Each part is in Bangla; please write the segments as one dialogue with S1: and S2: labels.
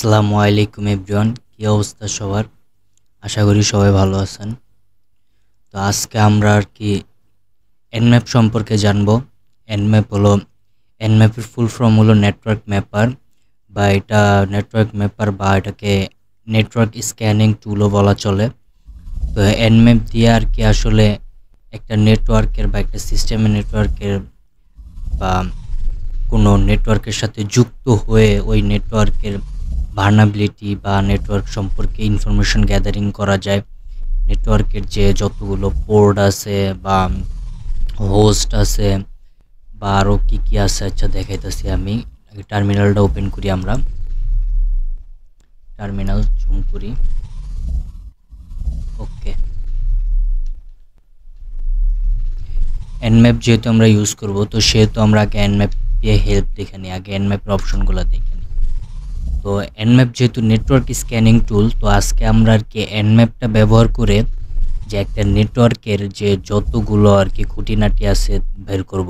S1: আসসালামু আলাইকুম এভরিওয়ান, কি অবস্থা সবার? আশা করি সবাই ভালো আছেন। তো আজকে আমরা এনম্যাপ সম্পর্কে জানবো। এনম্যাপ হলো এনম্যাপের ফুল ফর্ম হলো নেটওয়ার্ক ম্যাপার, বা এটা নেটওয়ার্ক ম্যাপার বা এটাকে নেটওয়ার্ক স্ক্যানিং টুলও বলা চলে। তো এনম্যাপ দিয়ে আসলে একটা নেটওয়ার্কের বা একটা সিস্টেমের নেটওয়ার্কের বা কোনো নেটওয়ার্কের সাথে যুক্ত হয়ে ওই নেটওয়ার্কের ভার্নাবিলিটি বা নেটওয়ার্ক সম্পর্কে ইনফরমেশন গ্যাদারিং করা যায়। নেটওয়ার্কের যে যতগুলো পোর্ট আছে বা হোস্ট আছে বা আরও কী আছে, আচ্ছা দেখাইতেছি। আমি টার্মিনালটা ওপেন করি, আমরা টার্মিনাল জুম করি। ওকে, এনম্যাপ যেহেতু আমরা ইউজ করব, তো সেহেতু আমরা আগে এনম্যাপ দিয়ে হেল্প দেখে নিই, আগে এনম্যাপের অপশনগুলো দেখে নিই। তো এনম্যাপ যেহেতু নেটওয়ার্ক স্ক্যানিং টুল, তো আজকে আমরা এনম্যাপটা ব্যবহার করে যে একটা নেটওয়ার্কের যে যতগুলো খুঁটিনাটি আছে বের করব।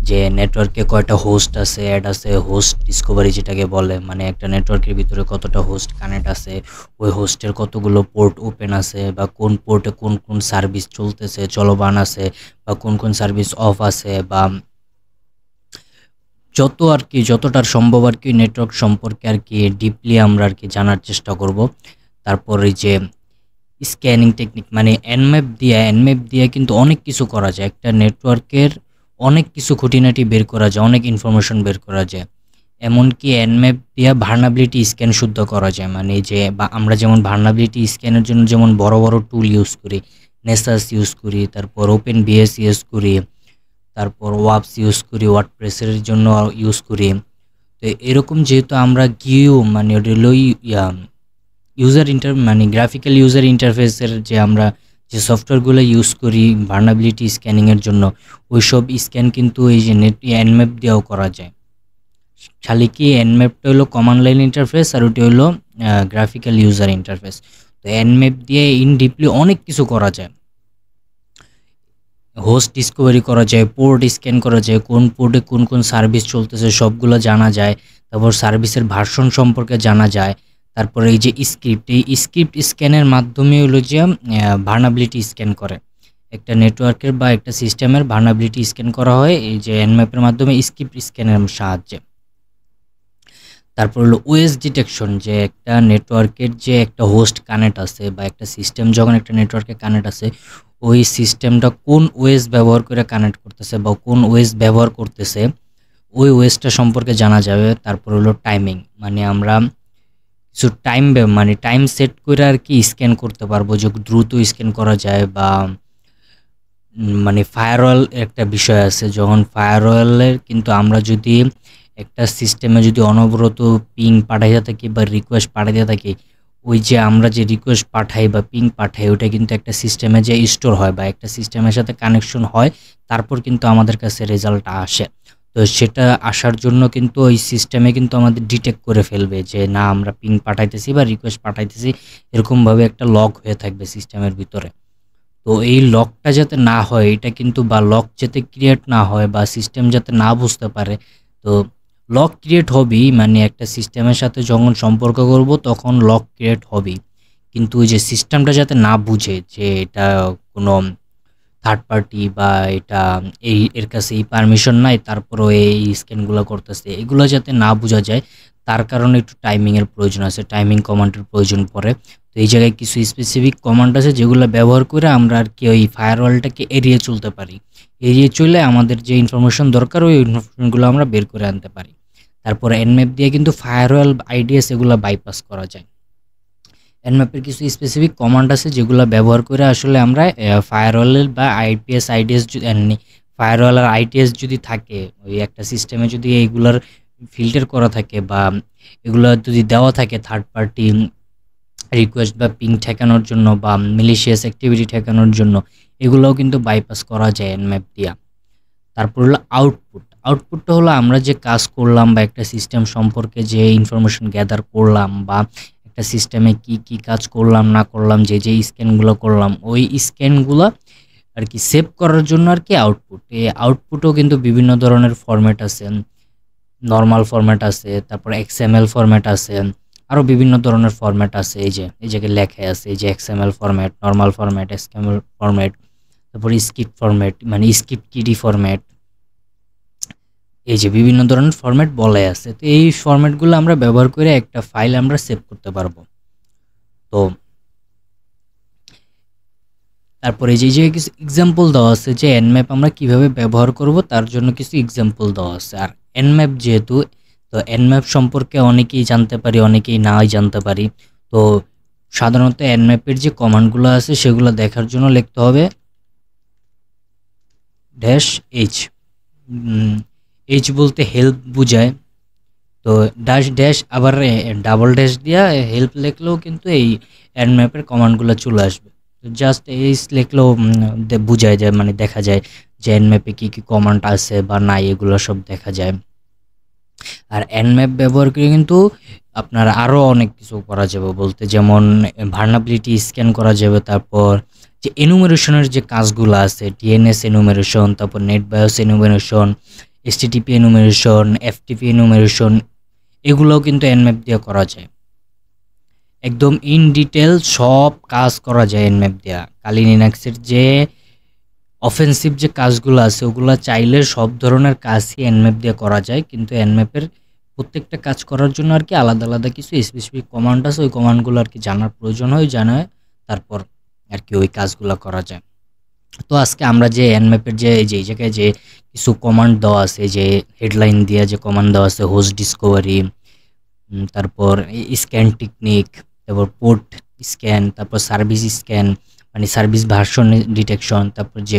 S1: যে নেটওয়ার্কে কয়টা হোস্ট আছে, অ্যাড আছে, হোস্ট ডিসকভারি যেটাকে বলে, মানে একটা নেটওয়ার্কের ভিতরে কতটা হোস্ট কানেক্ট আছে, ওই হোস্টের কতগুলো পোর্ট ওপেন আছে, বা কোন পোর্টে কোন কোন সার্ভিস চলতেছে, চলমান আছে, বা কোন কোন সার্ভিস অফ আছে, বা যতটার সম্ভব নেটওয়ার্ক সম্পর্কে ডিপলি আমরা জানার চেষ্টা করব। তারপরে যে স্ক্যানিং টেকনিক, মানে এনম্যাপ দিয়ে কিন্তু অনেক কিছু করা যায়। একটা নেটওয়ার্কের অনেক কিছু খুঁটিনাটি বের করা যায়, অনেক ইনফরমেশন বের করা যায়। এমনকি এনম্যাপ দিয়ে ভার্নাবিলিটি স্ক্যান শুদ্ধ করা যায়, মানে যে বা আমরা যেমন ভার্নাবিলিটি স্ক্যানের জন্য যেমন বড় বড় টুল ইউজ করি, নেসাস ইউজ করি, তারপর ওপেন বিএস ইউজ করি, তারপর ওয়াপস ইউজ করি, ওয়ার্ডপ্রেসের জন্য ইউজ করি। তো এরকম যেহেতু আমরা গিয়েও মানে মানে গ্রাফিক্যাল ইউজার ইন্টারফেসের যে আমরা যে সফটওয়্যারগুলো ইউজ করি ভার্নাবিলিটি স্ক্যানিংয়ের জন্য, ওই সব স্ক্যান কিন্তু এই যে এনম্যাপ দিয়েও করা যায়। খালি কি এনম্যাপটা হলো কমান্ড লাইন ইন্টারফেস, আর ওটি হলো গ্রাফিক্যাল ইউজার ইন্টারফেস। তো এনম্যাপ দিয়ে ইন ডিপলি অনেক কিছু করা যায়। হোস্ট ডিসকভারি করা যায়, পোর্ট স্ক্যান করা যায়, কোন পোর্টে কোন কোন সার্ভিস চলতেছে সবগুলো জানা যায়। তারপর সার্ভিসের ভার্সন সম্পর্কে জানা যায়। তারপরে এই যে এই স্ক্রিপ্ট স্ক্যানের মাধ্যমে হলো যে ভার্নাবিলিটি স্ক্যান করে একটা নেটওয়ার্কের বা একটা সিস্টেমের ভার্নাবিলিটি স্ক্যান করা হয় এই যে এনম্যাপের মাধ্যমে, স্ক্রিপ্ট স্ক্যানের সাহায্যে। তারপর হলো ওএস ডিটেকশন, যে একটা নেটওয়ার্কের যে একটা হোস্ট কানেক্ট আছে বা একটা সিস্টেম যখন একটা নেটওয়ার্কে কানেক্ট আছে, ওই সিস্টেমটা কোন ওএস ব্যবহার করে কানেক্ট করতেছে বা কোন ওএস ব্যবহার করতেছে, ওই ওএসটা সম্পর্কে জানা যাবে। তারপর হলো টাইমিং, মানে আমরা কিছু টাইম সেট করে স্ক্যান করতে পারবো, যে দ্রুত স্ক্যান করা যায়। বা মানে ফায়ারওয়াল একটা বিষয় আছে, যখন ফায়ারওয়ালের কিন্তু আমরা যদি একটা সিস্টেমে যদি অনবরত পিং পাঠাইতে থাকি বা রিকোয়েস্ট পাঠাইতে থাকি, ওই যে আমরা যে রিকোয়েস্ট পাঠাই বা পিং পাঠাই, ওটা কিন্তু একটা সিস্টেমে যে স্টোর হয় বা একটা সিস্টেমের সাথে কানেকশন হয়, তারপর কিন্তু আমাদের কাছে রেজাল্টটা আসে। তো সেটা আসার জন্য কিন্তু ওই সিস্টেমে কিন্তু আমাদের ডিটেক্ট করে ফেলবে যে না, আমরা পিং পাঠাইতেছি বা রিকোয়েস্ট পাঠাইতেছি, এরকমভাবে একটা লক হয়ে থাকবে সিস্টেমের ভিতরে। তো এই লকটা যাতে না হয়, এটা কিন্তু বা লক যাতে ক্রিয়েট না হয় বা সিস্টেম যাতে না বুঝতে পারে, তো লক ক্রিয়েট হবেই, মানে একটা সিস্টেমের সাথে যখন সম্পর্ক করব তখন লক ক্রিয়েট হবেই। কিন্তু ওই যে সিস্টেমটা যাতে না বুঝে যে এটা কোনো থার্ড পার্টি বা এটা এর কাছে এই পারমিশন নাই, তারপরও এই স্ক্যানগুলো করতেছে, এগুলো যাতে না বোঝা যায়, তার কারণে একটু টাইমিংয়ের প্রয়োজন আছে, টাইমিং কমান্ডের প্রয়োজন পড়ে। তো এই জায়গায় কিছু স্পেসিফিক কমান্ড আছে যেগুলো ব্যবহার করে আমরা ওই ফায়ারওয়ালটাকে এড়িয়ে চলতে পারি। এড়িয়ে চলে আমাদের যে ইনফরমেশন দরকার, ওই ইনফরমেশনগুলো আমরা বের করে আনতে পারি। তারপরে এনম্যাপ দিয়ে কিন্তু ফায়ারওয়াল আইডিএস এগুলো বাইপাস করা যায়। এনম্যাপের কিছু স্পেসিফিক কমান্ড আছে যেগুলো ব্যবহার করে আসলে আমরা ফায়ারওয়ালের বা আইডিএস ফায়ারওয়াল আর আইটিএস যদি থাকে ওই একটা সিস্টেমে, যদি এইগুলার ফিল্টার করা থাকে বা এগুলো যদি দেওয়া থাকে থার্ড পার্টি রিকোয়েস্ট বা পিং ঠেকানোর জন্য বা মিলিশিয়াস অ্যাক্টিভিটি ঠেকানোর জন্য, এগুলোও কিন্তু বাইপাস করা যায় এনম্যাপ দিয়া। তারপর হলো আউটপুটটা হলো আমরা যে কাজ করলাম বা একটা সিস্টেম সম্পর্কে যে ইনফরমেশন গ্যাদার করলাম বা একটা সিস্টেমে কি কাজ করলাম না করলাম, যে স্ক্যানগুলো করলাম, ওই স্ক্যানগুলো সেভ করার জন্য আউটপুট। এই আউটপুটও কিন্তু বিভিন্ন ধরনের ফরম্যাট আছে, নর্মাল ফরম্যাট আছে, তারপর এক্সএমএল ফরম্যাট আছে, আরও বিভিন্ন ধরনের ফরম্যাট আছে, এই জায়গায় লেখা আছে, এই যে XML format, normal format, XML format, তারপর স্ক্রিপ্ট ফরম্যাট মানে স্ক্রিপ্ট কিডি ফরম্যাট, এই যে বিভিন্ন ধরনের ফরম্যাট বলাই আছে। তো এই ফরম্যাটগুলো আমরা ব্যবহার করে একটা ফাইল আমরা সেভ করতে পারবো। তো তারপরে যে কিছু এক্সাম্পল দেওয়া আছে যে এনম্যাপ আমরা কিভাবে ব্যবহার করব তার জন্য কিছু এক্সাম্পল দেওয়া আছে। আর এনম্যাপ যেহেতু, তো এনম্যাপ সম্পর্কে অনেকেই জানতে পারি, অনেকেই নাই জানতে পারি। তো সাধারণত এনম্যাপের যে কমান্ডগুলো আছে সেগুলো দেখার জন্য লিখতে হবে ড্যাশ এইচ। এইচ বলতে হেল্প বোঝায়, তো ড্যাশ ড্যাশ আবার ডাবল ড্যাশ দিয়া হেল্প লিখলেও কিন্তু এই এনম্যাপের কমান্ডগুলো চলে আসবে। তো জাস্ট এইচ লিখলেও বোঝায় যায়, মানে দেখা যায় যে এনম্যাপে কী কী কমান্ড আছে বা নাই, এগুলো সব দেখা যায়। আর এনম্যাপ ব্যবহার করে কিন্তু আপনার আরও অনেক কিছু করা যাবে, বলতে যেমন ভার্নাবিলিটি স্ক্যান করা যাবে, তারপর যে এনুমেরেশনের যে কাজগুলো আছে, ডিএনএস এনুমেরেশন, তারপর net bias enumeration, এসটিটিপি enumeration, FTP enumeration, এগুলোও কিন্তু এনম্যাপ দিয়ে করা যায়। একদম ইন ডিটেল সব কাজ করা যায় এনম্যাপ দেওয়া। কালি লিনাক্সের যে অফেন্সিভ যে কাজগুলো আছে ওগুলো চাইলে সব ধরনের কাজই এনম্যাপ দিয়ে করা যায়, কিন্তু এনম্যাপের প্রত্যেকটা কাজ করার জন্য আর কি আলাদা আলাদা কিছু স্পেসিফিক কমান্ড আছে, ওই কমান্ডগুলো আর কি জানার প্রয়োজন হয়, জানায় তারপর আর কি ওই কাজগুলো করা যায়। তো আজকে আমরা যে এনম্যাপের যে এই জায়গায় যে কিছু কমান্ড দেওয়া আছে, যে হেডলাইন দিয়ে যে কমান্ড দেওয়া আছে, হোস্ট ডিসকভারি, তারপর স্ক্যান টেকনিক, তারপর পোর্ট স্ক্যান, তারপর সার্ভিস স্ক্যান মানে সার্ভিস ভার্সন ডিটেকশন, তারপর যে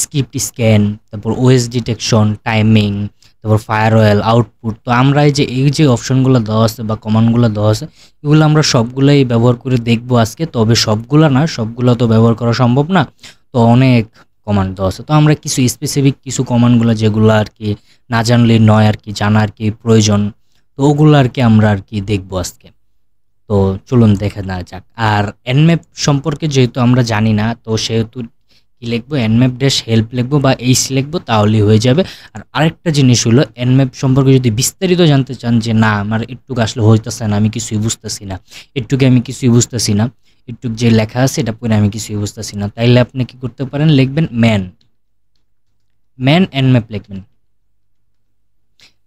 S1: স্ক্রিপ্ট স্ক্যান, তারপর ওএস ডিটেকশন, টাইমিং, তারপর ফায়ারওয়েল আউটপুট। তো আমরা এই যে অপশনগুলো দেওয়া আছে বা কমান্ডগুলো দেওয়া আছে এগুলো আমরা সবগুলোই ব্যবহার করে দেখব আজকে। তবে সবগুলো না, সবগুলো তো ব্যবহার করা সম্ভব না, তো অনেক কমান্ড দেওয়া আছে। তো আমরা কিছু স্পেসিফিক কিছু কমান্ডগুলো যেগুলো আর কি না জানলে নয় আর কি, জানা আর কি প্রয়োজন, তো ওগুলো আর কি আমরা আর কি দেখবো আজকে। তো চলুন দেখে নেওয়া যাক। আর এনম্যাপ সম্পর্কে যেহেতু আমরা জানি না, তো সেহেতু কি লিখবো, এনম্যাপ ড্যাশ হেল্প লিখবো বা এইচ লিখবো, তাহলেই হয়ে যাবে। আর আরেকটা জিনিস হলো, এনম্যাপ সম্পর্কে যদি বিস্তারিত জানতে চান যে না আমার একটুকু আসলে হইতেছে না, আমি কিছুই বুঝতেছি না, আমি কিছুই বুঝতেছি না, একটু যে লেখা আছে এটা পড়ে আমি কিছুই বুঝতেছি না, তাইলে আপনি কি করতে পারেন, লিখবেন ম্যান এনম্যাপ লিখবেন।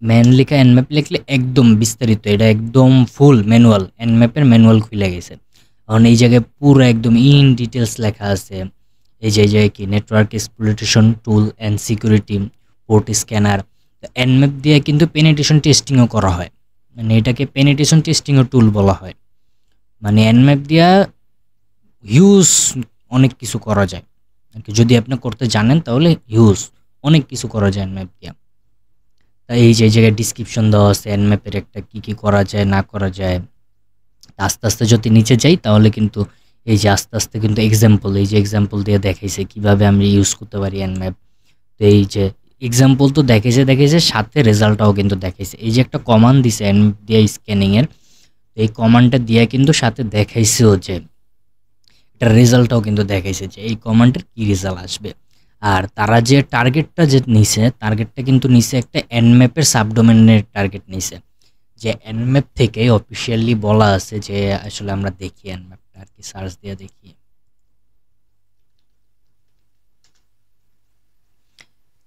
S1: ম্যান লেখা এনম্যাপ লিখলে একদম বিস্তারিত, এটা একদম ফুল ম্যানুয়াল, এনম্যাপের ম্যানুয়াল খুলে গেছে। কারণ এই জায়গায় পুরো একদম ইন ডিটেলস লেখা আছে। এই জায়গায় কি network exploitation tool and security, port scanner. Nmap দিয়ে কিন্তু পেনিট্রেশন টেস্টিংও করা হয়, মানে এটাকে পেনিট্রেশন টেস্টিংও টুল বলা হয়। মানে এনম্যাপ দিয়া হিউজ অনেক কিছু করা যায় আর কি, যদি আপনি করতে জানেন তাহলে হিউজ অনেক কিছু করা যায় এনম্যাপ দিয়া। তাই এই যে জায়গায় ডিসক্রিপশন দেওয়া আছে এনম্যাপের একটা কি করা যায় না করা যায়। আস্তে আস্তে যদি নিচে যাই তাহলে কিন্তু এই যে আস্তে আস্তে কিন্তু এক্সাম্পল, এই যে এক্সাম্পল দিয়ে দেখাইছে কিভাবে আমি ইউজ করতে পারি এনম্যাপ। তো এই যে এক্সাম্পল তো দেখাইছে সাথে রেজাল্টটাও কিন্তু দেখাইছে। এই যে একটা কমান্ড দিছে এনম্যাপ দিয়ে স্ক্যানিংয়ের, এই কমান্ডটা দিয়ে কিন্তু সাথে দেখাইছেও যে এটা রেজাল্টটাও কিন্তু দেখাইছে যে এই কমান্ডের কি রেজাল্ট আসবে। আর তারা যে টার্গেটটা যে নিছে, টার্গেটটা কিন্তু নিছে একটা এনম্যাপের সাবডোমেনের টার্গেট নিছে, যে এনম্যাপ থেকে অফিসিয়ালি বলা আছে যে আসলে আমরা দেখি এনম্যাপটা আর কি, সার্চ দিয়ে দেখি।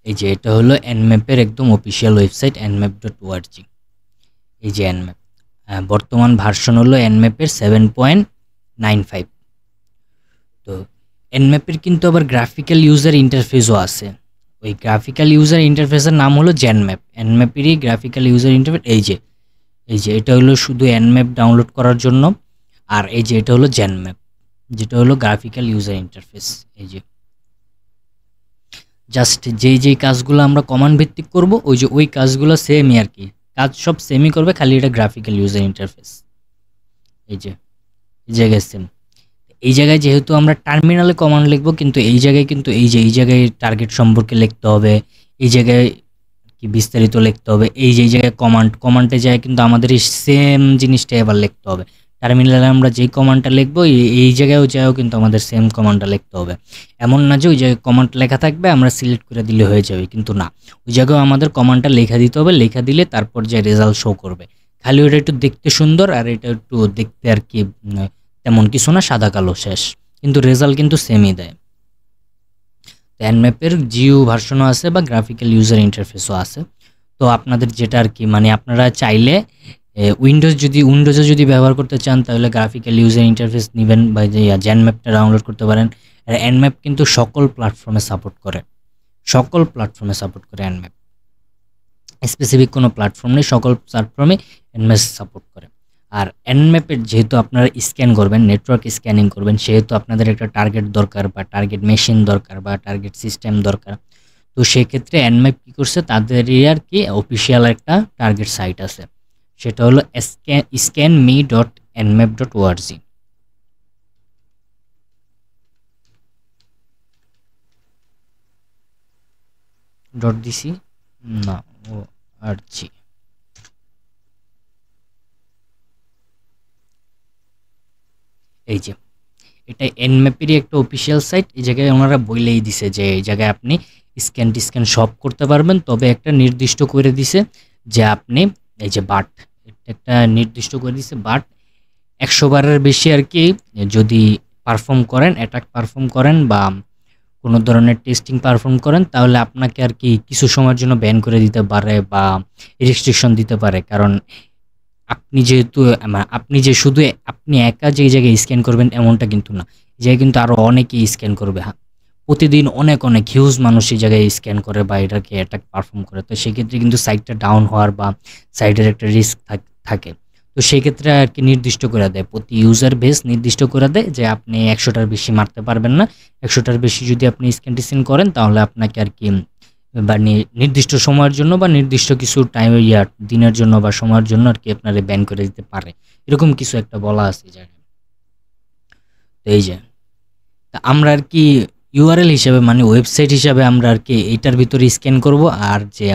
S1: এই যে এটা হলো এনম্যাপের একদম অফিসিয়াল ওয়েবসাইট nmap.org। এই যে এনম্যাপ বর্তমান ভার্সন হলো এনম্যাপের 7.95। তো এনম্যাপের কিন্তু আবার গ্রাফিক্যাল ইউজার ইন্টারফেসও আছে। ওই গ্রাফিক্যাল ইউজার ইন্টারফেসের নাম হলো জেনম্যাপ। এনম্যাপেরই গ্রাফিক্যাল ইউজার ইন্টারফেস এই যে এটা হলো শুধু এনম্যাপ ডাউনলোড করার জন্য। আর এই যে এটা হলো জেনম্যাপ, যেটা হলো গ্রাফিক্যাল ইউজার ইন্টারফেস। এই যে জাস্ট যেই কাজগুলো আমরা কমান্ড ভিত্তিক করব ওই কাজগুলো সেমই আর কি, কাজ সব সেমই করবে, খালি এটা গ্রাফিক্যাল ইউজার ইন্টারফেস। এই যে এই জায়গায় সেম। এই জায়গায় যেহেতু আমরা টার্মিনালে কমান্ড লিখব, কিন্তু এই জায়গায় টার্গেট সম্পর্কে লিখতে হবে, এই জায়গায় কি বিস্তারিত লিখতে হবে। এই জায়গায় কমান্ডে যায় কিন্তু আমাদের এই সেম জিনিসটা এবার লিখতে হবে। টার্মিনালে আমরা যেই কমান্ডটা লিখবো এই জায়গায়ও যায়ও কিন্তু আমাদের সেম কমান্ডটা লিখতে হবে। এমন না যে ওই জায়গায় কমান্ড লেখা থাকবে আমরা সিলেক্ট করে দিলে হয়ে যাবে, কিন্তু না, ওই জায়গায় আমাদের কমান্ডটা লেখা দিতে হবে। লেখা দিলে তারপর যে রেজাল্ট শো করবে, খালি ওটা একটু দেখতে সুন্দর আর এটা একটু দেখতে আর কি তেমন কিছু না, সাদা কালো শেষ, কিন্তু রেজাল্ট কিন্তু সেমই দেয়। এনম্যাপের জিইউ ভার্সনও আছে বা গ্রাফিক্যাল ইউজার ইন্টারফেসও আছে। তো আপনাদের যেটা আর কি মানে আপনারা চাইলে উইন্ডোজে যদি ব্যবহার করতে চান তাহলে গ্রাফিক্যাল ইউজার ইন্টারফেস নেবেন বা যে জেনম্যাপটা ডাউনলোড করতে পারেন। আর এনম্যাপ কিন্তু সকল প্ল্যাটফর্মে সাপোর্ট করে, এনম্যাপ স্পেসিফিক কোনো প্ল্যাটফর্ম নেই, সকল প্ল্যাটফর্মে এনম্যাপ সাপোর্ট করে। আর এনম্যাপের যেহেতু আপনারা স্ক্যান করবেন, নেটওয়ার্ক স্ক্যানিং করবেন, সেহেতু আপনাদের একটা টার্গেট দরকার বা টার্গেট মেশিন দরকার বা টার্গেট সিস্টেম দরকার। তো সেক্ষেত্রে এনম্যাপ কী করছে, তাদেরই আর কি অফিসিয়াল একটা টার্গেট সাইট আছে, সেটা হলো scanme.nmap.org .dc না org। এই যে এটা এনম্যাপেরই একটা অফিসিয়াল সাইট। এই জায়গায় ওনারা বলেই দিছে যে এই জায়গায় আপনি স্ক্যান সব করতে পারবেন, তবে একটা নির্দিষ্ট করে দিছে যে আপনি এই যে বাট একটা নির্দিষ্ট করে দিছে, বাট 100 বারের বেশি আর কি যদি পারফর্ম করেন, অ্যাটাক পারফর্ম করেন বা কোনো ধরনের টেস্টিং পারফর্ম করেন, তাহলে আপনাকে আর কি কিছু সময়ের জন্য ব্যান করে দিতে পারে বা রেস্ট্রিকশন দিতে পারে। কারণ আপনি যে শুধু আপনি একা যে জায়গায় স্ক্যান করবেন এমনটা কিন্তু না, যে কিন্তু আরও অনেকেই স্ক্যান করবে। হ্যাঁ, প্রতিদিন অনেক হিউজ মানুষ এই জায়গায় স্ক্যান করে বা এটাকে অ্যাটাক পারফর্ম করে। তো সেক্ষেত্রে কিন্তু সাইটটা ডাউন হওয়ার বা সাইটের একটা রিস্ক থাকে। তো সেক্ষেত্রে আর কি নির্দিষ্ট করে দেয়, প্রতি ইউজার বেস নির্দিষ্ট করে দেয় যে আপনি 100টার বেশি মারতে পারবেন না। 100টার বেশি যদি আপনি স্ক্যান করেন তাহলে আপনাকে আর কি বা নির্দিষ্ট সময়ের জন্য বা নির্দিষ্ট কিছু টাইম দিনের জন্য বা সময়ের জন্য আর কি আপনারা ব্যান করে দিতে পারে, এরকম কিছু একটা বলা আছে জায়গায়। তো এই যে আমরা আর কি ইউআরএল হিসাবে মানে ওয়েবসাইট হিসাবে আমরা আর কি এইটার ভিতরে স্ক্যান করব, আর যে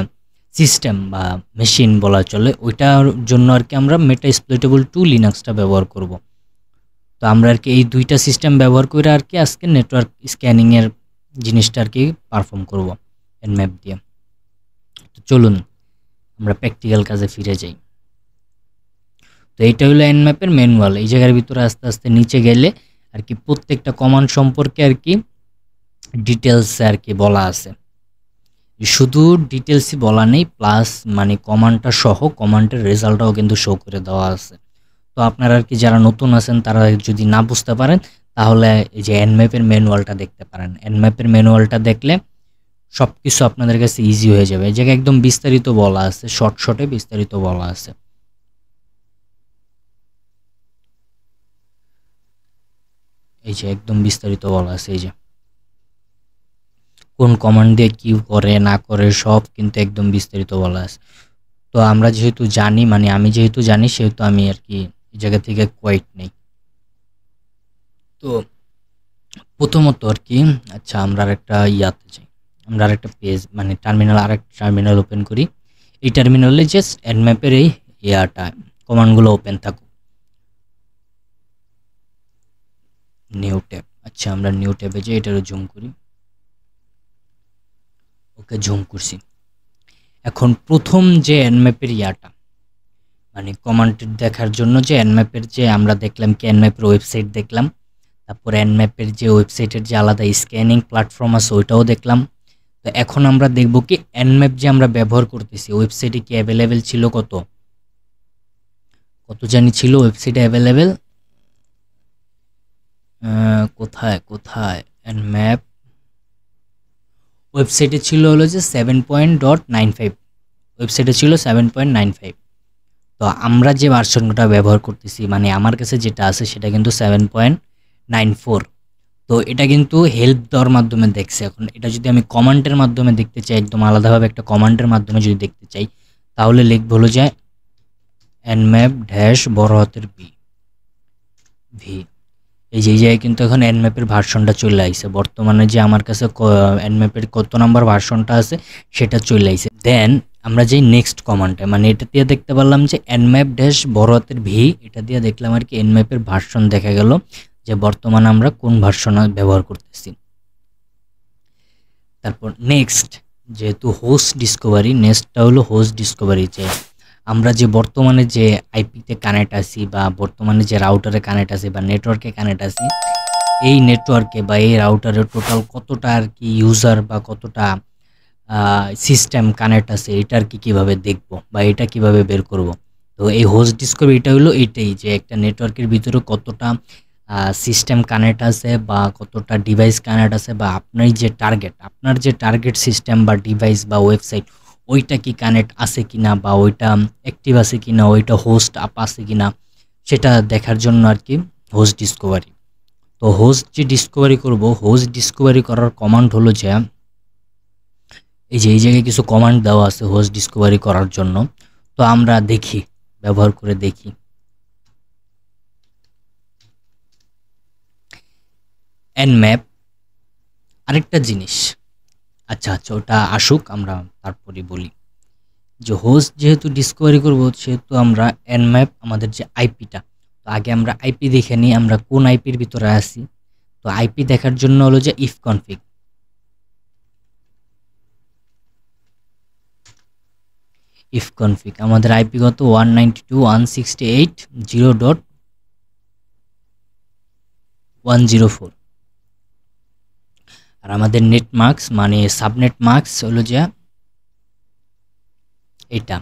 S1: সিস্টেম বা মেশিন বলা চলে ওইটার জন্য আর কি আমরা Metasploitable2 লিনাক্সটা ব্যবহার করব। তো আমরা আর কি এই দুইটা সিস্টেম ব্যবহার করে আর কি আজকে নেটওয়ার্ক স্ক্যানিংয়ের জিনিসটা আর কি পারফর্ম করব এনম্যাপ দিয়ে। তো চলুন আমরা প্র্যাকটিক্যাল কাজে ফিরে যাই। তো এইটা হলো এনম্যাপের ম্যানুয়াল। এই জায়গার ভিতরে আস্তে আস্তে নিচে গেলে আর কি প্রত্যেকটা কমান্ড সম্পর্কে আর কি ডিটেলসে আর কি বলা আছে। শুধু ডিটেলসই বলা নেই, প্লাস মানে কমান্ডটা সহ কমান্ডের রেজাল্টটাও কিন্তু শো করে দেওয়া আছে। তো আপনারা আর কি যারা নতুন আছেন তারা যদি না বুঝতে পারেন তাহলে এই যে এনম্যাপের ম্যানুয়ালটা দেখতে পারেন। এনম্যাপের ম্যানুয়ালটা দেখলে সব কিছু আপনাদের কাছে ইজি হয়ে যাবে। এই জায়গায় একদম বিস্তারিত বলা আছে, শর্টে বিস্তারিত বলা আছে। এই যে একদম বিস্তারিত বলা আছে, এই যে কোন কমান্ড দিয়ে কি করে না করে সব কিন্তু একদম বিস্তারিত বলা আছে। তো আমরা যেহেতু জানি মানে আমি যেহেতু জানি সেহেতু আমি আর কি এই জায়গা থেকে কোয়াইট নেই। তো প্রথমত আর কি আচ্ছা আমরা আরেকটা ইয়াতে যাই, আমরা আরেকটা পেজ মানে আরেকটা টার্মিনাল ওপেন করি। এই টার্মিনালে জাস্ট এনম্যাপের এই কমান্ডগুলো ওপেন থাকুক। নিউ ট্যাব, আচ্ছা আমরা নিউ ট্যাবে যাই, এটারও জুম করি। ওকে জুম করছি। এখন প্রথম যে এনম্যাপের মানে কমান্ড দেখার জন্য যে এনম্যাপের যে আমরা দেখলাম কি এনম্যাপের ওয়েবসাইট দেখলাম, তারপর এনম্যাপের যে ওয়েবসাইটের যে আলাদা স্ক্যানিং প্ল্যাটফর্ম আছে ওইটাও দেখলাম। তো এখন আমরা দেখব কি এনম্যাপ যে আমরা ব্যবহার করতেছি ওয়েবসাইটে কি অ্যাভেলেবেল ছিল, কত জানি ছিল ওয়েবসাইটে অ্যাভেলেবেল। কোথায় এনম্যাপ ওয়েবসাইটে ছিল হলো যে 7.95, ওয়েবসাইটে ছিল 7.95। তো আমরা যে ভার্সনটা ব্যবহার করতেছি মানে আমার কাছে যেটা আছে সেটা কিন্তু 7.94। তো এটা কিন্তু হেল্প দেওয়ার মাধ্যমে দেখছে। এখন এটা যদি আমি কমান্ডের মাধ্যমে দেখতে চাই, একদম আলাদাভাবে একটা কমান্ডের মাধ্যমে যদি দেখতে চাই তাহলে লিখব হলো যে nmap বড় হাতের ভি। এই যে জায়গায় কিন্তু এখন এনম্যাপের ভার্সনটা চলে আইছে, বর্তমানে যে আমার কাছে এনম্যাপের কত নাম্বার ভার্সনটা আছে সেটা চলে আইছে। দেন আমরা যেই নেক্সট কমান্ডটা মানে এটা দিয়ে দেখতে পারলাম যে nmap বড় হাতের ভি, এটা দিয়ে দেখলাম আর কি এনম্যাপের ভার্সন দেখা গেল যে বর্তমানে আমরা কোন ভার্সন ব্যবহার করতেছি। তারপর নেক্সট যেহেতু হোস্ট ডিসকভারি, নেক্সটটা হলো হোস্ট ডিসকভারি, যে আমরা যে বর্তমানে যে আইপিতে কানেক্ট আছি বা বর্তমানে যে রাউটারে কানেক্ট আছি বা নেটওয়ার্কে কানেক্ট আছি, এই নেটওয়ার্কে বা এই রাউটারে টোটাল কতটা আর কি ইউজার বা কতটা সিস্টেম কানেক্ট আছে, এটা আর কি কীভাবে দেখব বা এটা কিভাবে বের করব। তো এই হোস্ট ডিসকভারি এটা হলো এইটাই, যে একটা নেটওয়ার্কের ভিতরে কতটা সিস্টেম কানেক্ট আছে বা কতটা ডিভাইস কানেক্ট আছে, বা আপনার যে টার্গেট সিস্টেম বা ডিভাইস বা ওয়েবসাইট ওইটা কি কানেক্ট আছে কিনা, বা ওইটা অ্যাক্টিভ আছে কিনা, ওইটা হোস্ট আপ আছে কিনা, সেটা দেখার জন্য আর কি হোস্ট ডিসকভারি। তো হোস্ট যে ডিসকভারি করব, হোস্ট ডিসকভারি করার কমান্ড হলো যে এই জায়গায় কিছু কমান্ড দেওয়া আছে হোস্ট ডিসকভারি করার জন্য। তো আমরা দেখি, ব্যবহার করে দেখি। nmap আরেকটা জিনিস, আচ্ছা ওটা আসুক, আমরা তারপরে বলি। যে হোস্ট যেহেতু ডিসকভারি করব, সেহেতু আমরা nmap আমাদের যে আইপিটা, তো আগে আমরা আইপি দেখে নিই আমরা কোন আইপির ভিতরে আছি। তো আইপি দেখার জন্য হলো যে ইফ কনফিগ আমাদের আইপি কত 192.168.0.104, আর আমাদের নেট মার্কস মানে সাবনেট মার্কস হলো যে এটা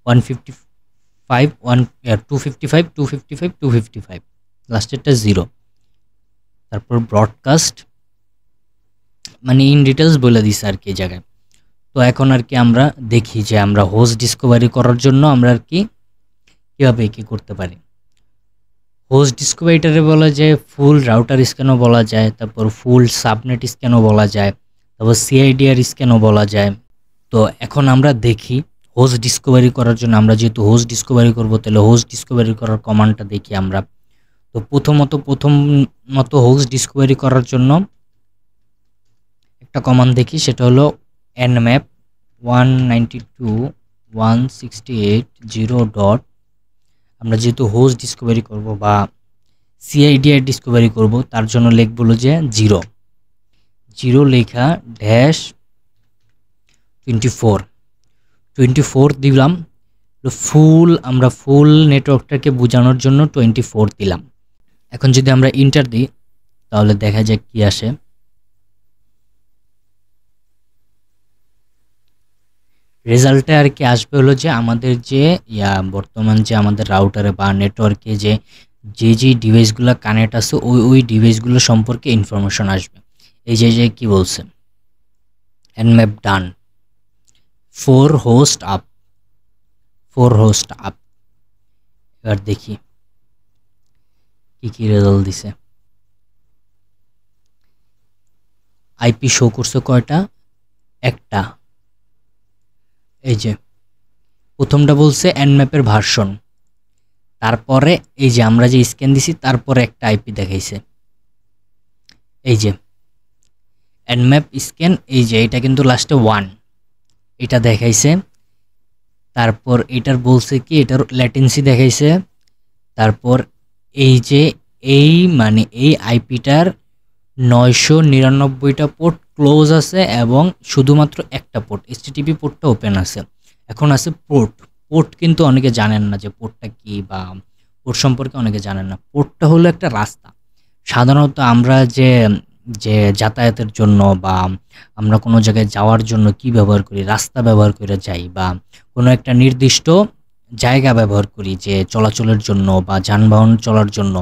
S1: 255 লাস্টেরটা 0। তারপর ব্রডকাস্ট মানে ইন ডিটেলস বলে দিছে আর কি এই জায়গায়। তো এখন আর কি আমরা দেখি যে আমরা হোস্ট ডিসকভারি করার জন্য আমরা আর কি কীভাবে কি করতে পারি। হোস্ট ডিসকভারিটারে বলা যায় ফুল রাউটার স্ক্যানও বলা যায়, তারপর ফুল সাবনেট স্ক্যানও বলা যায়, তারপর সিআইডিআর স্ক্যানও বলা যায়। তো এখন আমরা দেখি হোস্ট ডিসকভারি করার জন্য, আমরা যেহেতু হোস্ট ডিসকভারি করব তাহলে হোস্ট ডিসকভারি করার কমান্ডটা দেখি আমরা। তো প্রথমত হোস্ট ডিসকভারি করার জন্য একটা কমান্ড দেখি, সেটা হলো nmap 192.168.0. আমরা যেহেতু হোস্ট ডিসকভারি করব বা সিআইডিআর ডিসকভারি করব, তার জন্য লিখব হলো যে 0 লেখা ড্যাশ 24 দিলাম। আমরা ফুল নেটওয়ার্কটাকে বোঝানোর জন্য 24 দিলাম। এখন যদি আমরা ইন্টার দিই তাহলে দেখা যাক কি আসে। রেজাল্টে আর কি আসবে হলো যে আমাদের যে বর্তমান যে আমাদের রাউটারে বা নেটওয়ার্কে যে ডিভাইসগুলো কানেক্ট আছে ওই ডিভাইসগুলো সম্পর্কে ইনফরমেশন আসবে। এই যে কি বলছে, nmap ডান 4 হোস্ট আপ। এবার দেখি কি রেজাল্ট দিছে। আইপি শো করছে কয়টা, একটা। এই যে প্রথমটা বলছে nmap-এর ভার্সন, তারপরে এই যে আমরা যে স্ক্যান দিছি তারপরে একটা আইপি দেখাইছে, এই যে nmap স্ক্যান, এই যে এটা কিন্তু লাস্টে 1 এটা দেখাইছে। তারপর এটার বলছে কি, এটার ল্যাটেন্সি দেখাইছে। তারপর এই যে এই আইপিটার 999টা পোর্ট ক্লোজ আছে এবং শুধুমাত্র একটা পোর্ট এইচটিটিপি পোর্টটা ওপেন আছে। এখন আছে পোর্ট কিন্তু অনেকে জানেন না যে পোর্টটা কি, বা পোর্ট সম্পর্কে অনেকে জানেন না। পোর্টটা হলো একটা রাস্তা। সাধারণত আমরা যে যাতায়াতের জন্য বা আমরা কোনো জায়গায় যাওয়ার জন্য কি ব্যবহার করি, রাস্তা ব্যবহার করে যাই, বা কোনো একটা নির্দিষ্ট জায়গা ব্যবহার করি যে চলাচলের জন্য বা যানবাহন চলার জন্য,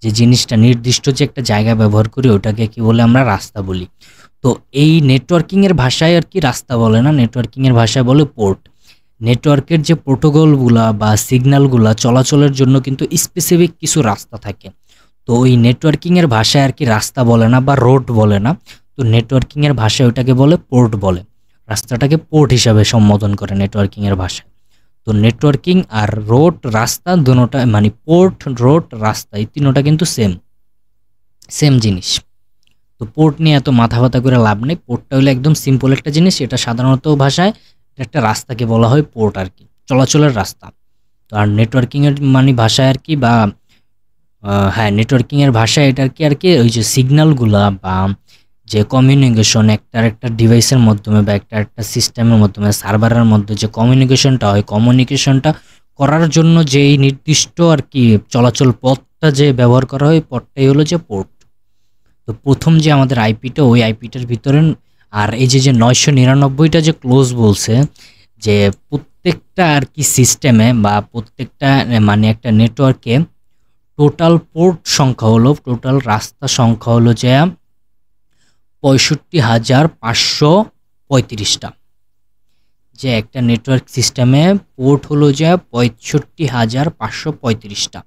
S1: যে জিনিসটা নির্দিষ্ট যে একটা জায়গা ব্যবহার করি ওটাকে কি বলে, আমরা রাস্তা বলি। তো এই নেটওয়ার্কিংয়ের ভাষায় আর কি রাস্তা বলে না, নেটওয়ার্কিংয়ের ভাষায় বলে পোর্ট। নেটওয়ার্কের যে প্রোটোকলগুলা বা সিগন্যালগুলা চলাচলের জন্য কিন্তু স্পেসিফিক কিছু রাস্তা থাকে। তো ওই নেটওয়ার্কিংয়ের ভাষায় আর কি রাস্তা বলে না বা রোড বলে না, তো নেটওয়ার্কিংয়ের ভাষায় ওটাকে বলে পোর্ট বলে। রাস্তাটাকে পোর্ট হিসাবে সম্বোধন করে নেটওয়ার্কিংয়ের ভাষায়। তো নেটওয়ার্কিং আর রোড রাস্তা দুটোটা মানে পোর্ট রোড রাস্তা এই তিনটা কিন্তু সেম জিনিস। তো পোর্ট নিয়ে এত মাথা ব্যথা করে লাভ নেই। পোর্টটা হলো একদম সিম্পল একটা জিনিস, এটা সাধারণত ভাষায় একটা রাস্তাকে বলা হয় পোর্ট আর কি, চলাচলের রাস্তা। তো আর নেটওয়ার্কিংয়ের ভাষায় আর কি, বা হ্যাঁ নেটওয়ার্কিংয়ের ভাষায় এটা আর কি ওই যে সিগন্যালগুলা বা যে কমিউনিকেশন একটা ডিভাইসের মাধ্যমে বা একটা সিস্টেমের মাধ্যমে সার্ভারের মধ্যে যে কমিউনিকেশনটা হয়, কমিউনিকেশনটা করার জন্য যে এই নির্দিষ্ট আর কি চলাচল পথটা যে ব্যবহার করা হয়, পথটাই হলো যে পোর্ট। তো প্রথম যে আমাদের আইপিটা, ওই আইপিটার ভিতরে আর এই যে 999টা যে ক্লোজ বলছে, যে প্রত্যেকটা আর কি সিস্টেমে বা প্রত্যেকটা মানে একটা নেটওয়ার্কে টোটাল পোর্ট সংখ্যা হলো, টোটাল রাস্তা সংখ্যা হলো যে 65,535টা। যে একটা নেটওয়ার্ক সিস্টেমে পোর্ট হলো যে 65,535টা।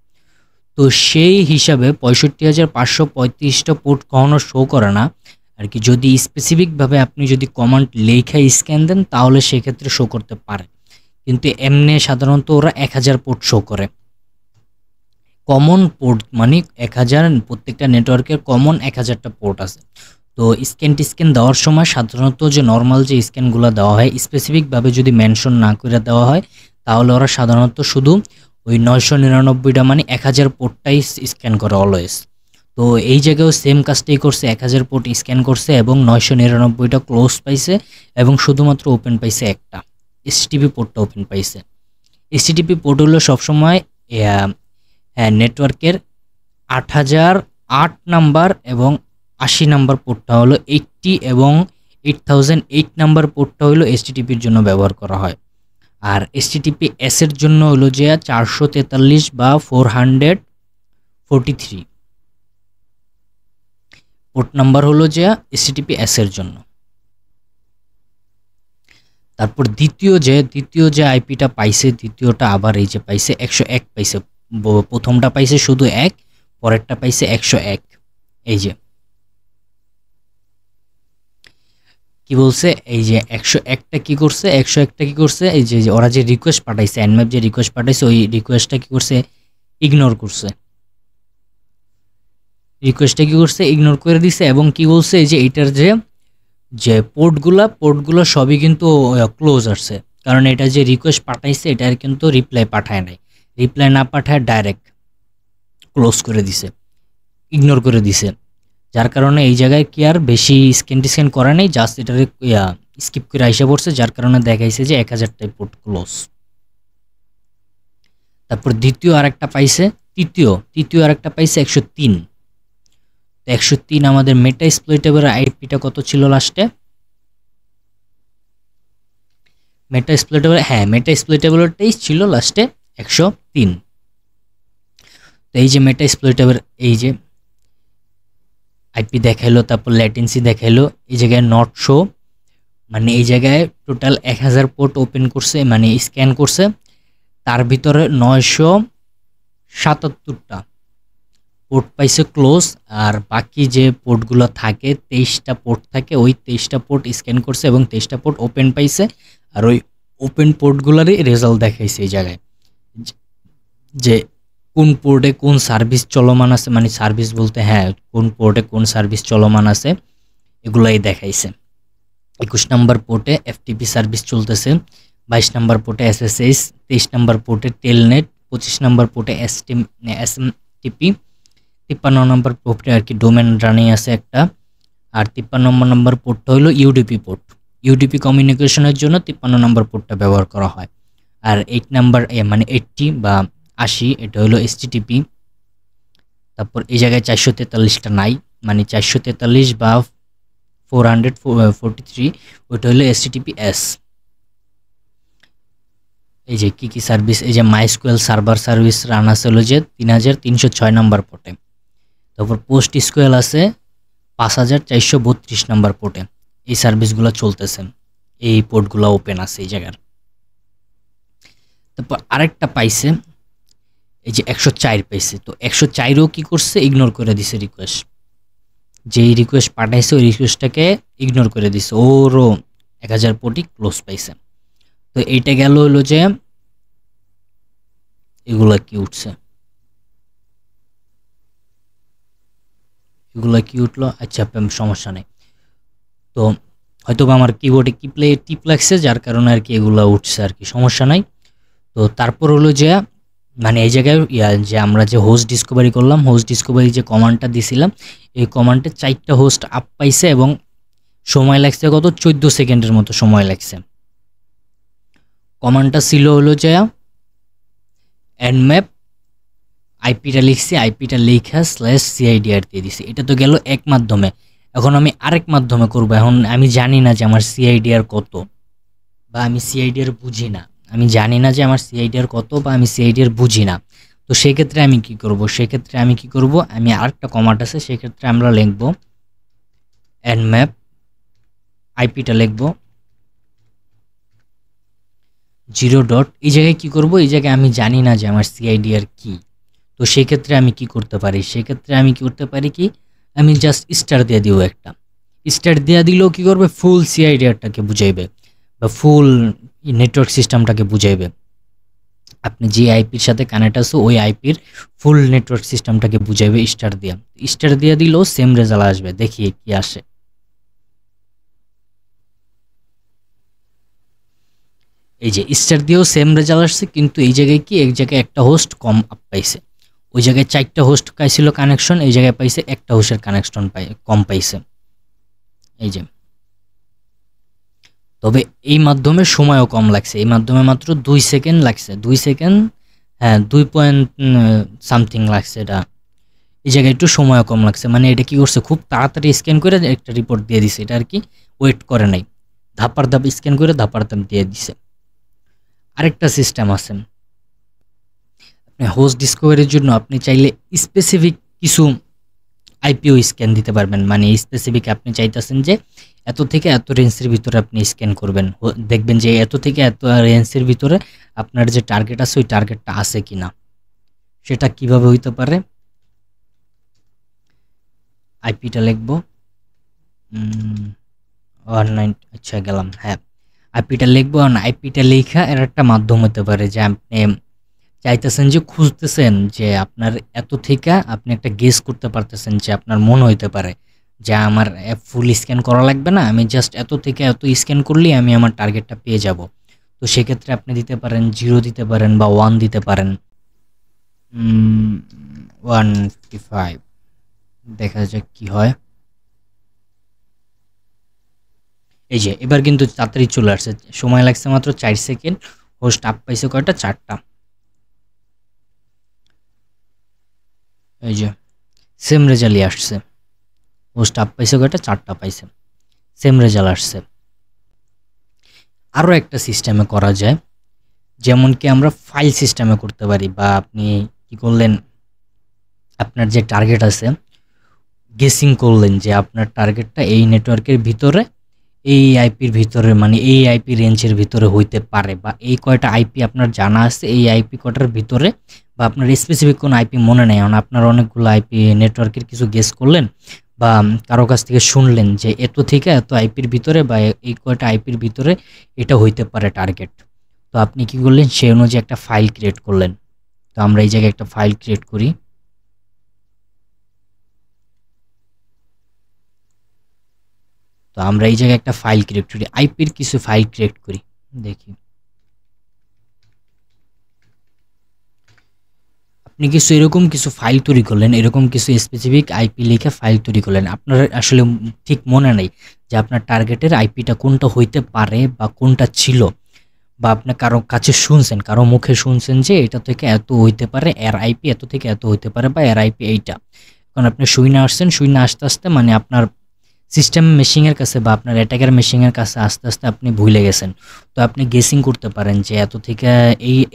S1: তো সেই হিসাবে 65,535টা পোর্ট কখনো শো করে না আর কি। যদি স্পেসিফিকভাবে আপনি যদি কমান্ড লেখা স্ক্যান দেন তাহলে সেক্ষেত্রে শো করতে পারে, কিন্তু এমনি সাধারণত ওরা 1000 পোর্ট শো করে। কমন পোর্ট মানে 1000, প্রত্যেকটা নেটওয়ার্কের কমন 1000টা পোর্ট আছে। তো স্ক্যান দেওয়ার সময় সাধারণত যে নর্মাল যে স্ক্যানগুলো দেওয়া হয় স্পেসিফিকভাবে যদি মেনশন না করে দেওয়া হয়, তাহলে ওরা সাধারণত শুধু ওই 999টা মানে 1000 পোর্টটাই স্ক্যান করে অলওয়েজ। তো এই জায়গায়ও সেম কাজটাই করছে, 1000 পোর্ট স্ক্যান করছে এবং 999টা ক্লোজ পাইছে এবং শুধুমাত্র ওপেন পাইছে একটা, এসটিপি পোর্টটা ওপেন পাইছে। এসটিপি পোর্ট হলো সবসময় নেটওয়ার্কের 8008 নাম্বার এবং 80 নাম্বার পোর্টটা হলো 80 এবং 8008 নাম্বার পোর্টটা হলো এসটিটিপির জন্য ব্যবহার করা হয়। আর এসটিটিপি এস এর জন্য হলো যে 443 বা 443 পোর্ট নাম্বার হলো যে এসটিটিপি এস এর জন্য। তারপর দ্বিতীয় যে আইপিটা পাইছে, দ্বিতীয়টা আবার এই যে পাইছে 101 পাইছে। প্রথমটা পাইছে শুধু 1, পরেরটা পাইছে 101। এই যে কি বলছে, এই যে 101টা কি করছে, 101টা কি করছে, এই যে ওরা যে রিকোয়েস্ট পাঠাইছে, এনম্যাপ যে রিকোয়েস্ট পাঠাইছে, ওই রিকোয়েস্টটা কি করছে, ইগনোর করছে। রিকোয়েস্টটা কি করছে, ইগনোর করে দিছে। এবং কি বলছে, এই যে এইটার যে পোর্টগুলো সবই কিন্তু ক্লোজ আসছে, কারণ এটা যে রিকোয়েস্ট পাঠাইছে এটার কিন্তু রিপ্লাই পাঠায় নাই। রিপ্লাই না পাঠায় ডাইরেক্ট ক্লোজ করে দিছে, ইগনোর করে দিছে। যার কারণে এই জায়গায় কি আর বেশি স্ক্যান করা নেই, জাস্ট এটারে স্কিপ করে আইসা পড়ছে, যার কারণে দেখাইছে যে 1000টাই পোর্ট ক্লোজ। তারপর দ্বিতীয় আরেকটা পাইছে, তৃতীয় আরেকটা পাইছে 103। 103 আমাদের মেটা এক্সপ্লয়েটেবল আইপিটা কত ছিল লাস্টে, মেটা এক্সপ্লয়েটেবলটাই ছিল লাস্টে 103। তো এই যে মেটা এক্সপ্লয়েটেবল এই যে আইপি দেখাইলো, তারপর ল্যাটেন্সি দেখাইলো, এই জায়গায় নট শো, মানে এই জায়গায় টোটাল 1000 পোর্ট ওপেন করছে মানে স্ক্যান করছে, তার ভিতরে 977টা পোর্ট পাইছে ক্লোজ। আর বাকি যে পোর্টগুলো থাকে 23টা পোর্ট থাকে, ওই 23টা পোর্ট স্ক্যান করছে এবং 23টা পোর্ট ওপেন পাইছে। আর ওই ওপেন পোর্টগুলোরই রেজাল্ট দেখাইছে এই জায়গায়, যে কোন পোর্টে কোন সার্ভিস চলমান আছে, মানে সার্ভিস বলতে হ্যাঁ কোন পোর্টে কোন সার্ভিস চলমান আছে এগুলাই দেখাইছে। 21 নম্বর পোর্টে এফটিপি সার্ভিস চলতেছে, 22 নম্বর পোর্টে এসএসএস, 23 নম্বর পোর্টে টেলনেট, 25 নম্বর পোর্টে এসএমটিপি, 53 নম্বর পোর্টে আর কি ডোমেন রানিং আছে একটা। আর 53 নম্বর পোর্টটা হলো ইউডিপি পোর্ট, ইউডিপি কমিউনিকেশনের জন্য 53 নম্বর পোর্টটা ব্যবহার করা হয়। আর 8 নাম্বার মানে 80 বা 80 এটা হলো এসটিটিপি। তারপর এই জায়গায় 443টা নাই, মানে 443 বা 443 ওইটা হলো এসটিটিপি এস। এই যে কি সার্ভিস, এই যে মাইস্কুয়েল সার্ভার সার্ভিস রান আছে হলো যে 3306 নাম্বার পোর্টে। তারপর পোস্ট স্কুয়েল আছে 5432 নাম্বার পোর্টে। এই সার্ভিসগুলো চলতেছে, এই পোর্টগুলো ওপেন আছে এই জায়গার। তারপর আরেকটা পাইছে এই যে 104 পাইছে। তো 104ও কি করছে, ইগনোর করে দিছে রিকোয়েস্ট, যেই রিকোয়েস্ট পাঠাইছে ওই রিকোয়েস্টটাকে ইগনোর করে দিছে, ওরও 1000 পোর্টই ক্লোজ পাইছে। তো এইটা গেল হলো যে এগুলা কি উঠছে, এগুলা কি উঠলো, আচ্ছা সমস্যা নেই। তো হয়তো আমার কিবোর্ডে টিপ লাগছে যার কারণে আর কি এগুলা উঠছে আর কি, সমস্যা নাই। তো তারপর হলো যে মানে এই জায়গায় যে আমরা যে হোস্ট ডিসকভারি করলাম, হোস্ট ডিসকভারি যে কমান্ডটা দিছিলাম, এই কমান্ডে 4টা হোস্ট আপ পাইছে এবং সময় লাগছে কত 14 সেকেন্ডের মতো সময় লাগছে। কমান্ডটা ছিল হলো যে nmap, আইপিটা লিখছি, আইপিটা লেখা /CIDR দিয়ে দিছি। এটা তো গেল এক মাধ্যমে। এখন আমি আরেক মাধ্যমে করব। এখন আমি জানি না যে আমার CIDR কত, বা আমি CIDR বুঝি না, আমি জানি না যে আমার CIDR কত, বা আমি CIDR বুঝি না। তো সেক্ষেত্রে আমি কি করব, আমি আরেকটা কমান্ড আছে, সেক্ষেত্রে আমরা লিখব nmap, আইপিটা লিখব 0. এই জায়গায় কি করব, এই জায়গায় আমি জানি না যে আমার CIDR কি। তো সেক্ষেত্রে আমি কি করতে পারি, কি আমি জাস্ট স্টার দিয়ে দিব। একটা স্টার দিয়ে দিলেও কি করবে, ফুল CIDRটাকে বুঝাইবে বা ফুল নেটওয়ার্ক সিস্টেমটাকে বুঝাইবে। আপনি যে আইপির সাথে কানেক্ট আছে ওই আইপির ফুল নেটওয়ার্ক সিস্টেমটাকে বুঝাইবে স্টার দিয়ে দিলেও সেম রেজাল্ট আসবে। দেখি কি আসে। এই যে স্টার দিয়েও সেম রেজাল্ট আসছে, কিন্তু এই জায়গায় কি, এক জায়গায় একটা হোস্ট কম আপ পাইছে। ওই জায়গায় 4টা হোস্ট পাইছিল কানেকশন, এই জায়গায় পাইছে একটা হোস্টের কানেকশন কম পাইছে। এই যে, তবে এই মাধ্যমে সময়ও কম লাগছে, এই মাধ্যমে মাত্র 2 সেকেন্ড লাগছে, 2 সেকেন্ড, হ্যাঁ 2 পয়েন্ট সামথিং লাগছে। এটা এই জায়গায় একটু সময়ও কম লাগছে। মানে এটা কি করছে, খুব তাড়াতাড়ি স্ক্যান করে একটা রিপোর্ট দিয়ে দিছে। এটা আর কি ওয়েট করে নাই, ধাপার ধাপ স্ক্যান করে ধাপার ধাপ দিয়ে দিছে। আরেকটা সিস্টেম আছে, আপনি হোস্ট ডিসকভারির জন্য আপনি চাইলে স্পেসিফিক কিছু আইপিও স্ক্যান দিতে পারবেন। মানে স্পেসিফিক আপনি চাইতেছেন যে এত থেকে এত রেঞ্জের ভিতরে আপনি স্ক্যান করবেন, দেখবেন যে এত থেকে এত রেঞ্জের ভিতরে আপনার যে টার্গেট আছে ওই টার্গেটটা আছে কিনা। সেটা কিভাবে হইতে পারে, আইপিটা লিখবো 19, আচ্ছা গেলাম, হ্যাঁ আইপিটা লিখবো। আর আইপিটা লেখা এর একটা মাধ্যম হতে পারে যে আপনি চাইতেছেন যে খুঁজতেছেন যে আপনার এত থেকে আপনি একটা গেস করতে পারতেছেন যে আপনার মনে হইতে পারে যে আমার ফুল স্ক্যান করা লাগবে না, আমি জাস্ট এত থেকে এত স্ক্যান করলেই আমি আমার টার্গেটটা পেয়ে যাব। তো সেক্ষেত্রে আপনি দিতে পারেন 0 দিতে পারেন বা 1 দিতে পারেন। 155, দেখা যাক কি হয়। এই যে এবার কিন্তু তাড়াতাড়ি চলে আসছে, সময় লাগছে মাত্র 4 সেকেন্ড। হোস্ট আপ পাইছে কয়টা, 4টা। এই যে সেম রেজাল্টই আসছে, হোস্ট আপ পাইছে কয়টা, 4টা পাইছে, সেম রেজাল্ট আসছে। আরও একটা সিস্টেমে করা যায়, যেমন কি আমরা ফাইল সিস্টেমে করতে পারি। বা আপনি কি করলেন, আপনার যে টার্গেট আছে গেসিং করলেন যে আপনার টার্গেটটা এই নেটওয়ার্কের ভিতরে, এই আইপির ভিতরে, মানে এই আইপি রেঞ্জের ভিতরে হইতে পারে, বা এই কয়টা আইপি আপনার জানা আছে এই আইপি কয়টার ভিতরে, বা আপনার স্পেসিফিক কোনো আইপি মনে নেই, কারণ আপনার অনেকগুলো আইপি নেটওয়ার্কের কিছু গেস করলেন বা কারো কাছ থেকে শুনলেন যে এত থেকে এত আইপির ভিতরে বা এই কয়টা আইপির ভিতরে এটা হইতে পারে টার্গেট। তো আপনি কি করলেন, সেই অনুযায়ী একটা ফাইল ক্রিয়েট করলেন। তো আমরা এই জায়গায় একটা ফাইল ক্রিয়েট করি। তো আমরা এই জায়গায় একটা ফাইল ক্রিয়েট করি, আইপির কিছু ফাইল ক্রিয়েট করি, দেখি। আপনি কিছু এরকম কিছু ফাইল তৈরি করলেন, এরকম কিছু স্পেসিফিক আইপি লিখে ফাইল তৈরি করলেন। আপনার আসলে ঠিক মনে নেই যে আপনার টার্গেটের আইপিটা কোনটা হইতে পারে বা কোনটা ছিল, বা আপনি কারো কাছে শুনছেন, কারো মুখে শুনছেন যে এটা থেকে এত হইতে পারে, এর আইপি এত থেকে এত হইতে পারে, বা এর আইপি এইটা। কারণ আপনি শুইনা আসছেন, শুইনা আস্তে আস্তে মানে আপনার সিস্টেম মেশিংয়ের কাছে বা আপনার অ্যাটাকার মেশিংয়ের কাছে আস্তে আস্তে আপনি ভুলে গেছেন। তো আপনি গেসিং করতে পারেন যে এত থেকে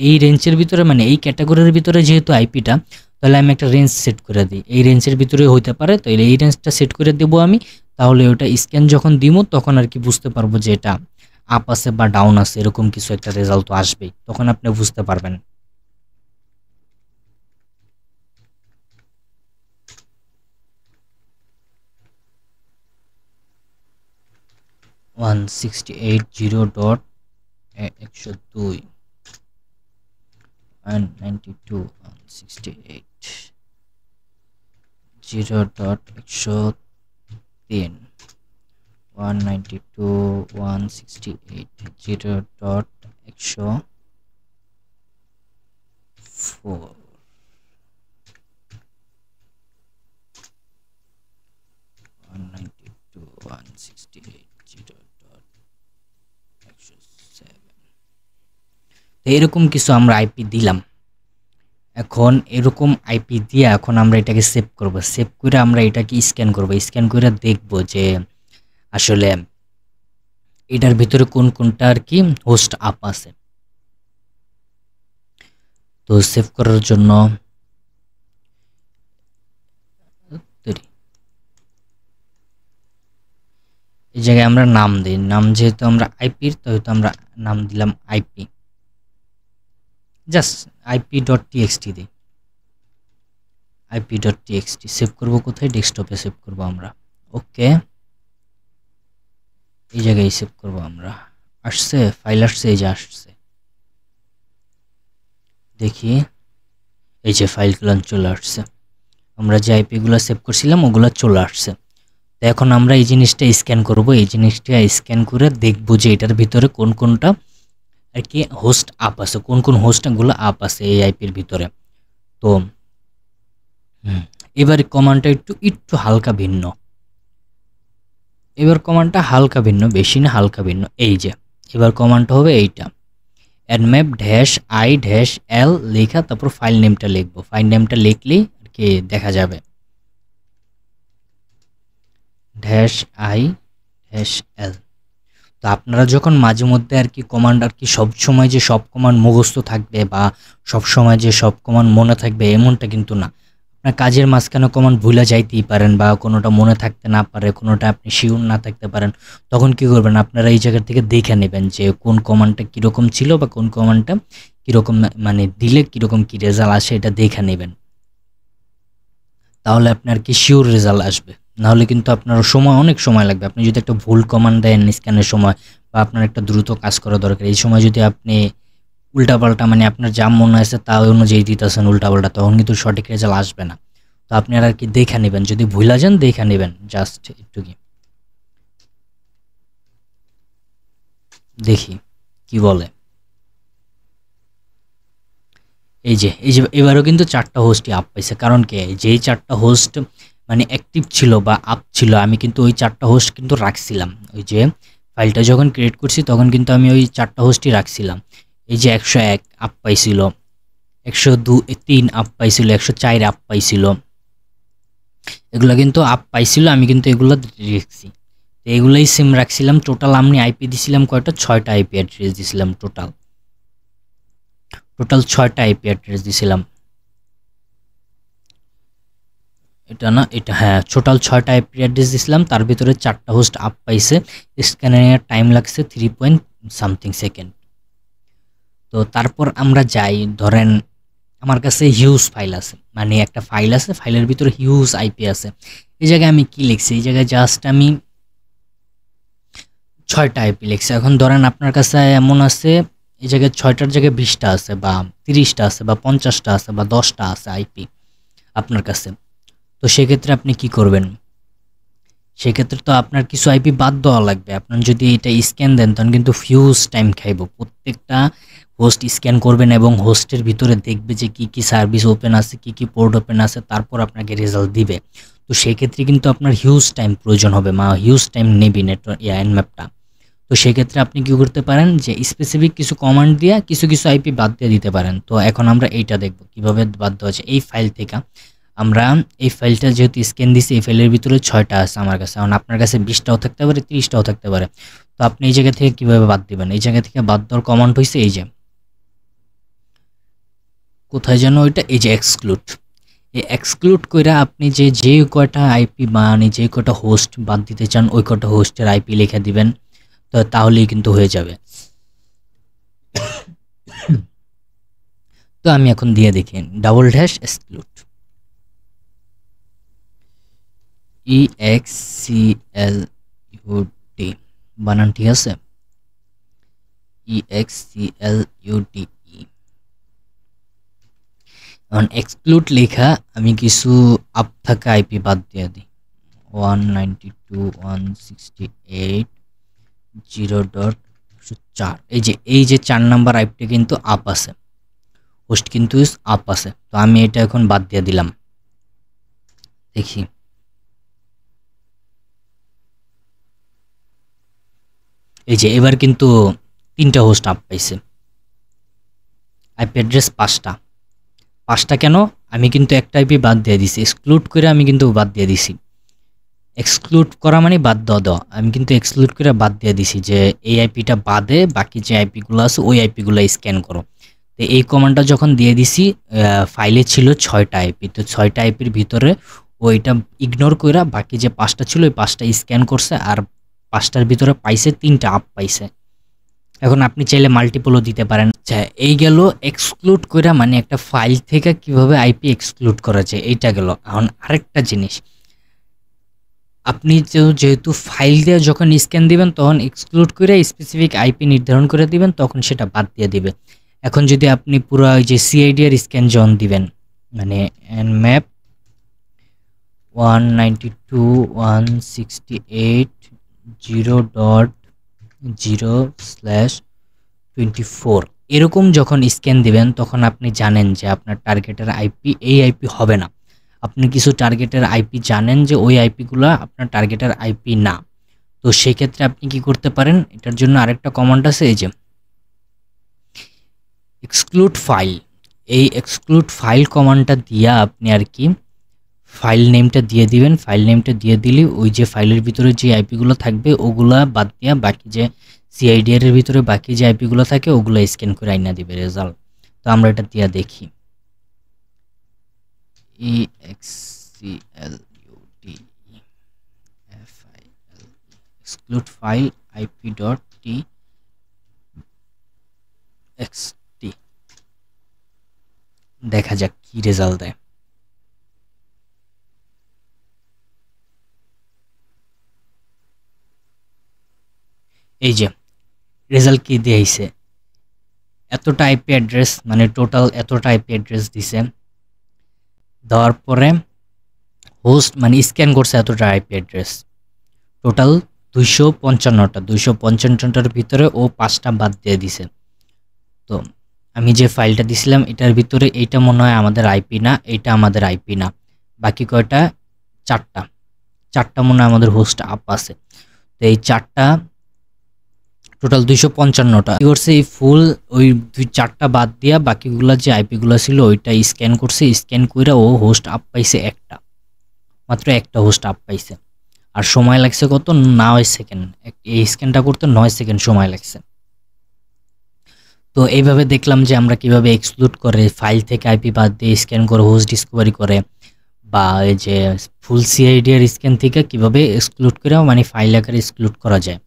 S1: এই রেঞ্জের ভিতরে, মানে এই ক্যাটাগরির ভিতরে যেহেতু আইপিটা, তাহলে আমি একটা রেঞ্জ সেট করে দিই, এই রেঞ্জের ভিতরে হইতে পারে, তো এই রেঞ্জটা সেট করে দেবো আমি। তাহলে ওটা স্ক্যান যখন দিব তখন আর কি বুঝতে পারবো যে এটা আপ আছে বা ডাউন আছে, এরকম কিছু একটা রেজাল্ট তো আসবেই, তখন আপনি বুঝতে পারবেন। 168.0.192 192 168 0.103 192 168 0.104 4 এরকম কিছু আমরা আইপি দিলাম। এখন এরকম আইপি দিয়ে এখন আমরা এটাকে সেভ করব। সেভ করে আমরা এটাকে স্ক্যান করব। স্ক্যান করে দেখব যে আসলে এটার ভিতরে কোন কোনটা আর কি হোস্ট আপ আছে। তো সেভ করার জন্য এই জায়গায় আমরা নাম দিই। নাম যেহেতু আমরা আইপির, তো হয়তো আমরা নাম দিলাম আইপি, জাস্ট ip.txt দিই। ip.txt সেভ করব কোথায়? ডেস্কটপে সেভ করব আমরা। ওকে, এই জায়গায় সেভ করব আমরা। আসছে ফাইল, আসছে, এই যে আসছে, দেখি এই যে ফাইলগুলো চলে আসছে। আমরা যে আইপিগুলো সেভ করছিলাম ওগুলো চলে আসছে। তো এখন আমরা এই জিনিসটা স্ক্যান করব। এই জিনিসটা স্ক্যান করে দেখব যে এটার ভিতরে কোন কোনটা আর কি হোস্ট আপ আছে, কোন কোন হোস্টগুলো আপ আছে এই আইপির ভিতরে। তো এবার কমান্ডটা একটু হালকা ভিন্ন। এবার কমান্ডটা হালকা ভিন্ন, বেশি না, হালকা ভিন্ন। এই যে এবার কমান্ডটা হবে এইটা, nmap-i-l লেখা, তারপর ফাইল নেমটা লিখবো। ফাইল নেমটা লিখলেই আর কি দেখা যাবে -i-l। তো আপনারা যখন মাঝে মধ্যে আর কি কমান্ড আর কি সব সময় যে সব কমান্ড মুখস্থ থাকবে বা সব সময় যে সব কমান্ড মনে থাকবে এমনটা কিন্তু না। আপনার কাজের মাঝখানে কমান্ড ভুলে যাইতেই পারেন বা কোনোটা মনে থাকতে না পারে, কোনোটা আপনি শিওর না থাকতে পারেন। তখন কি করবেন, আপনারা এই জায়গা থেকে দেখে নেবেন যে কোন কমান্ডটা কীরকম ছিল বা কোন কমান্ডটা কীরকম মানে দিলে কীরকম কী রেজাল্ট আসে, এটা দেখে নেবেন। তাহলে আপনার কি শিওর রেজাল্ট আসবে। নাহলে কিন্তু আপনার সময়, অনেক সময় লাগবে। আপনি যদি একটা ভুল কমান্ড দেন স্ক্যানের সময় বা আপনার একটা দ্রুত কাজ করা দরকার, এই সময় যদি আপনি উল্টাপাল্টা মানে আপনার যা মনে আছে তা অনুযায়ী দিতেছেন উল্টাপাল্টা, তখন কিন্তু সঠিক রেজাল্ট আসবে না। তো আপনি আর কি দেখে নেবেন, যদি ভুলা যান দেখে নেবেন, জাস্ট একটু কি দেখি কি বলে। এই যে এবারও কিন্তু 4টা হোস্টই আপ পাইছে। কারণ কি, যেই 4টা হোস্ট মানে অ্যাক্টিভ ছিল বা আপ ছিল, আমি কিন্তু ওই 4টা হোস্ট কিন্তু রাখছিলাম। ওই যে ফাইলটা যখন ক্রিয়েট করছি তখন কিন্তু আমি ওই 4টা হোস্টই রাখছিলাম। এই যে 101 আপ পাইছিল, 103 আপ পাইছিল, 104 আপ পাইছিল, এগুলো কিন্তু আপ পাইছিল। আমি কিন্তু এগুলো রেখেছি, তো এগুলোই সেম রাখছিলাম। টোটাল আমি আইপি দিছিলাম কয়টা? 6টা আইপি অ্যাড্রেস দিছিলাম। টোটাল 6টা আইপি অ্যাড্রেস দিছিলাম। এটা না, এটা হ্যাঁ, টোটাল 6টা আইপি অ্যাড্রেস দিছিলাম। তার ভিতরে 4টা হোস্ট আপ পাইছে। স্ক্যানিংয়ের টাইম লাগছে 3 পয়েন্ট সামথিং সেকেন্ড। তো তারপর আমরা যাই, ধরেন আমার কাছে হিউজ ফাইল আছে, মানে একটা ফাইল আছে, ফাইলের ভিতরে হিউজ আইপি আছে। এই জায়গায় আমি কি লিখছি? এই জায়গায় জাস্ট আমি 6টা আইপি লিখছি। এখন ধরেন আপনার কাছে এমন আছে, এই জায়গায় 6টার জায়গায় 20টা আছে বা 30টা আছে বা 50টা আছে বা 10টা আছে আইপি আপনার কাছে। তো সেক্ষেত্রে আপনি কি করবেন? সেক্ষেত্রে তো আপনার কিছু আইপি বাদ দেওয়া লাগবে। আপনার যদি এটা স্ক্যান দেন তখন কিন্তু ফিউজ টাইম খাইব। প্রত্যেকটা হোস্ট স্ক্যান করবেন এবং হোস্টের ভিতরে দেখবে যে কি কি সার্ভিস ওপেন আছে, কি কি পোর্ট ওপেন আছে, তারপর আপনাকে রেজাল্ট দিবে। তো সেক্ষেত্রে কিন্তু আপনার হিউজ টাইম প্রয়োজন হবে, হিউজ টাইম নেবে নেটওয়ার্ক এনম্যাপটা। তো সেক্ষেত্রে আপনি কি করতে পারেন, যে স্পেসিফিক কিছু কমান্ড দিয়ে কিছু কিছু আইপি বাদ দিয়ে দিতে পারেন। তো এখন আমরা এইটা দেখব কিভাবে বাদ দেওয়া যায়। এই ফাইল থেকে আমরা এই ফাইলটা যেহেতু স্ক্যান দিছি, এই ফাইলের ভিতরে 6টা আছে আমার কাছে। এখন আপনার কাছে 20টাও থাকতে পারে, 30টাও থাকতে পারে। তো আপনি এই জায়গা থেকে কিভাবে বাদ দিবেন? এই জায়গা থেকে বাদ দেওয়ার কমান্ড হয়েছে এই যে, কোথায় যেন ওইটা, এই যে এক্সক্লুড। এই এক্সক্লুড কইরা আপনি যে কয়টা আইপি মানে যে কয়টা হোস্ট বাদ দিতে চান ওই কয়টা হোস্টের আইপি লিখে দিবেন। তো তাহলেই কিন্তু হয়ে যাবে। তো আমি এখন দিয়ে দেখি /exclude EXCLUD, বানান ঠিক আছে? EXCLUDE। এখন এক্সক্লুড লেখা আমি কিছু আপ থাকা আইপি বাদ দিয়ে দিই। 192.168.0.4। এই যে 4 নাম্বার আইপিটা কিন্তু আপ আছে। হোস্ট কিন্তু আপ আছে। তো আমি এটা এখন বাদ দিয়ে দিলাম। দেখি এই যে এবার কিন্তু 3টা হোস্ট আপ পাইছে, আইপি অ্যাড্রেস 5টা কেন? আমি কিন্তু একটা আইপি বাদ দিয়ে দিছি, এক্সক্লুড করে আমি কিন্তু বাদ দিয়ে দিছি। এক্সক্লুড করা মানে বাদ দেওয়া, আমি কিন্তু এক্সক্লুড করে বাদ দিয়ে দিছি যে এই আইপিটা বাদে বাকি যে আইপিগুলো আছে ওই আইপিগুলো স্ক্যান করো। তো এই কমান্ডটা যখন দিয়ে দিছি, ফাইলে ছিল 6টা আইপি, তো 6টা আইপির ভিতরে ওইটা ইগনোর করে বাকি যে 5টা ছিল ওই 5টা স্ক্যান করছে, আর 5টার ভিতরে পাইছে 3টা আপ পাইছে। এখন আপনি চাইলে মাল্টিপলও দিতে পারেন। আচ্ছা, এই গেল এক্সক্লুড করা, মানে একটা ফাইল থেকে কিভাবে আইপি এক্সক্লুড করা যায়, এইটা গেল। এখন আরেকটা জিনিস, আপনি যেহেতু ফাইল দিয়ে যখন স্ক্যান দিবেন তখন এক্সক্লুড করে স্পেসিফিক আইপি নির্ধারণ করে দিবেন, তখন সেটা বাদ দিয়ে দিবে। এখন যদি আপনি পুরো ওই যে সিআইডি এর স্ক্যান যখন দিবেন, মানে nmap 192.168.0.0/24 এরকম যখন স্ক্যান দিবেন, তখন আপনি জানেন যে আপনার টার্গেটের আইপি এই আইপি হবে না। আপনি কিছু টার্গেটের আইপি জানেন যে ওই আইপিগুলো আপনার টার্গেটের আইপি না। তো সেই ক্ষেত্রে আপনি কি করতে পারেন, এটার জন্য আরেকটা কমান্ড আছে, এই যে এক্সক্লুড ফাইল। এই এক্সক্লুড ফাইল কমান্ডটা দিয়ে আপনি আর কি ফাইল নেমটা দিয়ে দিবেন। ফাইল নেমটা দিয়ে দিলে ওই যে ফাইলের ভিতরে যে আইপিগুলো থাকবে ওগুলা বাদ দিয়া বাকি যে সিআইডিআর এর ভিতরে বাকি যে আইপিগুলো থাকে ওগুলো স্ক্যান করে আইনা দিবে রেজাল্ট। তো আমরা এটা দিয়া দেখি, exclude file ip.txt, দেখা যাক কি রেজাল্ট দেয়। এই যে রেজাল্ট কি দিয়েছে, এতটা আইপি অ্যাড্রেস, মানে টোটাল এতটা আইপি অ্যাড্রেস দিছে, দেওয়ার পরে হোস্ট মানে স্ক্যান করছে এতটা আইপি অ্যাড্রেস, টোটাল 255টার ভিতরে ও 5টা বাদ দিয়ে দিছে। তো আমি যে ফাইলটা দিছিলাম এটার ভিতরে এইটা মনে হয় আমাদের আইপি না, এইটা আমাদের আইপি না, বাকি কয়টা 4টা মনে হয় আমাদের হোস্ট আপ আছে। তো এই 4টা টোটাল 255টা কি করছে, এই ফুল ওই 4টা বাদ দিয়া বাকিগুলা যে আইপিগুলো ছিল ওইটা স্ক্যান করছে, স্ক্যান কইরা ও হোস্ট আপ পাইছে একটা, মাত্র একটা হোস্ট আপ পাইছে। আর সময় লাগছে কত, 9 সেকেন্ড, এই স্ক্যানটা করতে 9 সেকেন্ড সময় লাগছে। তো এইভাবে দেখলাম যে আমরা কিভাবে এক্সক্লুড করে ফাইল থেকে আইপি বাদ দিয়ে স্ক্যান করে হোস্ট ডিসকভারি করে, বা এই যে ফুল সিআইডি এর স্ক্যান থেকে কিভাবে এক্সক্লুড করে মানে ফাইল আকারে এক্সক্লুড করা যায়,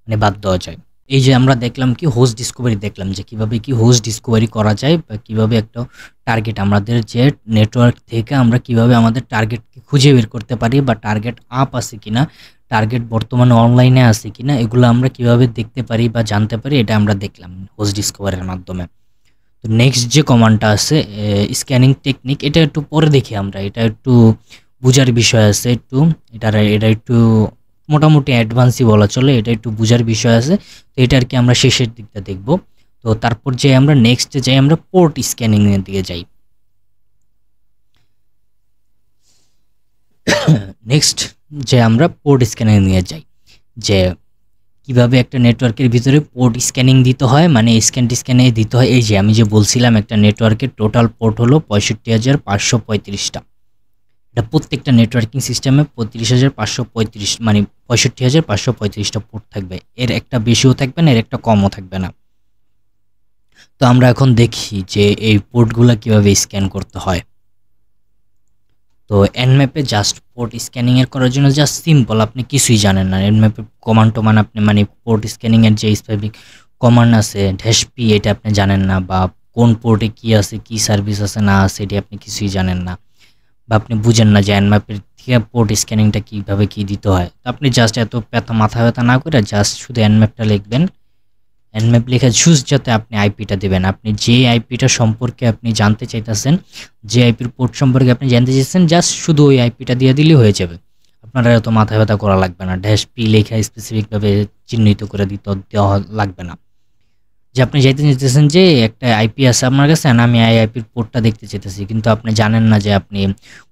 S1: মানে বাদ দেওয়া যায়। এই যে আমরা দেখলাম কি হোস্ট ডিসকভারি দেখলাম যে কিভাবে কি হোস্ট ডিসকভারি করা যায়, বা কিভাবে একটা টার্গেট আমাদের যে নেটওয়ার্ক থেকে আমরা কিভাবে আমাদের টার্গেটকে খুঁজে বের করতে পারি, বা টার্গেট আপ আছে কিনা, টার্গেট বর্তমানে অনলাইনে আছে কিনা, এগুলো আমরা কিভাবে দেখতে পারি বা জানতে পারি, এটা আমরা দেখলাম হোস্ট ডিসকভারির মাধ্যমে। তো নেক্সট যে কমান্ডটা আছে স্ক্যানিং টেকনিক, এটা একটু পরে দেখি আমরা, এটা একটু বুঝার বিষয় আছে, একটু এটা একটু মোটামুটি অ্যাডভান্সই বলা চলে, এটা একটু বুঝার বিষয় আছে। তো এটা আর কি আমরা শেষের দিকটা দেখব। তো তারপর যে আমরা নেক্সট যাই, আমরা পোর্ট স্ক্যানিং এর দিকে যাই। নেক্সট যে আমরা পোর্ট স্ক্যানিং নিয়ে যাই, যে কিভাবে একটা নেটওয়ার্কের ভিতরে পোর্ট স্ক্যানিং দিতে হয়, মানে স্ক্যানে দিতে হয়। এই যে আমি যে বলছিলাম একটা নেটওয়ার্কের টোটাল পোর্ট হলো 65,535টা, এটা প্রত্যেকটা নেটওয়ার্কিং সিস্টেমে 35,535 মানে 65,535টা পোর্ট থাকবে, এর একটা বেশিও থাকবে না, এর একটা কমও থাকবে না। তো আমরা এখন দেখি যে এই পোর্টগুলো কিভাবে স্ক্যান করতে হয়। তো এনম্যাপে জাস্ট পোর্ট স্ক্যানিং এর করার জন্য জাস্ট সিম্পল, আপনি কিছুই জানেন না, এনম্যাপে কমান্ড টমান আপনি মানে পোর্ট স্ক্যানিং এর যে স্পেসিফিক কমান্ড আছে -p, এটা আপনি জানেন না, বা কোন পোর্টে কি আছে, কি সার্ভিস আছে না আছে, এটা আপনি কিছুই জানেন না, বা আপনি বুঝেন না যে এনম্যাপের থেকে পোর্ট স্ক্যানিংটা কিভাবে কি দিতে হয়। তো আপনি জাস্ট এত মাথা ব্যথা না করে জাস্ট শুধু এনম্যাপটা লিখবেন, এনম্যাপ লেখা চুজ যাতে আপনি আইপিটা দেবেন, আপনি যে আইপিটা সম্পর্কে আপনি জানতে চাইতেছেন, যে আইপির পোর্ট সম্পর্কে আপনি জানতে চাইছেন, জাস্ট শুধু ওই আইপিটা দিয়ে দিলেই হয়ে যাবে, আপনারা এত মাথা ব্যথা করা লাগবে না, -p লেখা স্পেসিফিকভাবে চিহ্নিত করে দেওয়া লাগবে না, যে আপনি যাইতে চাইতেছেন যে একটা আইপি আছে আপনার কাছে, আর আমি আইপির পোর্টটা দেখতে চাইতেছি, কিন্তু আপনি জানেন না যে আপনি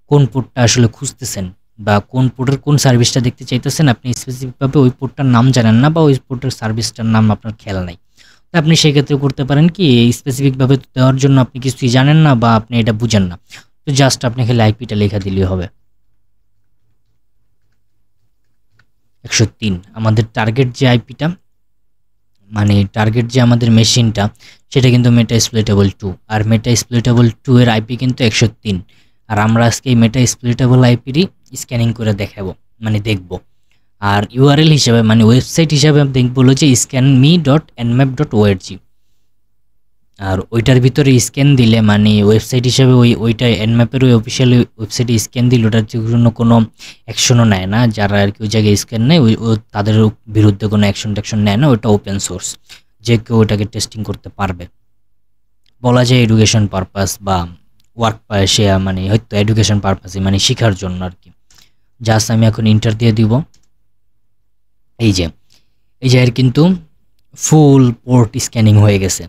S1: কোন পোর্টটা আসলে খুঁজতেছেন বা কোন পোর্টের কোন সার্ভিসটা দেখতে চাইতেছেন। আপনি স্পেসিফিকভাবে ওই পোর্টটার নাম জানেন না বা ওই পোর্টের সার্ভিসটার নাম আপনার খেয়াল নাই। তো আপনি সেক্ষেত্রে করতে পারেন কি, এই স্পেসিফিকভাবে দেওয়ার জন্য আপনি কিছুই জানেন না বা আপনি এটা বুঝেন না, তো জাস্ট আপনি খালি আইপিটা লেখা দিলেই হবে। 103 আমাদের টার্গেট যে আইপিটা, মানে টার্গেট যে আমাদের মেশিনটা, সেটা কিন্তু মেটাস্প্লিটেবল 2, আর মেটাস্প্লিটেবল 2 এর আইপি কিন্তু 103। আর আমরা আজকে এই মেটাস্প্লিটেবল আইপিরই স্ক্যানিং করে দেখাবো, মানে দেখব। আর ইউআরএল হিসাবে মানে ওয়েবসাইট হিসাবে দেখব হলো যে scanme.nmap.org, আর ওইটার ভিতরে স্ক্যান দিলে মানে ওয়েবসাইট হিসাবে ওইটা এনম্যাপের ওই অফিসিয়াল ওয়েবসাইটে স্ক্যান দিলে ওটার জন্য কোনো অ্যাকশনও নেয় না। যারা আর কি ওই জায়গায় স্ক্যান নেয় তাদের বিরুদ্ধে কোনো অ্যাকশন নেয় না। ওটা ওপেন সোর্স, যে কেউ ওটাকে টেস্টিং করতে পারবে। বলা যায় এডুকেশন পারপাস বা ওয়ার্ক সে মানে হয়তো এডুকেশন পারপাসে মানে শেখার জন্য আর কি। জাস্ট আমি এখন ইন্টার দিয়ে দিব। এই যে এর কিন্তু ফুল পোর্ট স্ক্যানিং হয়ে গেছে।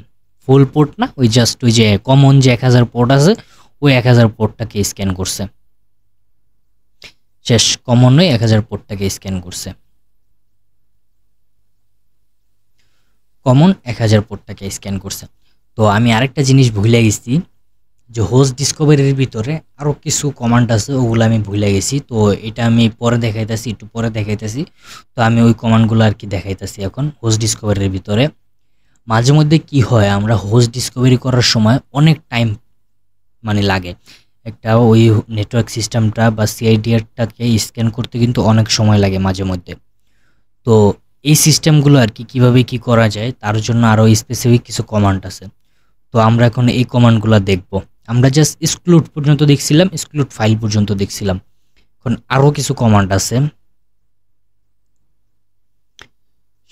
S1: ফুল পোর্ট না, ওই জাস্ট ওই যে কমন যে 1000 পোর্ট আছে ওই 1000 পোর্টটাকে স্ক্যান করছে। শেষ, কমন নয় 1000 পোর্টটাকে স্ক্যান করছে। কমন 1000 পোর্টটাকে স্ক্যান করছে। তো আমি আরেকটা জিনিস ভুলে গেছি, যে হোস্ট ডিসকভারির ভিতরে আরও কিছু কমান্ড আছে, ওগুলো আমি ভুলে গেছি। তো এটা আমি পরে দেখাইতেছি, একটু পরে দেখাইতেছি। তো আমি ওই কমান্ডগুলো আর কি দেখাইতেছি এখন হোস্ট ডিসকভারির ভিতরে। মাঝে মধ্যে কি হয়, আমরা হোস্ট ডিসকভারি করার সময় অনেক টাইম মানে লাগে, একটা ওই নেটওয়ার্ক সিস্টেমটা বা সিআইডিআরটাকে স্ক্যান করতে কিন্তু অনেক সময় লাগে মাঝে মধ্যে। তো এই সিস্টেমগুলো আর কি কীভাবে কী করা যায় তার জন্য আরও স্পেসিফিক কিছু কমান্ড আছে। তো আমরা এখন এই কমান্ডগুলো দেখব। আমরা জাস্ট এক্সক্লুড পর্যন্ত দেখছিলাম, এক্সক্লুড ফাইল পর্যন্ত দেখছিলাম। এখন আরও কিছু কমান্ড আছে,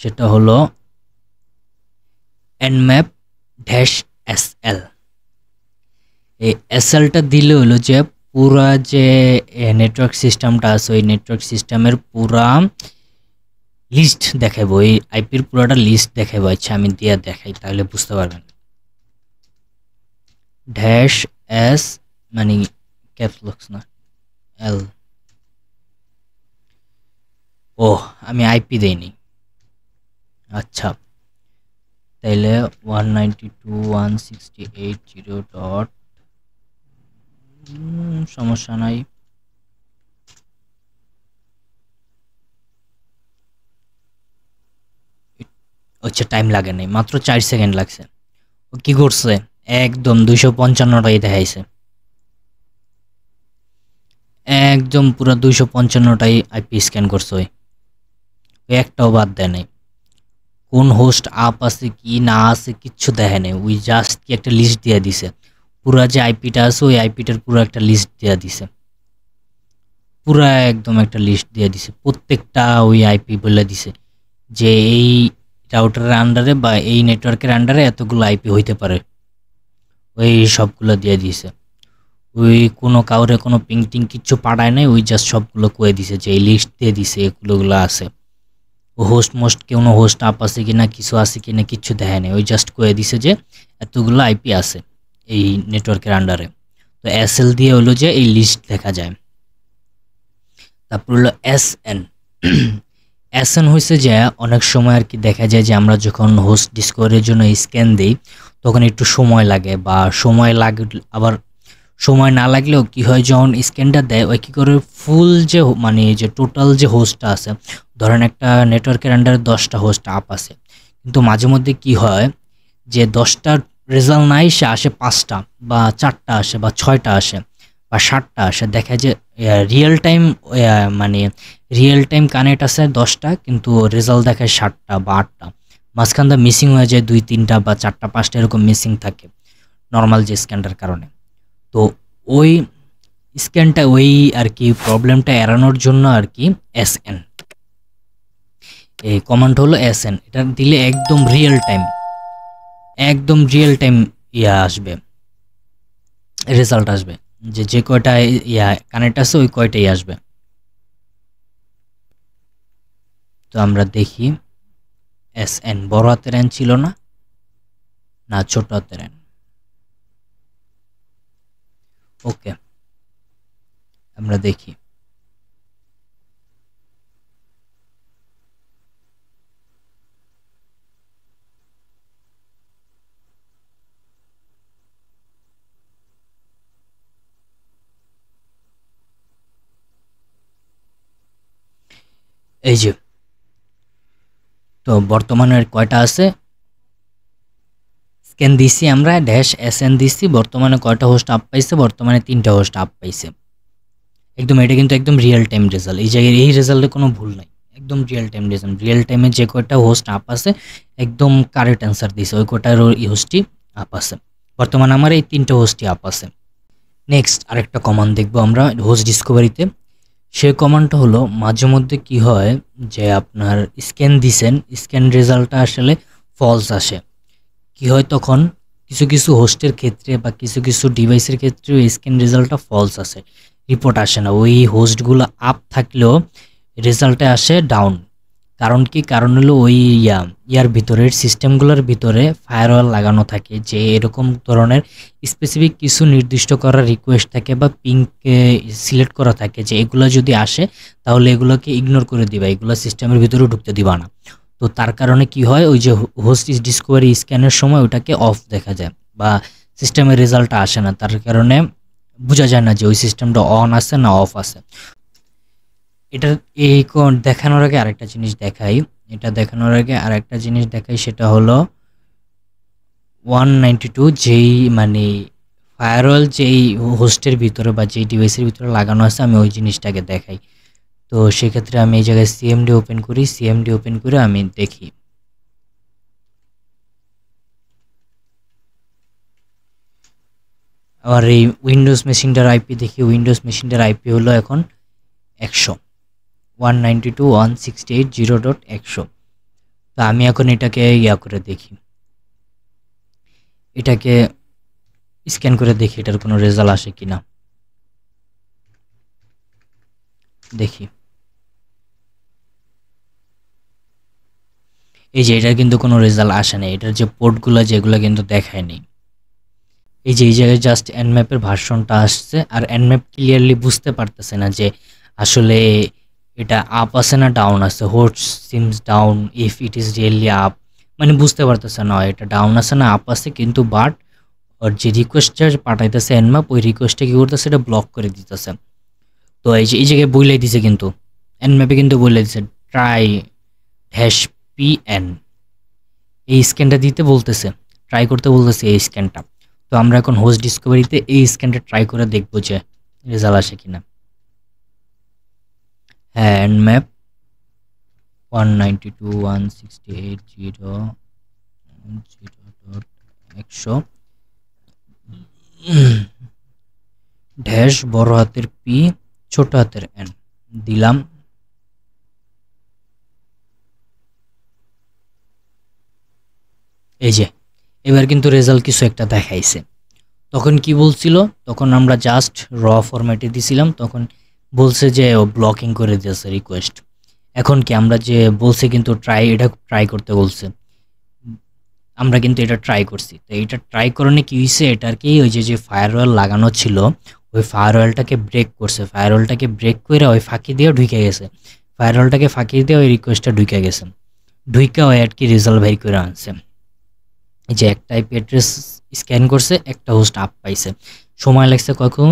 S1: সেটা হলো nmap-sl। এই এসএলটা দিলে হলো যে পুরা যে নেটওয়ার্ক সিস্টেমটা আছে ওই নেটওয়ার্ক সিস্টেমের পুরা লিস্ট দেখাবো, এই আইপির পুরাটা লিস্ট দেখাবো। আচ্ছা আমি দিয়ে দেখাই তাহলে বুঝতে পারবেন। ড্যাশ এস মানে ক্যাপসলক্স না এল, ও আমি আইপি দেইনি। আচ্ছা তাইলে 192.168.0. সমস্যা নাই। আচ্ছা টাইম লাগে নাই, মাত্র 4 সেকেন্ড লাগছে। ও কি করছে, একদম 255টাই দেখাইছে, একদম পুরো 255টাই আইপি স্ক্যান করছে। ওই একটাও বাদ দেয় নাই। কোন হোস্ট আপ আছে কি না আছে কিচ্ছু দেখে নাই, ওই জাস্ট কি একটা লিস্ট দিয়ে দিছে। পুরা যে আইপিটা আছে ওই আইপিটার পুরো একটা লিস্ট দিয়ে দিছে, পুরা একদম একটা লিস্ট দিয়ে দিছে। প্রত্যেকটা ওই আইপি বলে দিছে যে এই রাউটারের আন্ডারে বা এই নেটওয়ার্কের আন্ডারে এতগুলো আইপি হইতে পারে, ওই সবগুলো দিয়ে দিছে। ওই কোনো কাউরে কোনো পিং টিং কিচ্ছু পাঠায় নাই, ওই জাস্ট সবগুলো কয়ে দিছে যে এই লিস্ট দিয়ে দিছে এগুলোগুলো আছে। ও হোস্ট মোস্ট কোনো হোস্ট আপ আছে কিনা কিছু আছে কিনা কিচ্ছু দেখে নাই, ওই জাস্ট কয়ে দিছে যে এতগুলো আইপি আছে এই নেটওয়ার্কের আন্ডারে। তো এসএল দিয়ে হলো যে এই লিস্ট দেখা যায়। তারপর হলো এসএন। এসএন হয়েছে যে অনেক সময় আর কি দেখা যায় যে আমরা যখন হোস্ট ডিসকভারির জন্য স্ক্যান দিই তখন একটু সময় লাগে, বা সময় লাগে আবার সময় না লাগলেও কি হয় যখন স্ক্যানটা দেয় ওই কী করে ফুল যে মানে যে টোটাল যে হোস্টটা আছে, ধরেন একটা নেটওয়ার্কের আন্ডারে 10টা হোস্ট আপ আছে, কিন্তু মাঝে মধ্যে কি হয় যে 10টার রেজাল্ট নাই, সে আসে 5টা বা 4টা আসে বা 6টা আসে বা 7টা আসে। দেখা যায় রিয়েল টাইম মানে রিয়েল টাইম কানেক্ট আছে 10টা কিন্তু রেজাল্ট দেখায় 7টা বা 8টা, মাঝখানটা মিসিং হয়ে যায় 2-3টা বা 4টা-5টা এরকম মিসিং থাকে নর্মাল যে স্ক্যানটার কারণে। তো ওই স্ক্যানটা ওই আর কি প্রবলেমটা এড়ানোর জন্য আর কি এসএন, এই কমান্ড হলো এসএন। এটা দিলে একদম রিয়েল টাইম আসবে, রেজাল্ট আসবে, যে কয়টা কানেক্ট আছে ওই কয়টাই আসবে। তো আমরা দেখি এসএন বড় হাতের এন ছিল না, না ছোট হাতের এন। ওকে, আমরা দেখি। এই যে, তো বর্তমানে কয়টা আছে, স্ক্যান দিছি আমরা ড্যাশ এসএন দিছি, বর্তমানে কয়টা হোস্ট আপ পাইছে, বর্তমানে 3টা হোস্ট আপ পাইছে। একদম এটা কিন্তু একদম রিয়েল টাইম রেজাল্ট, এই জায়গায় এই রেজাল্টে কোনো ভুল নাই, একদম রিয়েল টাইম রেজাল্ট। রিয়েল টাইমে যে কয়টা হোস্ট আপ আছে একদম কারেক্ট অ্যান্সার দিছে, ওই কয়টার হোস্টই আপ আছে। বর্তমানে আমার এই 3টা হোস্টই আপ আছে। নেক্সট আরেকটা কমান্ড দেখবো আমরা হোস্ট ডিসকভারিতে। সে কমান্ডটা হলো মাঝে মধ্যে কি হয় যে আপনার স্ক্যান দিছেন, স্ক্যান রেজাল্টটা আসলে ফলস আসে। কি হয় তখন, কিছু কিছু হোস্টের ক্ষেত্রে বা কিছু কিছু ডিভাইসের ক্ষেত্রে ওই স্ক্যান রেজাল্টটা ফলস আসে, রিপোর্ট আসে না। ওই হোস্টগুলো আপ থাকলেও রেজাল্টে আসে ডাউন। কারণ কি, কারণ হলো ওই ইয়ার ভিতরের সিস্টেমগুলোর ভিতরে ফায়ারওয়াল লাগানো থাকে, যে এরকম ধরনের স্পেসিফিক কিছু নির্দিষ্ট করা রিকোয়েস্ট থাকে বা পিঙ্ক সিলেক্ট করা থাকে, যে এগুলো যদি আসে তাহলে এগুলোকে ইগনোর করে দিবা, এগুলো সিস্টেমের ভিতরে ঢুকতে দিবা না। তো তার কারণে কি হয়, ওই যে হোস্ট ডিসকভারি স্ক্যানের সময় ওটাকে অফ দেখা যায় বা সিস্টেমের রেজাল্টটা আসে না, তার কারণে বোঝা যায় না যে ওই সিস্টেমটা অন আছে না অফ আছে। এটা এই দেখানোর আগে আরেকটা জিনিস দেখাই, সেটা হলো 192 যেই মানে ফায়ারওয়াল যেই হোস্টের ভিতরে বা যেই ডিভাইসের ভিতরে লাগানো আছে, আমি ওই জিনিসটাকে দেখাই। তো সেক্ষেত্রে আমি এই জায়গায় সিএমডি ওপেন করি, সিএমডি ওপেন করে আমি দেখি। আর এই উইন্ডোজ মেশিনটার আইপি দেখি, উইন্ডোজ মেশিনটার আইপি হলো এখন 100, 192.168.0.100। তো আমি এখন এটাকে করে দেখি, এটাকে স্ক্যান করে দেখি এটার কোনো রেজাল্ট আসে কিনা। দেখি, এই যে এটার কিন্তু কোনো রেজাল্ট আসে না, এটার যে পোর্টগুলো যেগুলো কিন্তু দেখায় নেই। এই যে এই জায়গায় জাস্ট এনম্যাপের ভার্সনটা আসছে, আর এনম্যাপ ক্লিয়ারলি বুঝতে পারতেছে না যে আসলে এটা আপ আছে না ডাউন আছে। Host seems down if it is really up, মানে বুঝতে পারতেছে না এটা ডাউন আছে না আপ আছে, কিন্তু বাট ওর যে রিকোয়েস্টটা পাঠাইতেছে এনম্যাপ, ওই রিকোয়েস্টটা কী করতেছে, এটা ব্লক করে দিতেছে। তো এই যে এই জায়গায় বইলাই দিছে, কিন্তু এনম্যাপে কিন্তু বইলাই দিছে ট্রাই হ্যাশ পিএন, এই স্ক্যানটা দিতে বলতেছে, ট্রাই করতে বলতেছে এই স্ক্যানটা। তো আমরা এখন হোস্ট ডিসকভারিতে এই স্ক্যানটা ট্রাই করে দেখবো যে রেজাল্ট আসে কিনা। হ্যাঁ, এনম্যাপ 192.168.0.100 ড্যাশ বড় হাতের পি ছোট হাতের এন দিলাম। এই যে এবার কিন্তু রেজাল্ট কিছু একটা দেখাইছে। তখন কি বলছিল, তখন আমরা জাস্ট র ফরম্যাটে দিছিলাম, তখন বলছে যে ব্লকিং করে দিয়েছে রিকোয়েস্ট। এখন কি আমরা যে বলছে কিন্তু এটা ট্রাই করতে বলছে, আমরা কিন্তু এটা ট্রাই করছি। তো এটা ট্রাই করলে কি হয়েছে, এটার কি ওই যে ফায়ারওয়াল লাগানো ছিল ওই ফায়ারওয়ালটাকে ব্রেক করছে, ফায়ারওয়ালটাকে ব্রেক করে ওই ফাঁকি দিয়ে ঢুকে গেছে, ফায়ারওয়ালটাকে ফাঁকি দিয়ে ওই রিকোয়েস্টটা ঢুকে গেছে, ঢুকে ওই আর কি রেজাল্ট ভাই করে আনছে। এই যে একটা আইপি অ্যাড্রেস স্ক্যান করছে, একটা হোস্ট আপ পাইছে, সময় লাগছে কখন,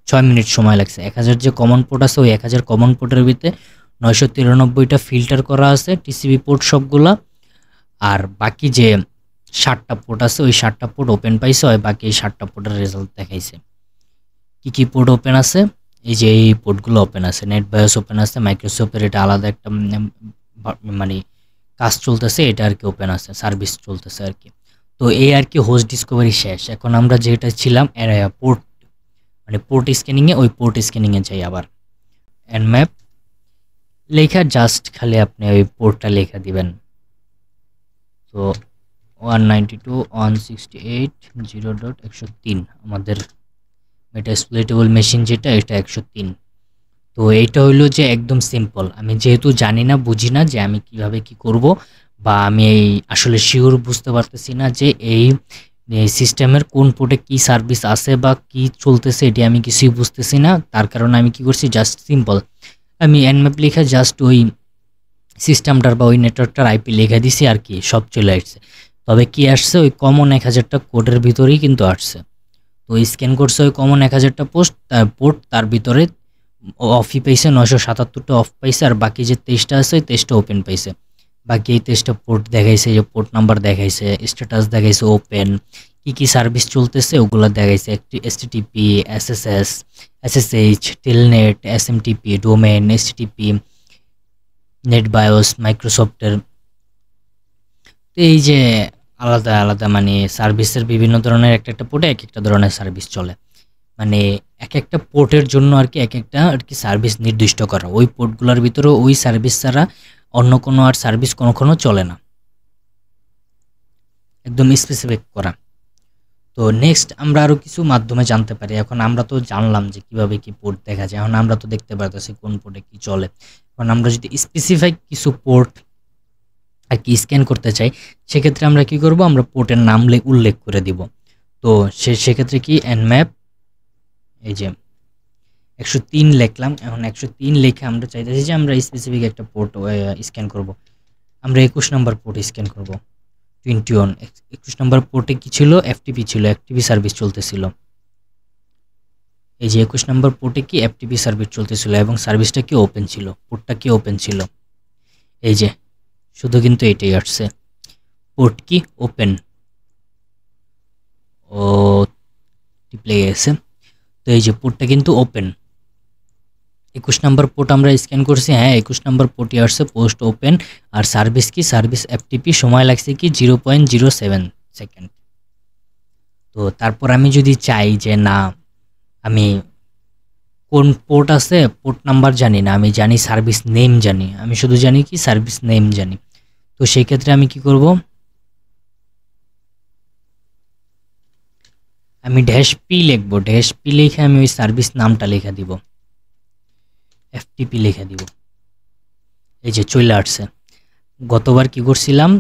S1: 6 মিনিট সময় লাগছে। 1000 যে কমন পোর্ট আছে ওই 1000 কমন পোর্টের ভিতরে 993টা ফিল্টার করা আছে টিসিবি পোর্ট সবগুলা, আর বাকি যে 7টা পোর্ট আছে ওই 7টা পোর্ট ওপেন পাইছে, ওই বাকি 7টা পোর্টের রেজাল্ট দেখাইছে। কি পোর্ট ওপেন আছে, এই যে এই পোর্টগুলো ওপেন আছে, নেট বায়োস ওপেন আছে, মাইক্রোসফটের এটা আলাদা একটা মানে কাজ চলতেছে, এটা আর কি ওপেন আছে, সার্ভিস চলতেছে আর কি। তো এই আর কি হোস্ট ডিসকভারি শেষ। এখন আমরা যেটা ছিলাম পোর্ট মানে পোর্ট স্ক্যানিংয়ে, ওই পোর্ট স্ক্যানিংয়ে যাই আবার। এনম্যাপ লেখা জাস্ট খালি আপনি ওই পোর্টটা লেখা দিবেন। তো 192.168.0.103 আমাদের মেটাস্প্লোইটেবল মেশিন যেটা, এটা 103। তো এইটা হইলো যে একদম সিম্পল, আমি যেহেতু জানি না বুঝি না যে আমি কিভাবে কি করব, বা আমি আসলে শিওর বুঝতে পারতেছি না যে এই সিস্টেমের কোন পোর্টে কি সার্ভিস আছে বা কি চলতেছে, এটি আমি কিছুই বুঝতেছি না। তার কারণে আমি কি করছি, জাস্ট সিম্পল আমি nmap লিখে জাস্ট ওই সিস্টেমটার বা ওই নেটওয়ার্কটার আইপি লিখে দিছি আর কি, সব চলে আসছে। তবে কি আসছে, ওই কমন 1000টা কোডের ভিতরেই কিন্তু আসছে। তো স্ক্যান করছে ওই কমন 1000টা পোর্ট, তার ভিতরে অফই পাইছে 977টা অফ পাইছে, আর বাকি যে 23টা আছে ওই 23টা ওপেন পাইছে। বাকি এই 23টা পোর্ট দেখাইছে, যে পোর্ট নাম্বার দেখাইছে, স্ট্যাটাস দেখাইছে ওপেন, কি সার্ভিস চলতেছে ওগুলো দেখাইছে, একটি STTP, SSS, SSH, telnet, SMTP, domain, STTP, net BIOS, মাইক্রোসফটের। তো এই যে আলাদা আলাদা মানে সার্ভিসের বিভিন্ন ধরনের একটা পোর্টে এক একটা ধরনের সার্ভিস চলে, মানে এক একটা পোর্টের জন্য আর কি এক একটা আর কি সার্ভিস নির্দিষ্ট করা, ওই পোর্টগুলোর ভিতরে ওই সার্ভিস ছাড়া অন্য কোনো আর সার্ভিস কখনো চলে না, একদম স্পেসিফিক করা। তো নেক্সট আমরা আরও কিছু মাধ্যমে জানতে পারি। এখন আমরা তো জানলাম যে কিভাবে কি পোর্ট দেখা যায়, এখন আমরা তো দেখতে পারতেছি কোন পোর্টে কি চলে। এখন আমরা যদি স্পেসিফিক কিছু পোর্ট আর কি স্ক্যান করতে চাই, সেক্ষেত্রে আমরা কি করব, আমরা পোর্টের নাম উল্লেখ করে দিব। তো সেক্ষেত্রে কি nmap, এই যে 103 লিখলাম। এখন 103 লিখে আমরা চাইতেছি যে আমরা স্পেসিফিক একটা পোর্ট স্ক্যান করব। আমরা 21 নম্বর পোর্ট স্ক্যান করব। 21 21 নম্বর পোর্টে কি ছিল, এফটিপি ছিল, এফটিপি সার্ভিস চলতেছিল। এই যে 21 নম্বর পোর্টে কি এফটিপি সার্ভিস চলতেছিল এবং সার্ভিসটা কি ওপেন ছিল, পোর্টটা কি ওপেন ছিল। এই যে শুধু কিন্তু এটাই আসছে, পোর্ট কি ওপেন, ও টিপলে গেছে। তো এই যে পোর্টটা কিন্তু ওপেন। 21 নম্বর পোর্ট আমরা স্ক্যান করছি, হ্যাঁ 21 নম্বর পোর্টই আসছে, পোস্ট ওপেন। আর সার্ভিস কি, সার্ভিস এফটিপি, সময় লাগছে কি 0.07 সেকেন্ড। তো তারপর আমি যদি চাই যে না আমি কোন পোর্ট আছে পোর্ট নাম্বার জানি না, আমি জানি সার্ভিস নেম জানি, আমি শুধু জানি কি সার্ভিস নেম জানি। তো সেই ক্ষেত্রে আমি কি করব, আমি -p লিখব, -p লিখে আমি ওই সার্ভিস নামটা লিখে দিব, এফটিপি লিখে দিব। এই যে চলে আসছে। গতবার কি করছিলাম,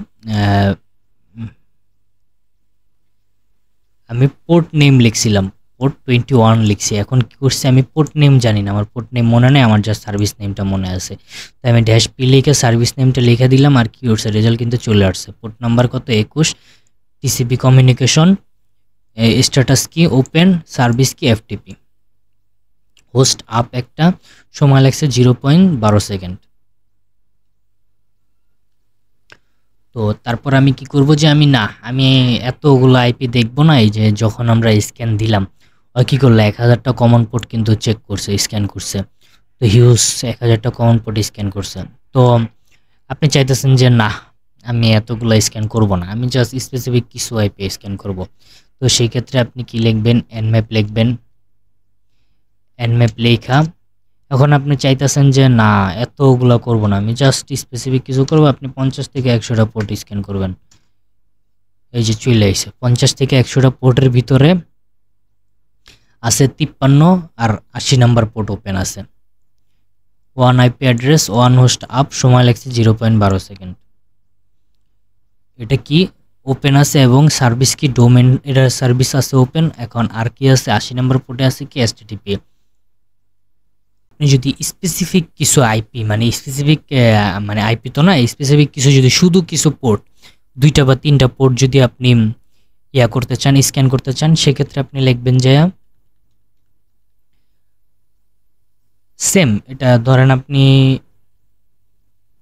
S1: আমি পোর্ট নেম লিখছিলাম, পোর্ট 21 লিখছি। এখন কি করছি, আমি পোর্ট নেম জানি না, আমার পোর্ট নেম মনে নেই, আমার জাস্ট সার্ভিস নেমটা মনে আছে। তাই আমি -p লিখে সার্ভিস নেমটা লিখে দিলাম, আর কি করছে, রেজাল্ট কিন্তু চলে আসছে। পোর্ট নাম্বার কত, 21, টিসিপি কমিউনিকেশন, স্ট্যাটাস কি ওপেন, সার্ভিস কি এফটিপি, হোস্ট আপ একটা, সময় লাগছে 0.12 সেকেন্ড। তো তারপর আমি কি করব যে আমি এতগুলো আইপি দেখবো না। এই যে যখন আমরা স্ক্যান দিলাম, ও কি করলো, 1000টা কমন পোর্ট কিন্তু চেক করছে, স্ক্যান করছে। তো হিউজ 1000টা কমন পোর্ট স্ক্যান করছে। তো আপনি চাইতেছেন যে না আমি এতগুলো স্ক্যান করব না, আমি জাস্ট স্পেসিফিক কিছু আইপি স্ক্যান করব। তো সেই ক্ষেত্রে আপনি কি লিখবেন, nmap লিখবেন। nmap লেখা, এখন আপনি চাইতেছেন যে না এতগুলো করব না, আমি জাস্ট স্পেসিফিক কিছু করব, আপনি 50 থেকে 100টা পোর্ট স্ক্যান করবেন। এই যে চলে আইছে 50 থেকে 100টা পোর্টের ভিতরে আছে 53 আর 80 নাম্বার পোর্ট ওপেন আছে। 1 আইপি অ্যাড্রেস, 1 হোস্ট আপ, সময় লাগছে 0.12 সেকেন্ড। এটা কি ওপেন আছে এবং সার্ভিস কি ডোমেন, এটা সার্ভিস আছে ওপেন। এখন আর কি আছে, 80 নাম্বার পোর্টে আছে কি এসটিটিপি। আপনি যদি স্পেসিফিক কিছু আইপি মানে স্পেসিফিক মানে আইপি তো না, স্পেসিফিক কিছু যদি শুধু কিছু পোর্ট 2টা বা 3টা পোর্ট যদি আপনি করতে চান, স্ক্যান করতে চান, সেক্ষেত্রে আপনি লিখবেন যে সেম, এটা ধরেন আপনি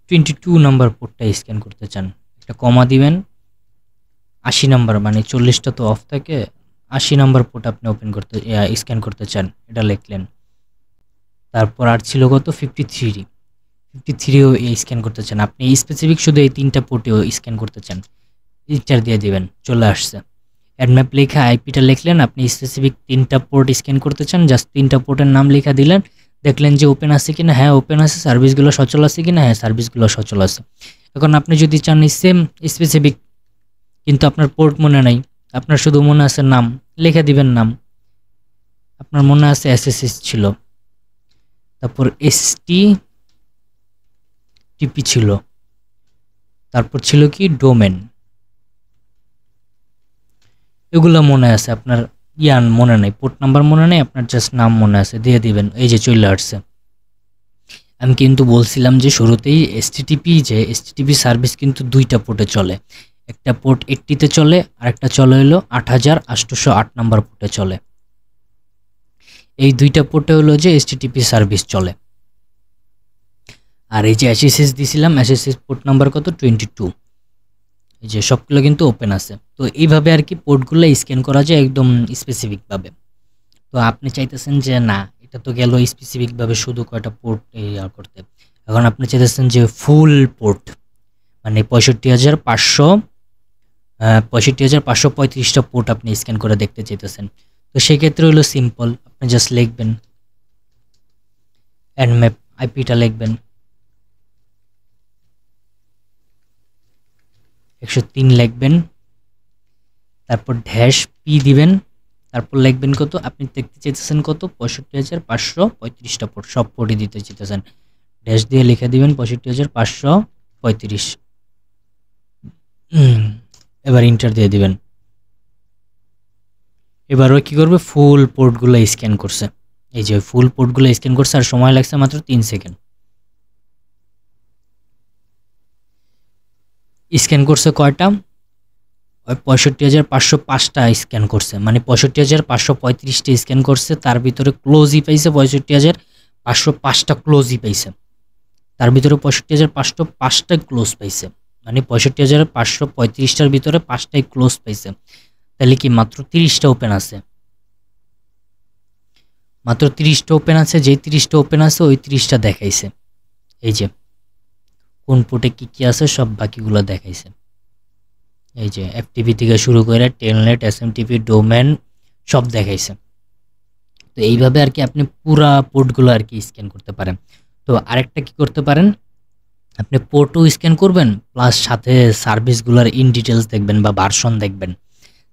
S1: 22 নাম্বার পোর্টটা স্ক্যান করতে চান, একটা কমা দিবেন, 80 নাম্বার মানে 40টা তো অফ থাকে, 80 নাম্বার পোর্ট আপনি ওপেন করতে স্ক্যান করতে চান, এটা লিখলেন। তারপর আর ছিল কত, 53ও স্ক্যান করতে চান, আপনি স্পেসিফিক শুধু এই 3টা পোর্টেও স্ক্যান করতে চান, ইন্টার দিয়ে দিবেন, চলে আসছে। nmap লেখা আইপিটা লিখলেন, আপনি স্পেসিফিক 3টা পোর্ট স্ক্যান করতে চান, জাস্ট 3টা পোর্টের নাম লেখা দিলেন, দেখলেন যে ওপেন আছে কিনা, হ্যাঁ ওপেন আছে, সার্ভিসগুলো সচল আছে কিনা, হ্যাঁ সার্ভিসগুলো সচল আছে। এখন আপনি যদি চান সেম স্পেসিফিক কিন্তু আপনার পোর্ট মনে নাই, আপনার শুধু মনে আছে নাম, লিখে দিবেন নাম। আপনার মনে আছে এসএসএস ছিল, তারপর এসটিটিপি ছিল, তারপর ছিল কি ডোমেন, এগুলো মনে আছে আপনার, মনে নেই, পোর্ট নাম্বার মনে নেই, আপনার জাস্ট নাম মনে আছে, দিয়ে দিবেন। এই যে চলে আসছে। আমি কিন্তু বলছিলাম যে শুরুতেই এসটিটিপি সার্ভিস কিন্তু দুইটা পোর্টে চলে, একটা পোর্ট 80-তে চলে আর একটা চলে হলো 8808 নাম্বার পোর্টে চলে। এই দুইটা পোর্টে হলো যে এসটিটিপি সার্ভিস চলে। আর এই যে এসএসএস দিছিলাম, এসএসএস পোর্ট নাম্বার কত 22, এই যে সবগুলো কিন্তু ওপেন আছে। তো এইভাবে আর কি পোর্টগুলো স্ক্যান করা যায় একদম স্পেসিফিকভাবে। তো আপনি চাইতেছেন যে না, এটা তো গেল স্পেসিফিকভাবে শুধু কয়টা পোর্ট করতে, এখন আপনি চাইতেছেন যে ফুল পোর্ট মানে 65,535টা পোর্ট আপনি স্ক্যান করে দেখতে চাইতেছেন। তো সেক্ষেত্রে হলো সিম্পল, আপনি জাস্ট লিখবেন nmap, আইপিটা লিখবেন 103 লিখবেন, তারপর ড্যাশ পি দিবেন, তারপর লিখবেন কত আপনি দেখতে চাইতেছেন, কত 65,535টা পোর্ট, সব পোর্টই দিতে চাইতেছেন, ড্যাশ দিয়ে লিখে দিবেন 65,535। এবার ইন্টার দিয়ে দিবেন। এবারও কি করবে, ফুল পোর্টগুলো স্ক্যান করছে, এই যে ফুল পোর্টগুলো স্ক্যান করছে আর সময় লাগছে মাত্র 3 সেকেন্ড। স্ক্যান করছে কয়টা, 65,505টা স্ক্যান করছে, মানে 65,535টা স্ক্যান করছে, তার ভিতরে ক্লোজই পাইছে 65,505টা ক্লোজই পাইছে, তার ভিতরে 65,505টা ক্লোজ পাইছে, মানে 65,535টার ভিতরে 5টাই ক্লোজ পাইছে। তাহলে কি মাত্র 30টা ওপেন আছে, মাত্র 30টা ওপেন আছে, যেই 30টা ওপেন আছে ওই 30টা দেখাইছে, এই যে কোন পোর্টে কি আছে সব বাকিগুলো দেখাইছে, এই যে এফটিপি থেকে শুরু করে টেলনেট, এসএমটিপি, ডোমেন সব দেখাইছে। তো এইভাবে আর কি আপনি পুরা পোর্টগুলো আর কি স্ক্যান করতে পারেন। তো আরেকটা কি করতে পারেন, আপনি পোর্টও স্ক্যান করবেন প্লাস সাথে সার্ভিসগুলোর ইন ডিটেলস দেখবেন বা ভার্সন দেখবেন।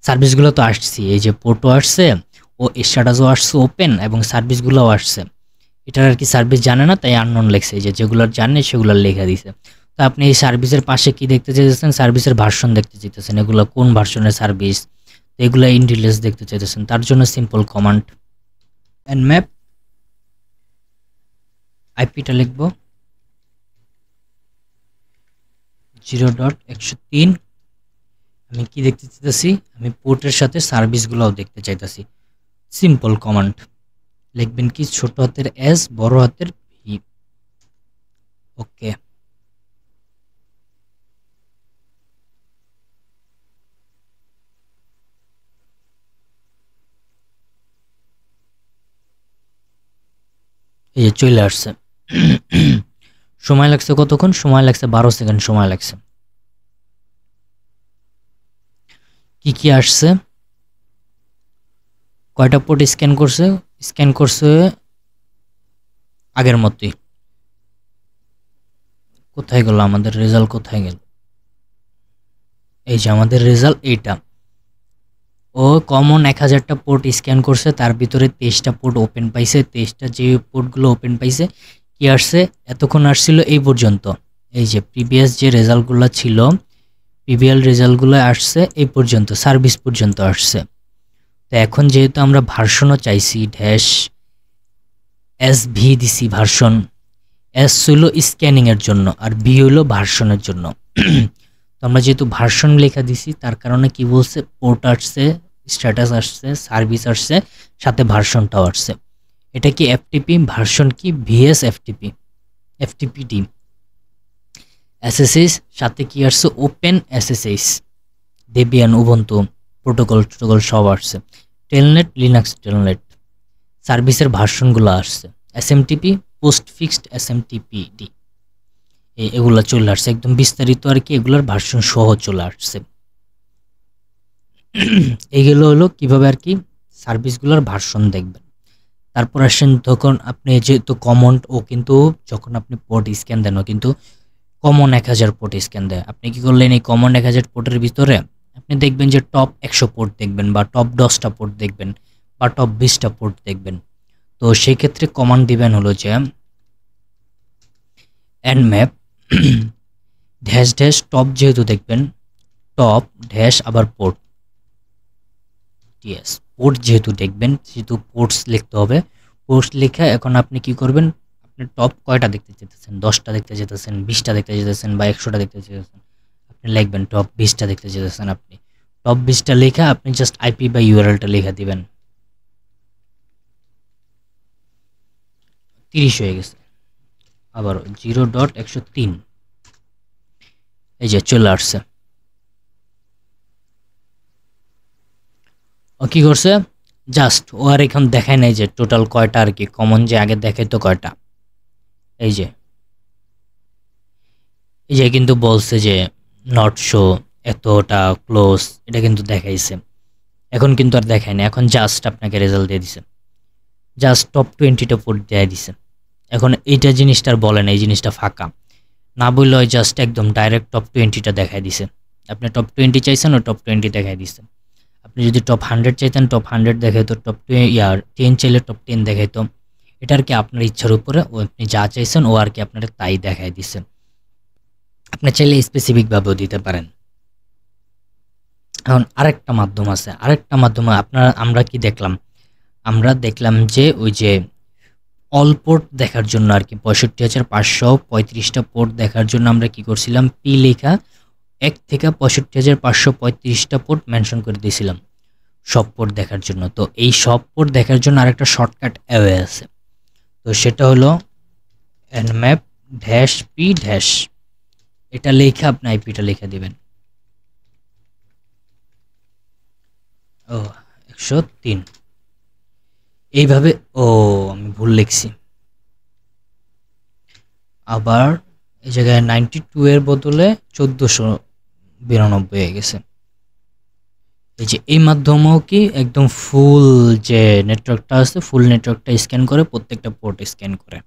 S1: সার্ভিসগুলো তো আসছে, এই যে পোর্টও আসছে, ও স্ট্যাটাসও আসছে ওপেন, এবং সার্ভিসগুলোও আসছে। এটার আর কি সার্ভিস জানে না তাই আননোন লেখছে, যে যেগুলোর জানে সেগুলোর লেখা দিছে। তো আপনি এই সার্ভিসের পাশে কি দেখতে চাইতেছেন, সার্ভিসের ভার্সন দেখতে চাইতেছেন, এগুলো কোন ভার্সনের সার্ভিস, এগুলো ইন ডিটেলস দেখতে চাইতেছেন। তার জন্য সিম্পল কমান্ড nmap, আইপিটা লিখব 0.103। আমি কি দেখতে চাইতেছি, আমি পোর্টের সাথে সার্ভিসগুলোও দেখতে চাইতেছি। সিম্পল কমান্ড লিখবেন কি, ছোট হাতের এস, বড় হাতের ভি, ওকে। এই যে চলে আসছে। সময় লাগছে কতক্ষণ, সময় লাগছে 12 সেকেন্ড সময় লাগছে। কি আসছে, কয়টা পোর্ট স্ক্যান করছে আগের মতোই। কোথায় গেল আমাদের রেজাল্ট, কোথায় গেল, এই যে আমাদের রেজাল্ট এইটা। ও কমন 1000টা পোর্ট স্ক্যান করছে, তার ভিতরে 23টা পোর্ট ওপেন পাইছে। 23টা যে পোর্টগুলো ওপেন পাইছে কি আসছে, এতক্ষণ আসছিল এই পর্যন্ত, এই যে প্রিভিয়াস যে রেজাল্টগুলো ছিল, প্রিভিয়াস রেজাল্টগুলো আসছে এই পর্যন্ত, সার্ভিস পর্যন্ত আসছে। তো এখন যেহেতু আমরা ভার্সনও চাইছি, ড্যাশ এস ভি দিছি, ভার্সন এস হলো স্ক্যানিংয়ের জন্য আর ভি হলো ভার্সনের জন্য। তো আমরা যেহেতু ভার্সন লেখা দিছি, তার কারণে কি বলছে, পোর্ট আসছে, স্ট্যাটাস আসছে, সার্ভিস আসছে, সাথে ভার্সনটাও আসছে। এটা কি এফটিপি, ভার্সন কি ভিএস এফটিপি, এফটিপিডি, এসএসএস, সাথে কি আসছে open SSS, Debian, Ubuntu, protocol সব আসছে, টেলনেট, লিনাক্স টেলনেট, সার্ভিসের ভার্সনগুলো আসছে, এসএমটিপি, পোস্ট ফিক্সড এসএমটিপিডি, এগুলো চলে আসছে একদম বিস্তারিত আর কি, এগুলোর ভার্সন সহ চলে আসছে। এইগুলো হলো কিভাবে আর কি সার্ভিসগুলোর ভার্সন দেখবেন। তারপর আসেন, তখন আপনি যেহেতু কমন, ও কিন্তু যখন আপনি পোর্ট স্ক্যান দেন, ও কিন্তু কমন 1000 পোর্ট স্ক্যান দেয়। আপনি কি করলেন, এই কমন 1000 পোর্টের ভিতরে আপনি দেখবেন যে টপ 100 পোর্ট দেখবেন, বা টপ 10টা পোর্ট দেখবেন, বা টপ 20টা পোর্ট দেখবেন। তো সেই ক্ষেত্রে কমান্ড দিবেন হলো যে nmap ড্যাশ ড্যাশ টপ যেহেতু দেখবেন, টপ ড্যাশ আবার পোর্ট, টিএস পোর্ট যেহেতু দেখবেন, যেহেতু পোর্টস লিখতে হবে। পোর্টস লিখে এখন আপনি কি করবেন, আপনি টপ কয়টা দেখতে যেতেছেন, 10টা দেখতে যেতেছেন, 20টা দেখতে যেতেছেন বা 100টা দেখতে যেতেছেন, আপনি লিখবেন টপ 20টা দেখতে যেতেছেন। আপনি টপ 20টা লেখা আপনি জাস্ট আইপি বা ইউআরএলটা লেখা দিবেন। 30 হয়ে গেছে, আবার 0.103, এই যে চলে আসছে। ও কি করছে, জাস্ট ও আর এখন দেখায় নাই যে টোটাল কয়টা আর কি কমন, যে আগে দেখাইতো কয়টা, এই যে কিন্তু বলছে যে নট শো এতটা ক্লোজ, এটা কিন্তু দেখাইছে। এখন কিন্তু আর দেখায় না, এখন জাস্ট আপনাকে রেজাল্ট দিয়ে দিছে, জাস্ট টপ 20টা পোর্ট দিয়ে দিছে। এখন এইটা জিনিসটা আর বলে না, এই জিনিসটা ফাঁকা না বললে হয়, জাস্ট একদম ডাইরেক্ট টপ 20টা দেখায় দিছে। আপনি টপ 20 চাইছেন, ও টপ 20 দেখায় দিছে। আপনি যদি টপ 100 চাইতেন, টপ 100 দেখাইতো, টপ 10 চাইলে টপ 10 দেখাইতো। এটা আর কি আপনার ইচ্ছার উপরে, ও আপনি যা চাইছেন ও আর কি আপনার তাই দেখায় দিছে। আপনি চাইলে স্পেসিফিকভাবেও দিতে পারেন। এখন আরেকটা মাধ্যম আছে, আরেকটা মাধ্যমে আমরা কি দেখলাম, আমরা দেখলাম যে ওই যে অল পোর্ট দেখার জন্য আর কি ৬৫,৫৩৫টা পোর্ট দেখার জন্য আমরা কি করছিলাম, পি লেখা ১ থেকে ৬৫,৫৩৫টা পোর্ট মেনশন করে দিয়েছিলাম সব পোর্ট দেখার জন্য। তো এই সব পোর্ট দেখার জন্য আরেকটা শর্টকাট অ্যাওয়ে আছে, তো সেটা হলো nmap -p -, এটা লেখা আপনি আইপিটা লেখা দিবেন। ও 103, এইভাবে। ও আমি ভুল লিখছি, আবার এই জায়গায় 92 এর বদলে 1492 হয়ে গেছে। এই যে এই মাধ্যমেও কি একদম ফুল যে নেটওয়ার্কটা আছে, ফুল নেটওয়ার্কটা স্ক্যান করে, প্রত্যেকটা পোর্ট স্ক্যান করে।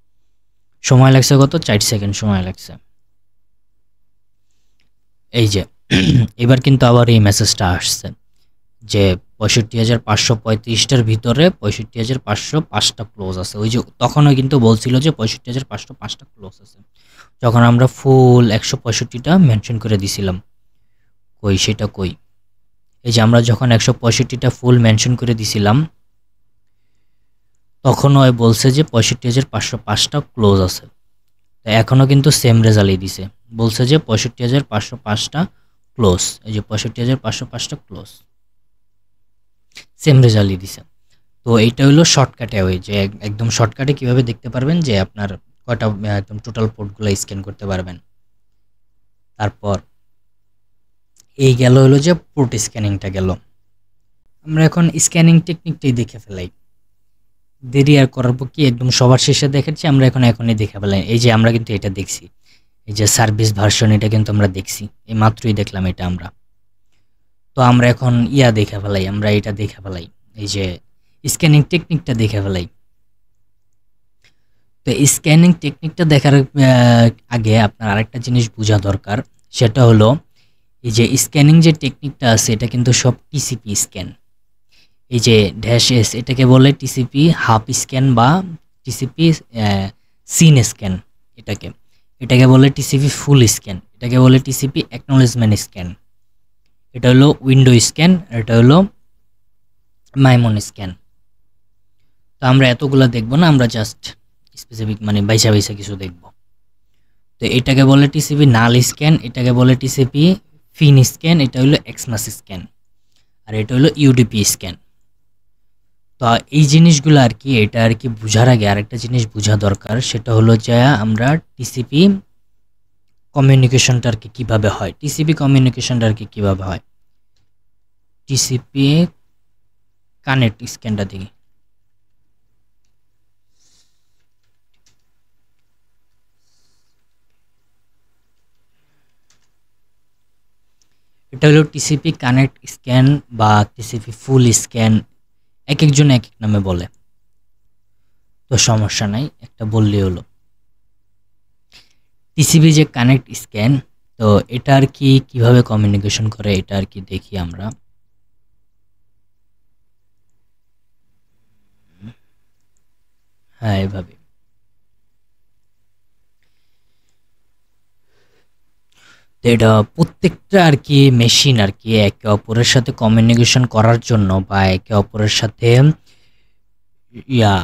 S1: সময় লাগছে কত, 4 সেকেন্ড সময় লাগছে। এই যে এবার কিন্তু আবার এই মেসেজটা আসছে যে ৬৫,৫৩৫টার ভিতরে ৬৫,৫০৫টা ক্লোজ আছে। ওই যে তখনও কিন্তু বলছিল যে ৬৫,৫০৫টা ক্লোজ আছে, যখন আমরা ফুল ১৬৫টা মেনশন করে দিছিলাম। কই সেটা কই, এই যে আমরা যখন ১৬৫টা ফুল মেনশন করে দিছিলাম, তখনও বলছে যে ৬৫,৫০৫টা ক্লোজ আছে। তো এখনও কিন্তু সেম রেজাল্টই দিছে, বলছে যে ৬৫,৫০৫টা ক্লোজ, এই যে ৬৫,৫০৫টা ক্লোজ, সেম রেজাল্টই দিছে। তো এইটা হলো শর্টকাটে, ওই যে একদম শর্টকাটে কিভাবে দেখতে পারবেন যে আপনার কয়টা একদম টোটাল পোর্টগুলো স্ক্যান করতে পারবেন। তারপর এই গেল হলো যে পোর্ট স্ক্যানিংটা গেল। আমরা এখন স্ক্যানিং টেকনিকটাই দেখে ফেলাই, দেরি আর করার কি, একদম সবার শেষে দেখাচ্ছি আমরা, এখনই দেখে ফেলাই। এই যে আমরা কিন্তু এটা দেখছি, এই যে সার্ভিস ভার্সন, এটা কিন্তু আমরা দেখছি, এই মাত্রই দেখলাম এটা আমরা। তো আমরা এখন দেখে ফেলাই, আমরা এটা দেখে ফেলাই, এই যে স্ক্যানিং টেকনিকটা দেখে ফেলাই। তো স্ক্যানিং টেকনিকটা দেখার আগে আপনার আরেকটা জিনিস বোঝা দরকার, সেটা হলো এই যে স্ক্যানিং যে টেকনিকটা আছে, এটা কিন্তু সব টিসিপি স্ক্যান। এই যে -s এটাকে বলে টিসিপি হাফ স্ক্যান বা টিসিপি সিন স্ক্যান, এটাকে এটাকে বলে টিসিপি ফুল স্ক্যান, এটাকে বলে টিসিপি অ্যাকনোলেজমেন্ট স্ক্যান। এটা হলো উইন্ডো স্ক্যান, এটা হলো মাইমন স্ক্যান। তো আমরা এতগুলা দেখবো না, আমরা জাস্ট স্পেসিফিক মানে বাইসা বাইসা কিছু দেখব। তো এটাকে বলে টিসিপি নাল স্ক্যান, এটাকে বলে টিসিপি ফিন স্ক্যান, এটা হলো এক্সমাস স্ক্যান, আর এটা হলো ইউডিপি স্ক্যান। তো এই জিনিসগুলো আর কি, এটা আর কি বোঝার আগে আরেকটা জিনিস বোঝা দরকার, সেটা হলো যে আমরা টিসিপি কমিউনিকেশনটা আর কি কীভাবে হয়, টিসিপি কমিউনিকেশনটা আর কি কীভাবে হয়। টিসিপি কানেক্ট স্ক্যানটা দেখি, এটা হলো টিসিপি কানেক্ট স্ক্যান বা টিসিপি ফুল স্ক্যান, এক একজন এক এক নামে বলে, তো সমস্যা নাই, একটা বললেই হলো। টিসিপি যে কানেক্ট স্ক্যান, তো এটা আর কি কিভাবে কমিউনিকেশন করে, এটা আর কি দেখি আমরা। হ্যাঁ, এভাবে। তো এটা প্রত্যেকটা আর কি মেশিন আর কি একে অপরের সাথে কমিউনিকেশন করার জন্য বা একে অপরের সাথে ইয়া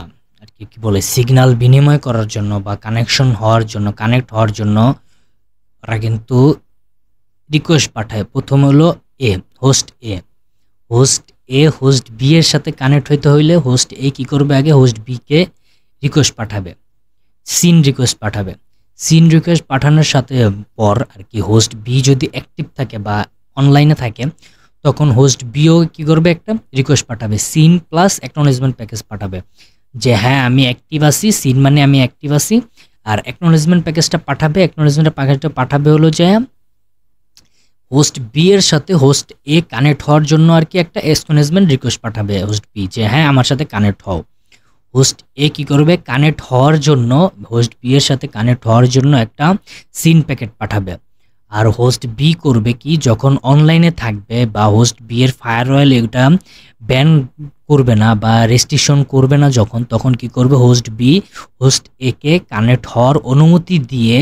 S1: আর কি কি বলে সিগন্যাল বিনিময় করার জন্য বা কানেকশন হওয়ার জন্য কানেক্ট হওয়ার জন্য ওরা কিন্তু রিকোয়েস্ট পাঠায়। প্রথম হলো A host A host host B এর সাথে কানেক্ট হইতে হইলে হোস্ট এ কি করবে, আগে হোস্ট বি কে রিকোয়েস্ট পাঠাবে, সিন রিকোয়েস্ট পাঠাবে। সিন রিকোয়েস্ট পাঠানোর সাথে পর আর কি হোস্ট বি যদি অ্যাক্টিভ থাকে বা অনলাইনে থাকে তখন হোস্ট বিও কি করবে, একটা রিকোয়েস্ট পাঠাবে, সিন প্লাস অ্যাকনোলেজমেন্ট প্যাকেজ পাঠাবে যে হ্যাঁ আমি অ্যাক্টিভ আছি, সিন মানে আমি অ্যাক্টিভ আছি। আর অ্যাকনোলেজমেন্ট প্যাকেজটা পাঠাবে, অ্যাকনোলেজমেন্ট প্যাকেজটা পাঠাবে হলো যে হোস্ট বি এর সাথে হোস্ট এ কানেক্ট হওয়ার জন্য আর কি একটা অ্যাকনোলেজমেন্ট রিকোয়েস্ট পাঠাবে হোস্ট বি যে হ্যাঁ আমার সাথে কানেক্ট হও। হোস্ট এ কি করবে, কানেক্ট হওয়ার জন্য হোস্ট বি এর সাথে কানেক্ট হওয়ার জন্য একটা সিন প্যাকেট পাঠাবে। আর হোস্ট বি করবে কি, যখন অনলাইনে থাকবে বা হোস্ট বি এর ফায়ারওয়াল এটা ব্যান করবে না বা রেস্ট্রিকশন করবে না যখন, তখন কি করবে হোস্ট বি হোস্ট এ কে কানেক্ট হওয়ার অনুমতি দিয়ে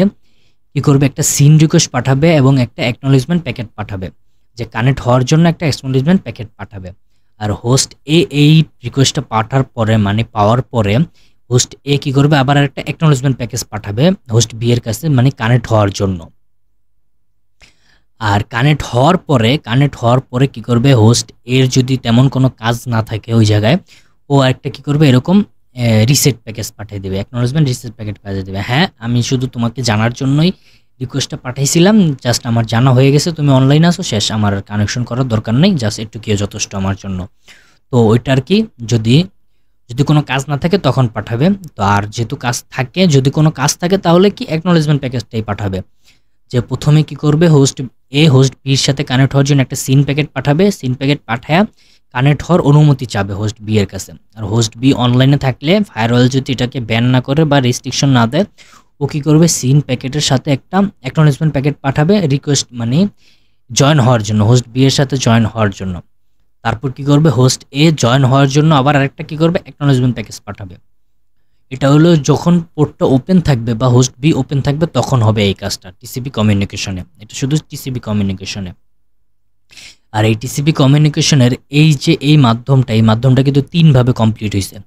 S1: কি করবে, একটা সিন রিকোয়েস্ট পাঠাবে এবং একটা অ্যাকনোলেজমেন্ট প্যাকেট পাঠাবে যে কানেক্ট হওয়ার জন্য একটা অ্যাকনোলেজমেন্ট প্যাকেট পাঠাবে। আর হোস্ট এ এই রিকোয়েস্টটা পাঠার পরে মানে পাওয়ার পরে হোস্ট এ কি করবে, আবার একটা অ্যাকনোলেজমেন্ট প্যাকেজ পাঠাবে হোস্ট বি এর কাছে মানে কানেক্ট হওয়ার জন্য। আর কানেক্ট হওয়ার পরে কি করবে, হোস্ট এর যদি তেমন কোনো কাজ না থাকে ওই জায়গায়, ও একটা কি করবে এরকম রিসেট প্যাকেজ পাঠিয়ে দেবে, অ্যাকনোলেজমেন্ট রিসেট প্যাকেট পাঠিয়ে দেবে। হ্যাঁ আমি শুধু তোমাকে জানার জন্যই রিকোয়েস্টটা পাঠাইছিলাম, জাস্ট আমার জানা হয়ে গেছে, তুমি অনলাইন আসো, শেষ, আমার কানেকশন করার দরকার নেই, জাস্ট একটু কি যথেষ্ট আমার জন্য। তো ওইটা আর কি যদি যদি কোনো কাজ না থাকে তখন পাঠাবে। তো আর যেহেতু কাজ থাকে, যদি কোনো কাজ থাকে তাহলে কি অ্যাকনোলেজমেন্ট প্যাকেজটাই পাঠাবে। যে প্রথমে কি করবে, হোস্ট এ হোস্ট বির সাথে কানেক্ট হওয়ার জন্য একটা সিন প্যাকেট পাঠাবে, সিন প্যাকেট পাঠায় কানেক্ট হওয়ার অনুমতি চাবে হোস্ট বি এর কাছে। আর হোস্ট বি অনলাইনে থাকলে ফায়ারওয়াল যদি এটাকে ব্যান না করে বা রেস্ট্রিকশন না দেয়, ও কী করবে, সিন প্যাকেটের সাথে একটা অ্যাকনোলেজমেন্ট প্যাকেট পাঠাবে রিকোয়েস্ট মানে জয়েন হওয়ার জন্য, হোস্ট বি এর সাথে জয়েন হওয়ার জন্য। তারপর কি করবে, হোস্ট এ জয়েন হওয়ার জন্য আবার আরেকটা কি করবে, অ্যাকনোলেজমেন্ট প্যাকেজ পাঠাবে। এটা হলো যখন পোর্টটা ওপেন থাকবে বা হোস্ট বি ওপেন থাকবে তখন হবে এই কাজটা টিসিপি কমিউনিকেশনে। এটা শুধু টিসিপি কমিউনিকেশনে। আর এই টিসিপি কমিউনিকেশনের এই যে এই মাধ্যমটা কিন্তু 3 ভাবে কমপ্লিট হয়েছে।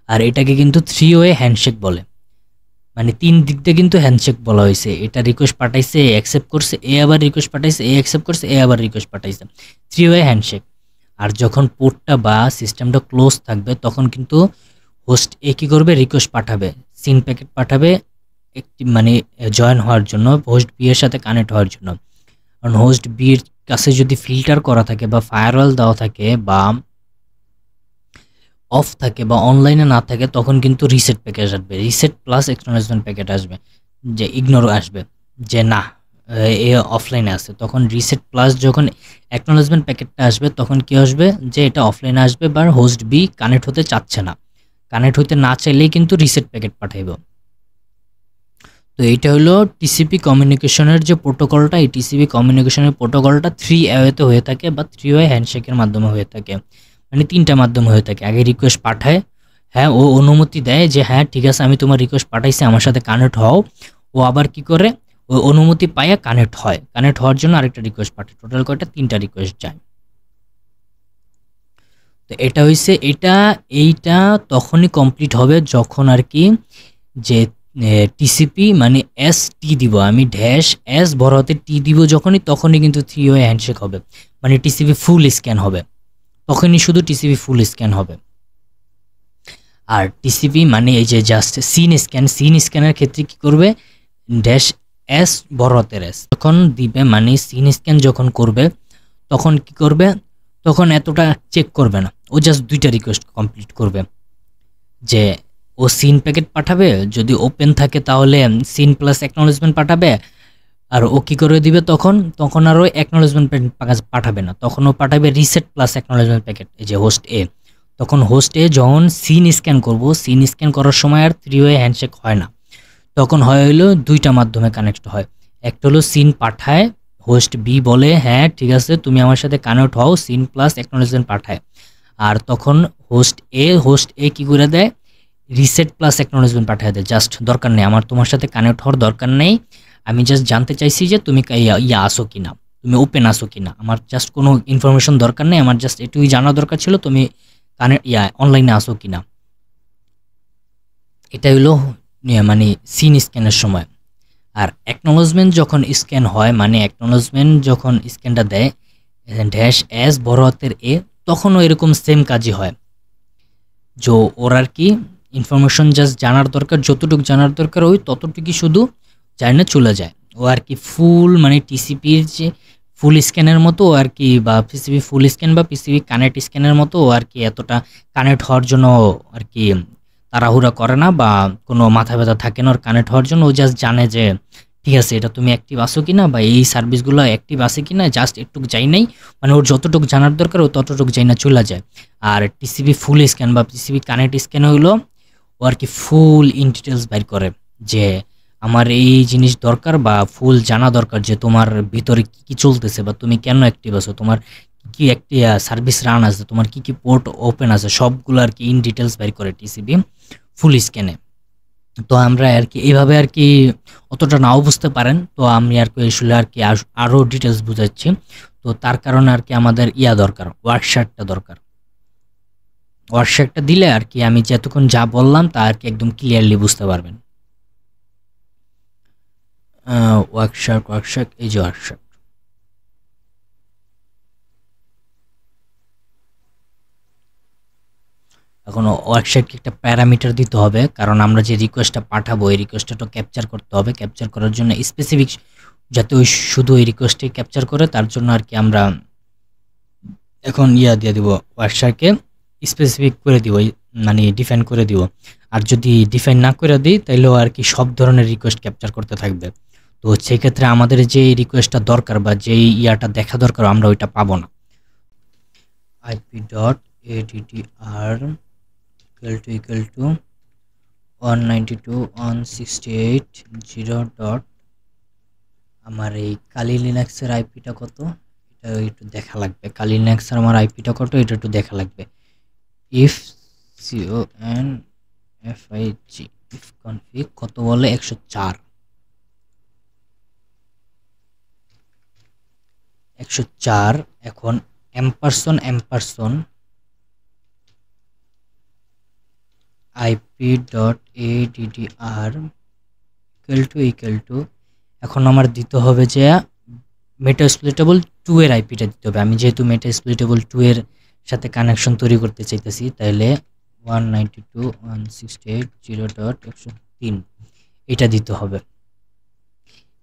S1: আর এটাকে কিন্তু 3 ওয়ে হ্যান্ডশেক বলে, মানে 3 দিক দিয়ে কিন্তু হ্যান্ডশেক বলা হয়েছে। এটা রিকোয়েস্ট পাঠাইছে, এ অ্যাকসেপ্ট করছে, এ আবার রিকোয়েস্ট পাঠাইছে, এ অ্যাকসেপ্ট করছে, এ আবার রিকোয়েস্ট পাঠাইছে, 3 ওয়ে হ্যান্ডশেক। আর যখন পোর্টটা বা সিস্টেমটা ক্লোজ থাকবে তখন কিন্তু হোস্ট এ কী করবে, রিকোয়েস্ট পাঠাবে, সিন প্যাকেট পাঠাবে একটি মানে জয়েন হওয়ার জন্য, হোস্ট বি এর সাথে কানেক্ট হওয়ার জন্য। কারণ হোস্ট বি এর কাছে যদি ফিল্টার করা থাকে বা ফায়ারওয়াল দেওয়া থাকে বা অফ থাকে বা অনলাইনে না থাকে তখন কিন্তু রিসেট প্যাকেজ আসবে, রিসেট প্লাস অ্যাকনোলেজমেন্ট প্যাকেট আসবে, যে ইগনোর আসবে যে না এ অফলাইনে আছে। তখন রিসেট প্লাস যখন অ্যাকনোলেজমেন্ট প্যাকেটটা আসবে তখন কি আসবে, যে এটা অফলাইনে আসবে বা হোস্ট বি কানেক্ট হতে চাচ্ছে না, কানেক্ট হতে না চাইলেই কিন্তু রিসেট প্যাকেট পাঠাইব। তো এইটা হলো টিসিপি কমিউনিকেশনের যে প্রোটোকলটা, এই টিসিপি কমিউনিকেশনের প্রোটোকলটা 3 ওয়েতে হয়ে থাকে বা 3 ওয়ে হ্যান্ডশেকের মাধ্যমে হয়ে থাকে, মানে 3টা মাধ্যমে হয়ে থাকে। আগে রিকোয়েস্ট পাঠায়, হ্যাঁ ও অনুমতি দেয় যে হ্যাঁ ঠিক আছে আমি তোমার রিকোয়েস্ট পাঠাইছি, আমার সাথে কানেক্ট হও। ও আবার কি করে, ও অনুমতি পাইয়া কানেক্ট হয়, কানেক্ট হওয়ার জন্য আরেকটা রিকোয়েস্ট পাঠায়, টোটাল কয়টা 3টা রিকোয়েস্ট যায়। তো এটা হইছে এইটা তখনই কমপ্লিট হবে যখন আর কি যে টিসিপি মানে এস টি দিব, আমি ড্যাশ এস বড় হাতে টি দিব যখনই, তখনই কিন্তু 3 ওয়ে হ্যান্ডশেক হবে, মানে টিসিপি ফুল স্ক্যান হবে, তখনই শুধু টিসিপি ফুল স্ক্যান হবে। আর টিসিপি মানে এই যে জাস্ট সিন স্ক্যানের ক্ষেত্রে কি করবে, ড্যাশ এস বড় হাতের এস যখন দিবে, মানে সিন স্ক্যান যখন করবে তখন কি করবে, তখন এতটা চেক করবে না, ও জাস্ট 2টা রিকোয়েস্ট কমপ্লিট করবে। যে ও সিন প্যাকেট পাঠাবে, যদি ওপেন থাকে তাহলে সিন প্লাস অ্যাকনোলেজমেন্ট পাঠাবে। আর ও কী করে দিবে, তখন আর ওই অ্যাকনোলেজমেন্ট পাঠাবে না, তখন ও পাঠাবে রিসেট প্লাস অ্যাকনোলেজমেন্ট প্যাকেট, এই যে হোস্ট এ। তখন হোস্ট এ যখন সিন স্ক্যান করব, সিন স্ক্যান করার সময় আর 3 ওয়ে হ্যান্ডশেক হয় না, তখন হলো 2টা মাধ্যমে কানেক্ট হয়। একটা হলো সিন পাঠায়, হোস্ট বি বলে হ্যাঁ ঠিক আছে তুমি আমার সাথে কানেক্ট হও, সিন প্লাস অ্যাকনোলেজমেন্ট পাঠায়। আর তখন হোস্ট এ কি করে দেয়, রিসেট প্লাস অ্যাকনোলেজমেন্ট পাঠিয়ে দেয়, জাস্ট দরকার নেই আমার তোমার সাথে কানেক্ট হওয়ার দরকার নেই, আমি জাস্ট জানতে চাইছি যে তুমি ইয়া আসো কিনা, তুমি ওপেন আসো কিনা। আমার জাস্ট কোনো ইনফরমেশন দরকার নেই, আমার জাস্ট এটুকুই জানা দরকার ছিল তুমি অনলাইনে আসো কিনা। এটা হলো মানে সিন স্ক্যানের সময়। আর অ্যাকনোলজমেন্ট যখন স্ক্যান হয়, মানে অ্যাকনোলজমেন্ট যখন স্ক্যানটা দেয় ড্যাশ এস বড় হাতের এ, তখনও এরকম সেম কাজই হয়। যে ওর আর কি ইনফরমেশন জাস্ট জানার দরকার, যতটুকু জানার দরকার ওই ততটুকুই শুধু জানে চলে যায়। ও আর কি ফুল মানে টিসিপির যে ফুল স্ক্যানের মতো ও আর কি, বা পিসিবি ফুল স্ক্যান বা পিসিবি কানেক্ট স্ক্যানের মতো ও আর কি এতটা কানেক্ট হওয়ার জন্য আর কি তাড়াহুড়া করে না, বা কোনো মাথা ব্যথা থাকে না ওর কানেক্ট হওয়ার জন্য। ও জাস্ট জানে যে ঠিক আছে এটা তুমি অ্যাক্টিভ আসো কিনা, বা এই সার্ভিসগুলো অ্যাক্টিভ আছে কিনা, জাস্ট একটুকু যাই নাই, মানে ওর যতটুকু জানার দরকার ও ততটুকু যাই না চলে যায়। আর টিসিবি ফুল স্ক্যান বা পিসিবি কানেক্ট স্ক্যান হইলো ও আর কি ফুল ইন ডিটেলস বাইর করে, যে আমার এই জিনিস দরকার বা ফুল জানা দরকার যে তোমার ভিতরে কি কি চলতেছে, বা তুমি কেন অ্যাক্টিভ আছো, তোমার কি একটি সার্ভিস রান আছে, তোমার কি কি পোর্ট ওপেন আছে, সবগুলো আর কি ইন ডিটেলস বাইর করে টিসিবি ফুল স্ক্যানে। তো আমরা আর কি এইভাবে আর কি অতটা নাও বুঝতে পারেন, তো আমি আর কি আসলে আর কি আরও ডিটেলস বুঝাচ্ছি। তো তার কারণে আর কি আমাদের দরকার, ওয়ার্কশার্টটা দরকার। ওয়ার্কশার্টটা দিলে আর কি আমি যতক্ষণ যা বললাম তা আর কি একদম ক্লিয়ারলি বুঝতে পারবেন। ওয়ার্কশার্ট এই যে ওয়ার্কশার্ট। এখন ওয়ার্কশার্টকে একটা প্যারামিটার দিতে হবে, কারণ আমরা যে রিকোয়েস্টটা পাঠাবো এই রিকোয়েস্টটা ক্যাপচার করতে হবে। ক্যাপচার করার জন্য স্পেসিফিক যাতে ওই শুধু এই রিকোয়েস্টে ক্যাপচার করে, তার জন্য আর কি আমরা এখন দিয়ে দিব ওয়ার্কশার্টকে স্পেসিফিক করে দিব, মানে ডিফাইন করে দিব। আর যদি ডিফাইন না করে দিই তাহলেও আর কি সব ধরনের রিকোয়েস্ট ক্যাপচার করতে থাকবে। তো সেই ক্ষেত্রে আমাদের যে রিকোয়েস্টটা দরকার বা যেই দেখা দরকার আমরা ওইটা পাবো না। ip.addr equal to 192.168.0. আমার এই কালি লিনাক্সের আইপিটা কত এটা একটু দেখা লাগবে। কালি লিনাক্সের আমার আইপিটা কত এটা একটু দেখা লাগবে। if config if config কত বলে 104 এখন ampersand ip.addr equal to এখন আমার দিতে হবে যে মেটাস্প্লিটেবল 2 এর আইপিটা দিতে হবে। আমি যেহেতু মেটাস্প্লিটেবল 2 এর সাথে কানেকশন তৈরি করতে চাইতেছি, তাহলে 192.168.0.103 এটা দিতে হবে।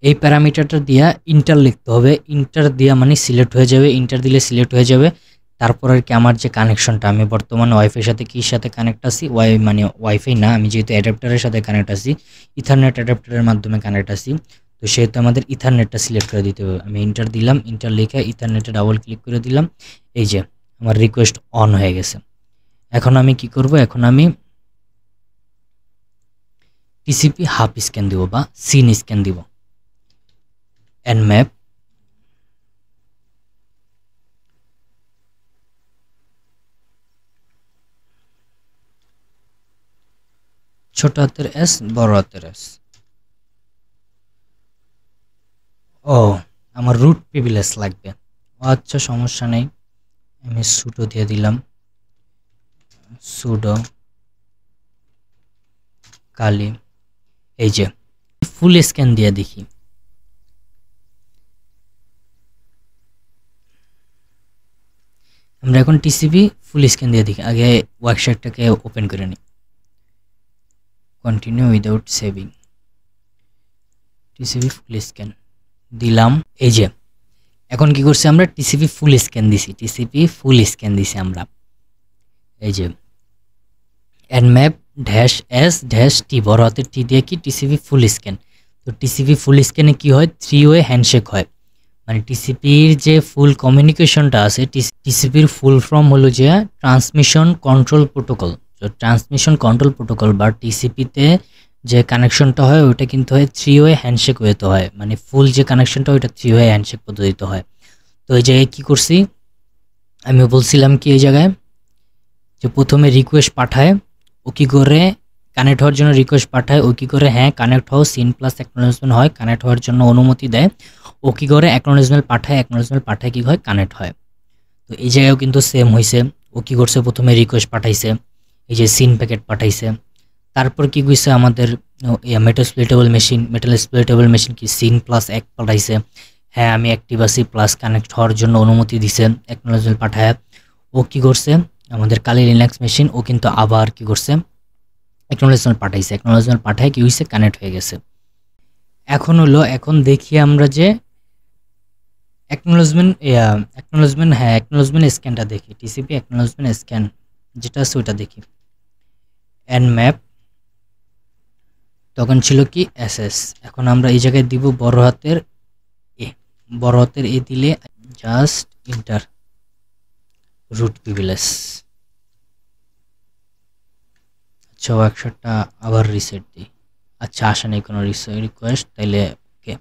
S1: এই প্যারামিটারটা দিয়া ইন্টার লিখতে হবে। ইন্টার দিয়া মানে সিলেক্ট হয়ে যাবে, ইন্টার দিলে সিলেক্ট হয়ে যাবে। তারপর আর কি আমার যে কানেকশনটা, আমি বর্তমানে ওয়াইফাইয়ের সাথে কির সাথে কানেক্ট আছি, মানে ওয়াইফাই না, আমি যেহেতু অ্যাডাপ্টারের সাথে কানেক্ট আছি, ইথারনেট অ্যাডাপ্টারের মাধ্যমে কানেক্ট আছি, তো সেহেতু আমাদের ইথারনেটটা সিলেক্ট করে দিতে হবে। আমি ইন্টার দিলাম, ইন্টার লিখে ইথারনেটে ডাবল ক্লিক করে দিলাম। এই যে আমার রিকোয়েস্ট অন হয়ে গেছে। এখন আমি কি করব, এখন আমি টিসিপি হাফ স্ক্যান দিব বা সিন স্ক্যান দিব। nmap ছোট হাতের এস বড় হাতের এস। ও আমার রুট প্রিভিলেজ লাগবে। আচ্ছা সমস্যা নেই, আমি সুডো দিয়ে দিলাম, সুডো কালি। এই যে ফুল স্ক্যান দিয়ে দেখি। আমরা এখন টিসিপি ফুল স্ক্যান দিয়ে দেখি। আগে ওয়ার্কশার্টটাকে ওপেন করে নিই, কন্টিনিউ উইদাউট সেভিং। টিসিপি ফুল স্ক্যান দিলাম। এই যে এখন কি করছি, আমরা টিসিপি ফুল স্ক্যান দিছি, টিসিপি ফুল স্ক্যান দিছি আমরা। এই যে nmap -s-t বড় হাতের টি দিয়ে কি টিসিপি ফুল স্ক্যান। তো টিসিপি ফুল স্ক্যানে কি হয়, 3 ওয়ে হ্যান্ডশেক হয়। মানে টিসিপির যে ফুল কমিউনিকেশনটা আছে, টিসিপির ফুল ফর্ম হলো যে ট্রান্সমিশন কন্ট্রোল প্রোটোকল। তো ট্রান্সমিশন কন্ট্রোল প্রোটোকল বা টিসিপিতে যে কানেকশনটা হয় ওইটা কিন্তু হয় 3 ওয়ে হ্যান্ডশেক হতে হয়, মানে ফুল যে কানেকশনটা ওইটা 3 ওয়ে হ্যান্ডশেক পদ্ধতিতে হয়। তো এই জায়গায় কী করছি, আমি বলছিলাম কি এই জায়গায় যে প্রথমে রিকোয়েস্ট পাঠায়, ও কী করে কানেক্ট হওয়ার জন্য রিকোয়েস্ট পাঠায়, ও কি করে হ্যাঁ কানেক্ট হও, সিন প্লাস অ্যাকনোলেজমেন্ট হয়, কানেক্ট হওয়ার জন্য অনুমতি দেয়, ও কি করে অ্যাকনোলেজমেন্ট পাঠায় কি হয় কানেক্ট হয়। তো এই জায়গায়ও কিন্তু সেম হয়েছে, ও কি করছে প্রথমে রিকোয়েস্ট পাঠাইছে, এই যে সিন প্যাকেট পাঠাইছে, তারপর কি কইছে আমাদের মেটাল স্প্লিটেবল মেশিন কি সিন প্লাস এক পাঠাইছে, হ্যাঁ আমি অ্যাক্টিভ আছি প্লাস কানেক্ট হওয়ার জন্য অনুমতি দিছে অ্যাকনোলেজমেন্ট পাঠায়। ও কি করছে আমাদের কালি লিনাক্স মেশিন, ও কিন্তু আবার কি করছে অ্যাকনোলেজমেন্ট পাঠায় কি হয়েছে কানেক্ট হয়ে গেছে। এখন দেখি আমরা যে অ্যাকনোলেজমেন্ট স্ক্যানটা দেখি, টিসিপি অ্যাকনোলেজমেন্ট স্ক্যান যেটা আছে ওইটা দেখি। এন্ড ম্যাপ তখন ছিল কি এসএস, এখন আমরা এই জায়গায় দিব বড় হাতের এ দিলে জাস্ট ইন্টার রুট প্রিভিলেজ। আচ্ছা ওয়ার্কশপটা আবার রিসেট দিই। আচ্ছা আসে নাই কোনো রিকোয়েস্ট, তাইলে ওকে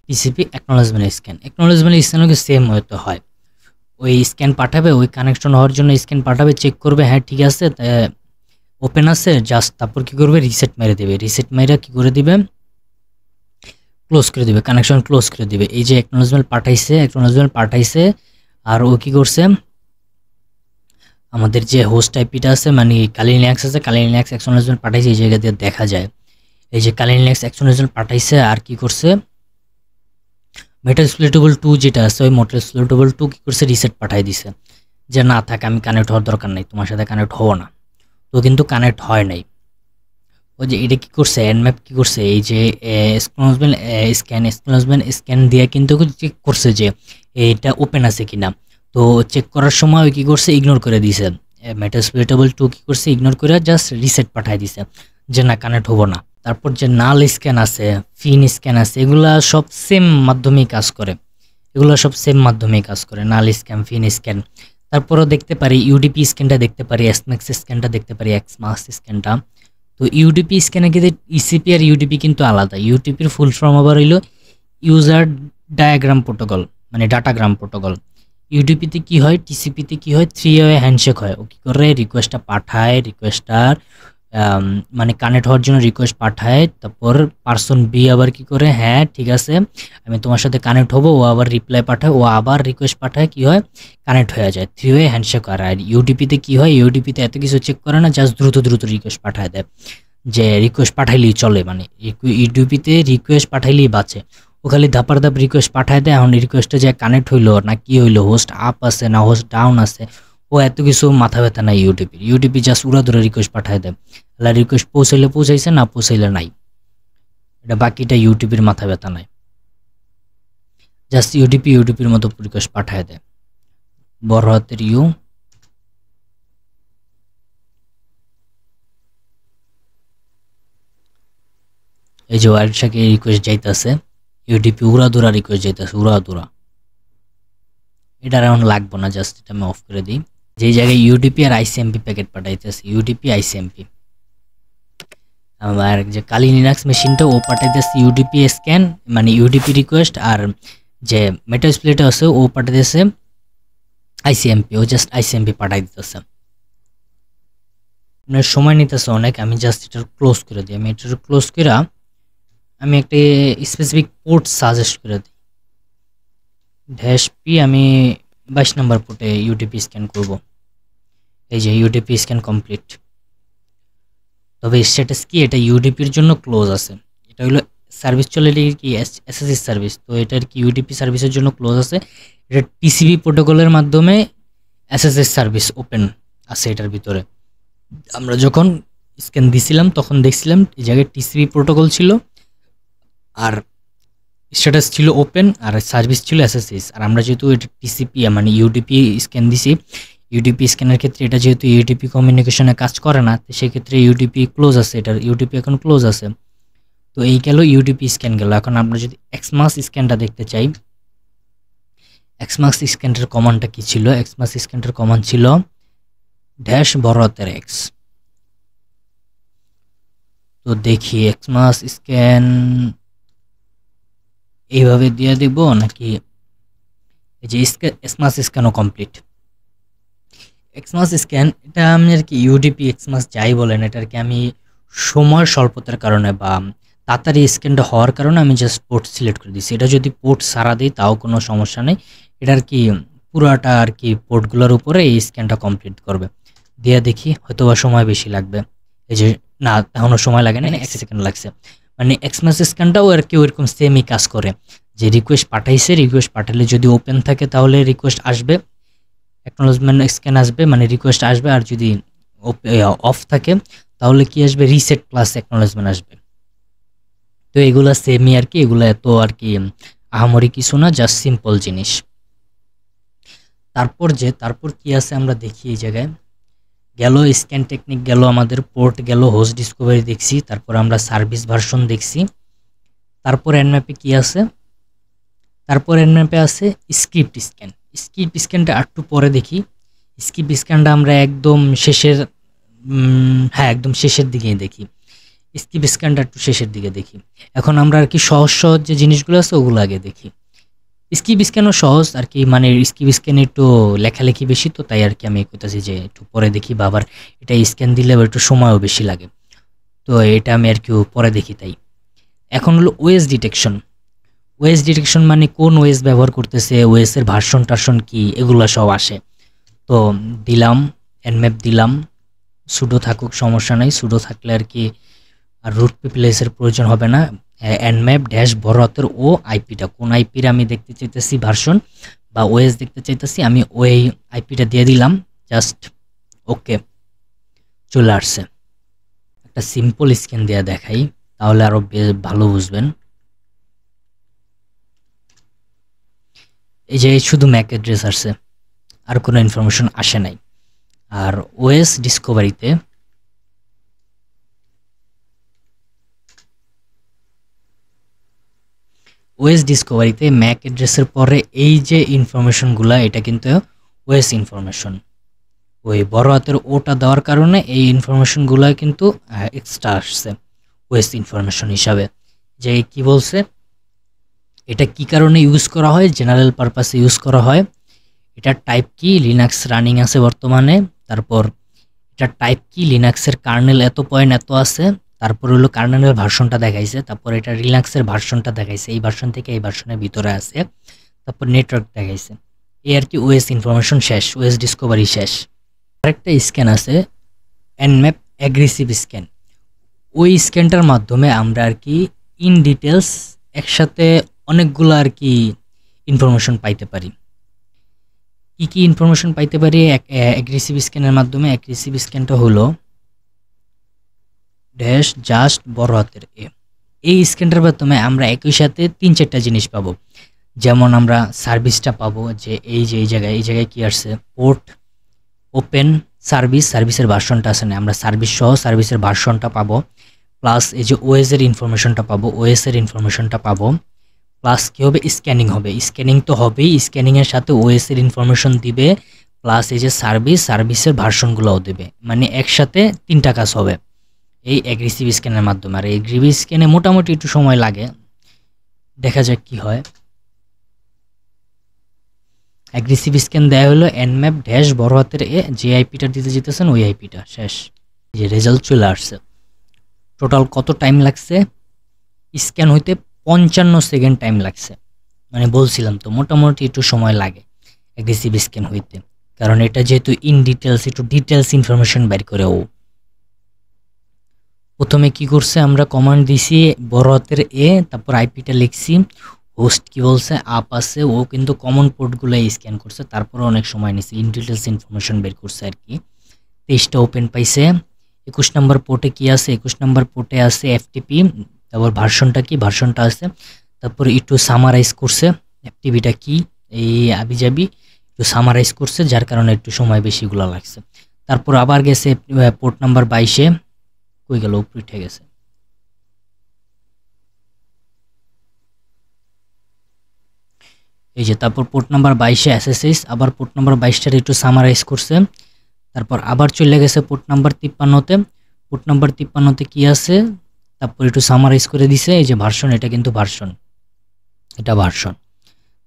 S1: টিসিপি অ্যাকনোলেজমেন্ট স্ক্যানও সেম হয়তো হয়, ওই স্ক্যান পাঠাবে, ওই কানেকশন হওয়ার জন্য স্ক্যান পাঠাবে, চেক করবে হ্যাঁ ঠিক আছে ওপেন আছে, জাস্ট তারপর কি করবে রিসেট মেরে দেবে, রিসেট মেরে কি করে দিবে ক্লোজ করে দিবে, কানেকশন ক্লোজ করে দিবে। এই যে অ্যাকনোলেজমেন্ট পাঠাইছে আর ও কি করছে আমাদের যে হোস্ট আইপিটা আছে মানে কালি লিনাক্স আছে, কালি লিনাক্স অ্যাকনোলেজমেন্ট পাঠাইছে, এই জায়গা দিয়ে দেখা যায় এই যে কালি লিনাক্স অ্যাকনোলেজমেন্ট পাঠাইছে আর কি করছে মেটাল স্প্লিটেবল 2 যেটা আছে ওই মেটাল স্প্লিটেবল 2 কি করছে রিসেট পাঠাই দিছে যে না থাক আমি কানেক্ট হওয়ার দরকার নাই, তোমার সাথে কানেক্ট হবো না। তো কিন্তু কানেক্ট হয় নাই। ওই যে এটা কি করছে এনম্যাপ কি করছে এই যে অ্যাকনোলেজমেন্ট স্ক্যান দিয়ে কিন্তু চেক করছে যে এটা ওপেন আছে কিনা। তো চেক করার সময় ওই কি করছে ইগনোর করে দিছে, মেটাল স্প্লিটেবল 2 কি করছে ইগনোর করে জাস্ট রিসেট পাঠাই দিছে যে না কানেক্ট হবো না। তারপর যে নাল স্ক্যান আছে, ফিন স্ক্যান আছে, এগুলা সব সেম মাধ্যমেই কাজ করে, নাল স্ক্যান, ফিন স্ক্যান। তারপরও দেখতে পারি ইউডিপি স্ক্যানটা দেখতে পারি, এসম্যাক্স স্ক্যানটা দেখতে পারি, এক্সমাক্স স্ক্যানটা। তো ইউডিপি স্ক্যানে কিন্তু ইসিপি আর ইউডিপি কিন্তু আলাদা। ইউডিপির ফুল ফর্ম আবার হইল ইউজার ডায়াগ্রাম প্রোটোকল, মানে ডাটাগ্রাম প্রোটোকল। ইউডিপিতে কি হয়, টিসিপিতে কি হয়, 3 ওয়ে হ্যান্ডশেক হয়। ও কি করে রিকোয়েস্টটা পাঠায়, রিকোয়েস্টার মানে কানেক্ট হওয়ার জন্য রিকোয়েস্ট পাঠায়, তারপর পারসন বি আবার কি করে হ্যাঁ ঠিক আছে আমি তোমার সাথে কানেক্ট হবো, ও আবার রিপ্লাই পাঠায়, ও আবার রিকোয়েস্ট পাঠায়, কি হয় কানেক্ট হয়ে যায়। 3 ওয়ে হ্যান্ডশেক হয়। আর ইউডিপিতে কি হয়, ইউডিপিতে এত কিছু চেক করে না, জাস্ট দ্রুত রিকোয়েস্ট পাঠায় দেয়, যে রিকোয়েস্ট পাঠাইলেই চলে, মানে ইউডিপিতে রিকোয়েস্ট পাঠাইলেই বাঁচে। ও খালি ধাপার ধাপ রিকোয়েস্ট পাঠায় দেয়, এখন রিকোয়েস্টে যে কানেক্ট হইলো না কি হইলো, হোস্ট আপ আছে না হোস্ট ডাউন আছে, ও এত কিছু মাথা ব্যথা নাই ইউডিপি জাস্ট উড়াধুরা রিকোয়েস্ট পাঠায় দেয়। তাহলে রিকোয়েস্ট পৌঁছাইছে, না পৌঁছাইলে নাই, এটা বাকিটা ইউটিউবের মাথা ব্যথা নাই, জাস্ট ইউডিপির মতো রিকোয়েস্ট পাঠায় দেয়। বড় হাতের ইউ এই যে ওয়াইল্ডশাকে রিকোয়েস্ট যাইতেছে, ইউডিপি উড়াধুরা রিকোয়েস্ট যাইতেছে, উড়াধুরা। এটা এখন লাগবো না, জাস্ট এটা আমি অফ করে দিই। যেই জায়গায় ইউডিপি আর আইসিএমপি প্যাকেট পাঠাইতেছে, ইউডিপি আইসিএমপি। আর যে কালি লিনাক্স মেশিনটা ও পাঠাইতেছে ইউডিপি স্ক্যান মানে ইউডিপি রিকোয়েস্ট, আর যে মেটাল স্প্লিটে আছে ও পাঠাইতেছে আইসিএমপি, ও জাস্ট আইসিএমপি পাঠাই দিতেছে। আপনার সময় নিতেছে অনেক, আমি জাস্ট এটা ক্লোজ করে দিই। আমি এটা ক্লোজ করে আমি একটা স্পেসিফিক পোর্ট সাজেস্ট করে দিই, -p। আমি 22 নম্বর পোর্টে ইউডিপি স্ক্যান করব। এই যে ইউডিপি স্ক্যান কমপ্লিট। তবে স্ট্যাটাস কি, এটা ইউডিপির জন্য ক্লোজ আছে, এটা হলো সার্ভিস চলে কি এসএসএস সার্ভিস, তো এটার কি ইউডিপি সার্ভিসের জন্য ক্লোজ আছে। এটা টিসিপি প্রোটোকলের মাধ্যমে এসএসএস সার্ভিস ওপেন আছে এটার ভিতরে। আমরা যখন স্ক্যান দিছিলাম তখন দেখছিলাম এই জায়গায় টিসিপি প্রোটোকল ছিল আর স্ট্যাটাস ছিল ওপেন আর সার্ভিস ছিল এসএসএস। আর আমরা যেহেতু এটা টিসিপি মানে ইউডিপি স্ক্যান দিছি, ইউডিপি স্ক্যানের ক্ষেত্রে এটা যেহেতু ইউডিপি কমিউনিকেশনে কাজ করে না, তো সেক্ষেত্রে ইউডিপি ক্লোজ আছে, এটার ইউডিপি এখন ক্লোজ আছে। তো এই গেল ইউডিপি স্ক্যান গেল। এখন আমরা যদি এক্সমাক্স স্ক্যানটা দেখতে চাই, এক্সমাক্স স্ক্যানের কমান্ডটা কি ছিল, এক্সমাক্স স্ক্যানের কমান্ড ছিল -x। তো দেখি এক্সমাক্স স্ক্যান এইভাবে দিয়ে দেব নাকি, এই যে এক্সমাক্স স্ক্যানও কমপ্লিট। এক্সমাস স্ক্যান এটা আমি আর কি ইউডিপি এক্সমাস যাই বলেন এটা আর কি আমি সময় স্বল্পতার কারণে বা তাড়াতাড়ি স্ক্যানটা হওয়ার কারণে আমি জাস্ট পোর্ট সিলেক্ট করে দিচ্ছি। এটা যদি পোর্ট সারা দিই তাও কোনো সমস্যা নেই, এটা আর কি পুরাটা আর কি পোর্টগুলোর উপরে এই স্ক্যানটা কমপ্লিট করবে। দিয়ে দেখি হয়তো বা সময় বেশি লাগবে। এই যে না, এখনও সময় লাগে না, 1 সেকেন্ড লাগছে। মানে এক্সমাস স্ক্যানটাও আর কি ওইরকম সেমই কাজ করে, যে রিকোয়েস্ট পাঠাইছে, রিকোয়েস্ট পাঠালে যদি ওপেন থাকে তাহলে রিকোয়েস্ট আসবে, অ্যাকনোলেজমেন্ট স্ক্যান আসবে, মানে রিকোয়েস্ট আসবে। আর যদি অফ থাকে তাহলে কি আসবে, রিসেট প্লাস অ্যাকনোলেজমেন্ট আসবে। তো এগুলা সেমই আর কি, এগুলো এত আর কি আহামরি কিছু না, জাস্ট সিম্পল জিনিস। তারপর কি আছে আমরা দেখি। এই জায়গায় গেল স্ক্যান টেকনিক, গেল আমাদের পোর্ট, গেল হোস্ট ডিসকভারি দেখছি, তারপর আমরা সার্ভিস ভার্সন দেখছি। তারপর এনম্যাপে কি আছে, তারপর এনম্যাপে আছে স্ক্রিপ্ট স্ক্যান। স্ক্রিপ্ট স্ক্যানটা একটু পরে দেখি। স্ক্রিপ্ট স্ক্যানটা আমরা একদম শেষের হ্যাঁ একদম শেষের দিকেই দেখি। স্ক্রিপ্ট স্ক্যানটা একটু শেষের দিকে দেখি। এখন আমরা আর কি সহজ সহজ যে জিনিসগুলো আছে ওগুলো আগে দেখি। স্ক্রিপ্ট স্ক্যানও সহজ আর কি, মানে স্ক্রিপ্ট স্ক্যানে একটু লেখালেখি বেশি, তো তাই আর কি আমি কইতাছি যে একটু পরে দেখি, বা আবার এটা স্ক্যান দিলে আবার একটু সময়ও বেশি লাগে, তো এটা আমি আর কি পরে দেখি। তাই এখন হলো ওএস ডিটেকশন। ওএস ডিটেকশন মানে কোন ওএস ব্যবহার করতেছে, ওএস এর ভার্সন টার্সন কি, এগুলো সব আসে। তো দিলাম এনম্যাপ দিলাম, সুডো থাকুক সমস্যা নাই, সুডো থাকলে আর কি আর রুট পিপলেসের প্রয়োজন হবে না। এনম্যাপ ড্যাশ বড় হাতের ও আইপিটা, কোন আইপির আমি দেখতে চাইতেছি ভার্সন বা ওএস দেখতে চাইতেছি, আমি ওই আইপিটা দিয়ে দিলাম, জাস্ট ওকে, চলে আসছে। একটা সিম্পল স্ক্যান দিয়ে দেখাই তাহলে আরো ভালো বুঝবেন। এই যে শুধু ম্যাক অ্যাড্রেস আসছে, আর কোনো ইনফরমেশন আসে নাই। আর ওএস ডিসকভারিতে ম্যাক অ্যাড্রেসের পরে এই যে ইনফরমেশনগুলো, এটা কিন্তু ওএস ইনফরমেশন। ওই বড় হাতের ওটা দেওয়ার কারণে এই ইনফরমেশনগুলো কিন্তু এক্সট্রা আসছে ওএস ইনফরমেশন হিসাবে। যে কি বলছে, এটা কি কারণে ইউজ করা হয়, জেনারেল পারপাসে ইউজ করা হয়। এটা টাইপ কি, লিনাক্স রানিং আছে বর্তমানে। তারপর এটা টাইপ কি, লিনাক্সের কার্নেল এত পয়েন্ট এত আছে। তারপর হলো কার্নেলের ভার্সনটা দেখাইছে, তারপর এটা লিনাক্সের ভার্সনটা দেখাইছে, এই ভার্সন থেকে এই ভার্সনের ভিতরে আছে। তারপর নেটওয়ার্ক দেখাইছে। এই আর কি ওএস ইনফরমেশন শেষ, ওএস ডিসকভারি শেষ। আরেকটা স্ক্যান আছে এনম্যাপ অ্যাগ্রেসিভ স্ক্যান। ওই স্ক্যানটার মাধ্যমে আমরা আর কি ইন ডিটেলস একসাথে অনেকগুলো আর কি ইনফরমেশন পাইতে পারি। কি কি ইনফরমেশন পাইতে পারি অ্যাগ্রেসিভ স্ক্যানের মাধ্যমে? অ্যাগ্রেসিভ স্ক্যানটা হলো ড্যাশ জাস্ট বড় হাতের এ। এই স্ক্যানটার মাধ্যমে আমরা একই সাথে 3-4টা জিনিস পাবো। যেমন আমরা সার্ভিসটা পাবো, যে এই জায়গায় কি আসছে, পোর্ট ওপেন সার্ভিস, সার্ভিসের ভার্সনটা আছে না, আমরা সার্ভিস সহ সার্ভিসের ভার্সনটা পাবো। প্লাস এই যে ওএস এর ইনফরমেশনটা পাবো, ওএস এর ইনফরমেশনটা পাবো। প্লাস কী হবে, স্ক্যানিং হবে, স্ক্যানিং তো হবেই, স্ক্যানিংয়ের সাথে ওএস এর ইনফরমেশন দিবে, প্লাস এই যে সার্ভিসের ভার্সনগুলোও দেবে, মানে একসাথে 3টা কাজ হবে এই অ্যাগ্রেসিভ স্ক্যানের মাধ্যমে। আর অ্যাগ্রেসিভ স্ক্যানে মোটামুটি একটু সময় লাগে, দেখা যাক কি হয়। অ্যাগ্রেসিভ স্ক্যান দেওয়া হলো এনম্যাপ ড্যাশ বড় হাতের এ, যে আইপিটা দিতে যেতেছেন ওই আইপিটা, শেষ। যে রেজাল্ট চলে আসছে। টোটাল কত টাইম লাগছে স্ক্যান হইতে? 55 সেকেন্ড টাইম লাগছে। মানে বলছিলাম তো মোটামুটি একটু সময় লাগে অ্যাগ্রেসিভ স্ক্যান হইতে, কারণ এটা যেহেতু ইন ডিটেলস, একটু ডিটেলস ইনফরমেশন বের করে। ও প্রথমে কি করছে, আমরা কমান্ড দিছি বড় হাতের এ, তারপর আইপিটা লিখছি, হোস্ট কি বলছে আপ আছে, ও কিন্তু কমন পোর্টগুলো স্ক্যান করছে, তারপরে অনেক সময় নিছে, ইন ডিটেলস ইনফরমেশন বের করছে আর কি। 23টা ওপেন পাইছে। 21 নম্বর পোর্টে কি আছে, 21 নম্বর পোর্টে আছে এফটিপি, তারপর ভার্সনটা কি, ভার্সনটা আছে। তারপর একটু সামারাইজ করছে এফটিপিটা কি, এই আবিজাবি একটু সামারাইজ করছে, যার কারণে একটু সময় বেশিগুলো লাগছে। তারপর আবার গেছে পোর্ট নাম্বার 22-এ, কই গেল, উপরে উঠে গেছে। এই যে তারপর পোর্ট নাম্বার 22-এ এসএসএস, আবার পোর্ট নাম্বার 22টার একটু সামারাইজ করছে। তারপর আবার চলে গেছে পোর্ট নাম্বার 53-তে। পোর্ট নাম্বার 53-তে কি আছে, তারপর একটু সামারাইজ করে দিছে, এই যে ভার্সন, এটা কিন্তু ভার্সন, এটা ভার্সন।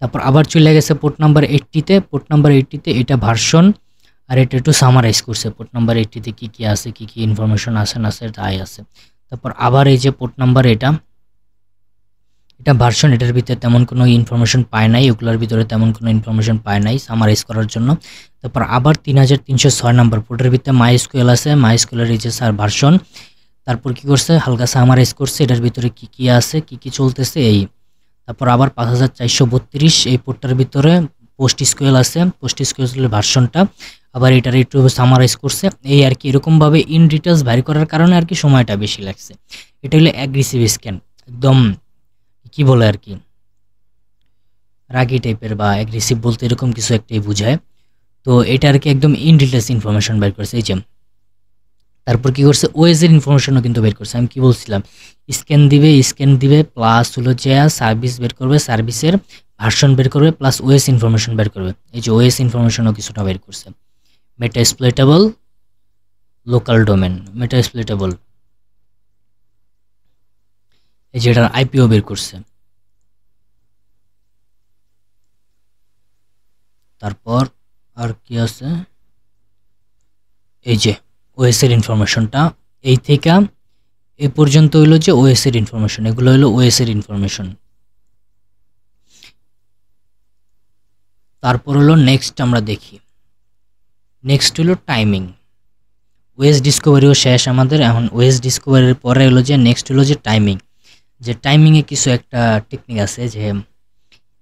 S1: তারপর আবার চলে গেছে পোর্ট নাম্বার 80-তে, পোর্ট নাম্বার 80-তে এটা ভার্সন, আর এটা একটু সামারাইজ করছে পোর্ট নাম্বার 80 তে কি আছে, কি ইনফরমেশন আছে না আছে তাই আছে। তারপর আবার এই যে পোর্ট নাম্বার এটা ভার্সন, এটার ভিতরে তেমন কোনো ইনফরমেশন পায় নাই, ওগুলোর ভিতরে তেমন কোনো ইনফরমেশন পায় নাই সামারাইজ করার জন্য। তারপর আবার 3306 নাম্বার পোর্টের ভিতরে মাইএসকিউএল আছে, মাইএসকিউএলের এই যে ভার্সন। তারপর কি করছে হালকা সামারাইজ করছে এটার ভিতরে কি আছে কি চলতেছে এই। তারপর আবার 5432 এই পোর্টটার ভিতরে পোস্টস্কিউএল আছে, পোস্টস্কিউএলের ভার্সনটা আবার এটার একটু সামারাইজ করছে এই আর কি। এরকমভাবে ইন ডিটেলস বাইর করার কারণে আর কি সময়টা বেশি লাগছে। এটা হলো অ্যাগ্রেসিভ স্ক্যান, একদম কি বলে আর কি রাগি টাইপের বা অ্যাগ্রেসিভ বলতে এরকম কিছু একটাই বোঝায়। তো এটা আর কি একদম ইন ডিটেলস ইনফরমেশন বের করছে এই যে। তারপর কি করছে ওএস এর ইনফরমেশনও কিন্তু বের করছে। আমি কি বলছিলাম স্ক্যান দিবে প্লাস হলো যে সার্ভিস বের করবে, সার্ভিসের ভার্সন বের করবে প্লাস ওএস ইনফরমেশন বের করবে। এই যে ওএস ইনফরমেশনও কিছুটা বের করছে। মেটা এক্সপ্লয়েটেবল লোকাল ডোমেন, মেটা এক্সপ্লয়েটেবল এই যে এটার আইপিও বের করছে। তারপর আর কি আছে এই যে ওএস এর ইনফরমেশনটা এই থেকে এই পর্যন্ত হইলো যে ওএস এর ইনফরমেশন, এগুলো হলো ওএস এর ইনফরমেশন। তারপর হলো নেক্সট আমরা দেখি, নেক্সট হলো টাইমিং। ওএস ডিসকভারিও শেষ আমাদের, এখন ওএস ডিসকভারির পরে হলো যে নেক্সট হলো যে টাইমিং। যে টাইমিংয়ে কিছু একটা টেকনিক আছে, যে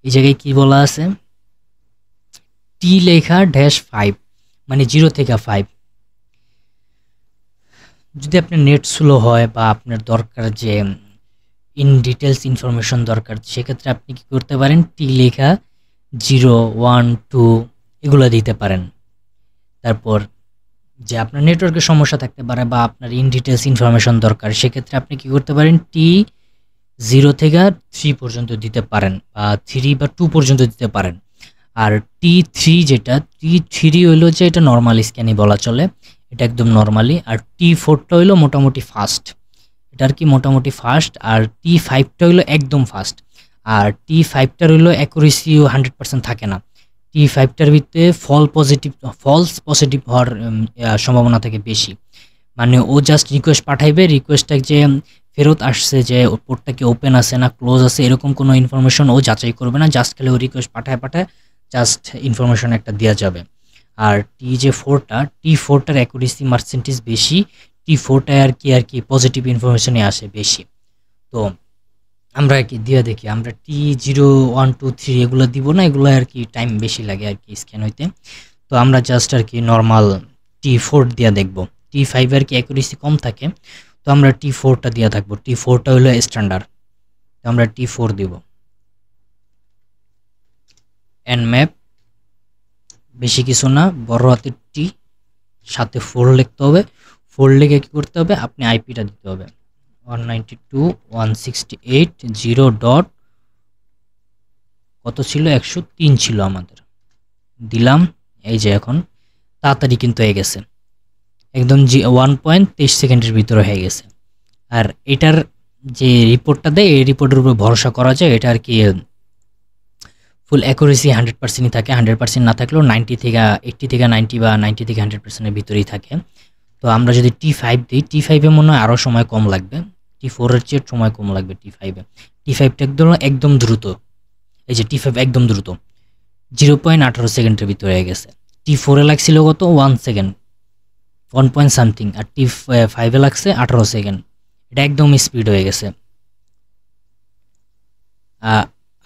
S1: এই জায়গায় কি বলা আছে টি লেখা -5 মানে 0 থেকে 5। যদি আপনার নেট স্লো হয় বা আপনার দরকার যে ইন ডিটেলস ইনফরমেশন দরকার, সেক্ষেত্রে আপনি কি করতে পারেন টি লেখা 0, 1, 2 এগুলো দিতে পারেন। তারপর যে আপনার নেটওয়ার্কের সমস্যা থাকতে পারে বা আপনার ইন ডিটেলস ইনফরমেশন দরকার, সেক্ষেত্রে আপনি কি করতে পারেন টি 0 থেকে 3 পর্যন্ত দিতে পারেন বা 3 বা 2 পর্যন্ত দিতে পারেন। আর T3 যেটা T3 হইলো যে এটা নর্মাল স্ক্যানই বলা চলে, এটা একদম নর্মালি। আর T4টা হইলো মোটামুটি ফাস্ট, এটা আর কি মোটামুটি ফাস্ট। আর T5টা হইলো একদম ফাস্ট। আর T5টার হইলো অ্যাকুরেসিও 100% থাকে না। T5টার ভিতরে ফলস পজিটিভ হওয়ার সম্ভাবনা থাকে বেশি। মানে ও জাস্ট রিকোয়েস্ট পাঠাইবে, রিকোয়েস্টটা যে ফেরত আসছে যে পোর্টটা কি ওপেন আছে না ক্লোজ আছে এরকম কোনো ইনফরমেশন ও যাচাই করবে না, জাস্ট খালি ও রিকোয়েস্ট পাঠায় জাস্ট ইনফরমেশন একটা দেওয়া যাবে। আর T4টার অ্যাকুরেসি পার্সেন্টেজ বেশি, T4টায় আর কি পজিটিভ ইনফরমেশনই আসে বেশি। তো আমরা আর কি দিয়ে দেখি, আমরা T0, 1, 2, 3 এগুলো দিব না, এগুলো আর কি টাইম বেশি লাগে আর কি স্ক্যান হইতে। তো আমরা জাস্ট আর কি নর্মাল T4 দিয়ে দেখব। T5 আর কি অ্যাকুরেসি কম থাকে, তো আমরা T4টা দিয়ে থাকবো। T4টা হলো স্ট্যান্ডার্ড, তো আমরা T4 দিব। nmap বেশি কিছু না, বড় হাতের টি সাথে 4 লিখতে হবে। 4 লিখে কি করতে হবে আপনি আইপিটা দিতে হবে 192.168.0. কত ছিল 103 ছিল আমাদের, দিলাম। এই যে এখন তাড়াতাড়ি কিন্তু হয়ে গেছে, একদম 1.23 সেকেন্ডের ভিতরে হয়ে গেছে। আর এটার যে রিপোর্টটা দেয় এই রিপোর্টের উপর ভরসা করা যায়, এটা আর কি ফুল অ্যাকুরেসি 100%ই থাকে, 100% না থাকলেও 80 থেকে 90 বা 90 থেকে 100%-এর ভিতরেই থাকে। তো আমরা যদি T5 দিই, T5-এ মনে হয় আরও সময় কম লাগবে, T4-এর চেয়ে সময় কম লাগবে T5-এ। T5টা একদম দ্রুত, এই যে T5 একদম দ্রুত 0.18 সেকেন্ডের ভিতরে হয়ে গেছে। T4-এ লাগছিল কত 1 সেকেন্ড 1 পয়েন্ট সামথিং, আর T5-এ লাগছে 18 সেকেন্ড, এটা একদম স্পিড হয়ে গেছে।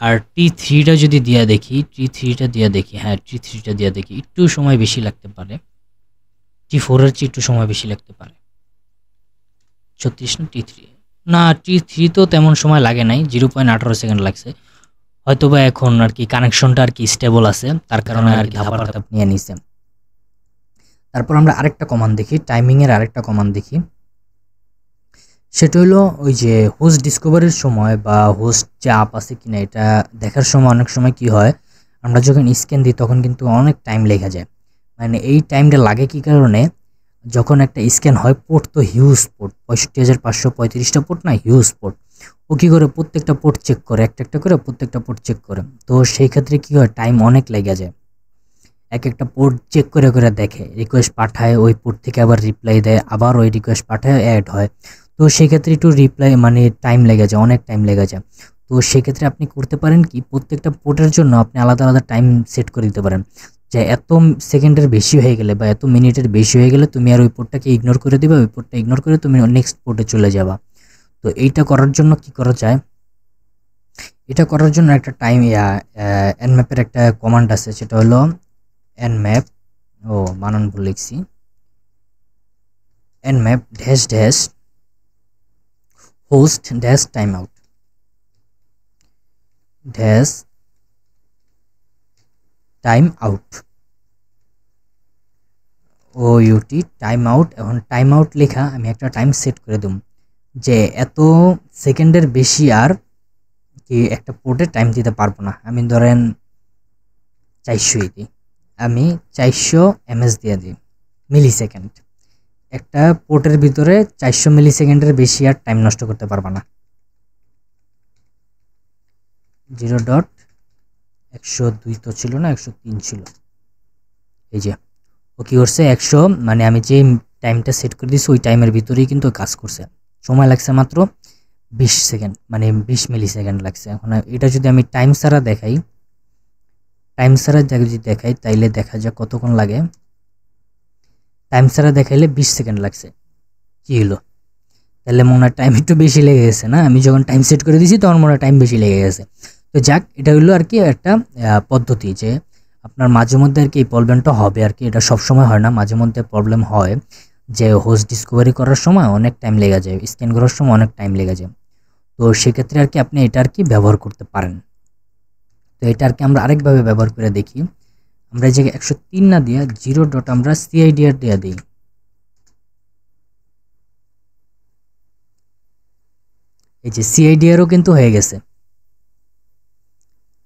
S1: আর T3টা যদি দিয়া দেখি, হ্যাঁ T3টা দিয়া দেখি, একটু সময় বেশি লাগতে পারে, T4-এর চেয়ে একটু সময় বেশি লাগতে পারে। 36 না T3 না, T3 তো তেমন সময় লাগে নাই, 0.18 সেকেন্ড লাগছে। হয়তোবা এখন আর কি কানেকশনটা আর কি স্টেবল আছে, তার কারণে আর কি ধাপার নিয়ে নিছে। তারপর আমরা আরেকটা কমান্ড দেখি, টাইমিংয়ের আরেকটা কমান্ড দেখি। সেটা হলো ওই যে হোস্ট ডিসকভারির সময় বা হোস্ট যে আপ আছে কিনা এটা দেখার সময় অনেক সময় কি হয়, আমরা যখন স্ক্যান দিই তখন কিন্তু অনেক টাইম লেগে যায়। মানে এই টাইমটা লাগে কি কারণে, যখন একটা স্ক্যান হয় পোর্ট তো হিউজ পোর্ট, 65,535টা পোর্ট না, হিউজ পোর্ট। ও কী করে প্রত্যেকটা পোর্ট চেক করে, একটা করে প্রত্যেকটা পোর্ট চেক করে। তো সেই ক্ষেত্রে কি হয় টাইম অনেক লেগে যায়। এক একটা পোর্ট চেক করে করে দেখে, রিকোয়েস্ট পাঠায়, ওই পোর্ট থেকে আবার রিপ্লাই দেয়, আবার ওই রিকোয়েস্ট পাঠায়, অ্যাড হয়। তো সেক্ষেত্রে একটু রিপ্লাই মানে টাইম লেগে যায়, অনেক টাইম লেগে যায়। তো সেক্ষেত্রে আপনি করতে পারেন কি, প্রত্যেকটা পোর্টের জন্য আপনি আলাদা আলাদা টাইম সেট করে দিতে পারেন, যে এত সেকেন্ডের বেশি হয়ে গেলে বা এত মিনিটের বেশি হয়ে গেলে তুমি আর ওই পোর্টটাকে ইগনোর করে দিবে, ওই পোর্টটা ইগনোর করে তুমি নেক্সট পোর্টে চলে যাবা। তো এইটা করার জন্য কি করা যায়, এটা করার জন্য একটা টাইম nmap-এর একটা কমান্ড আছে, সেটা হলো nmap, বানান ভুল লিখছি, nmap dash dash host dash time out dash time out OUT time out. এখন টাইম আউট লেখা আমি একটা টাইম সেট করে দেব, যে এত সেকেন্ডের বেশি আর কি একটা পোর্টে টাইম দিতে পারবো না। আমি ধরেন 400 দিই, আমি 400 ms দিয়ে দিই, মিলি সেকেন্ড। একটা পোর্টের ভিতরে 400 মিলি সেকেন্ডের বেশি আর টাইম নষ্ট করতে পারবা না। 0.102 তো ছিল না, 103 ছিল। এই যে ও কি করছে, 100 মানে আমি যে টাইমটা সেট করে দিয়েছি ওই টাইমের ভিতরেই কিন্তু কাজ করছে। সময় লাগছে মাত্র 20 সেকেন্ড, মানে 20 মিলি সেকেন্ড লাগছে। এখন এটা যদি আমি টাইম ছাড়া দেখাই, যদি দেখাই তাইলে দেখা যায় কতক্ষণ লাগে। টাইম ছাড়া দেখাইলে 20 সেকেন্ড লাগছে। কি হলো, তাহলে মনে হয় টাইম একটু বেশি লেগে গেছে না? আমি যখন টাইম সেট করে দিয়েছি তখন মনে হয় টাইম বেশি লেগে গেছে। তো যাক, এটা হলো আর কি একটা পদ্ধতি, যে আপনার মাঝে মধ্যে আর কি এই প্রবলেমটা হবে আর কি। এটা সবসময় হয় না, মাঝে মধ্যে প্রবলেম হয় যে হোস্ট ডিসকভারি করার সময় অনেক টাইম লেগে যায়, স্ক্যান করার সময় অনেক টাইম লেগে যায়। তো সেক্ষেত্রে আর কি আপনি এটা আর কি ব্যবহার করতে পারেন। তো এটা আর কি আমরা আরেকভাবে ব্যবহার করে দেখি। আমরা এই জায়গায় 103 না দিয়ে 0. আমরা CIDR দিয়ে দিই। এই যে CIDRও কিন্তু হয়ে গেছে,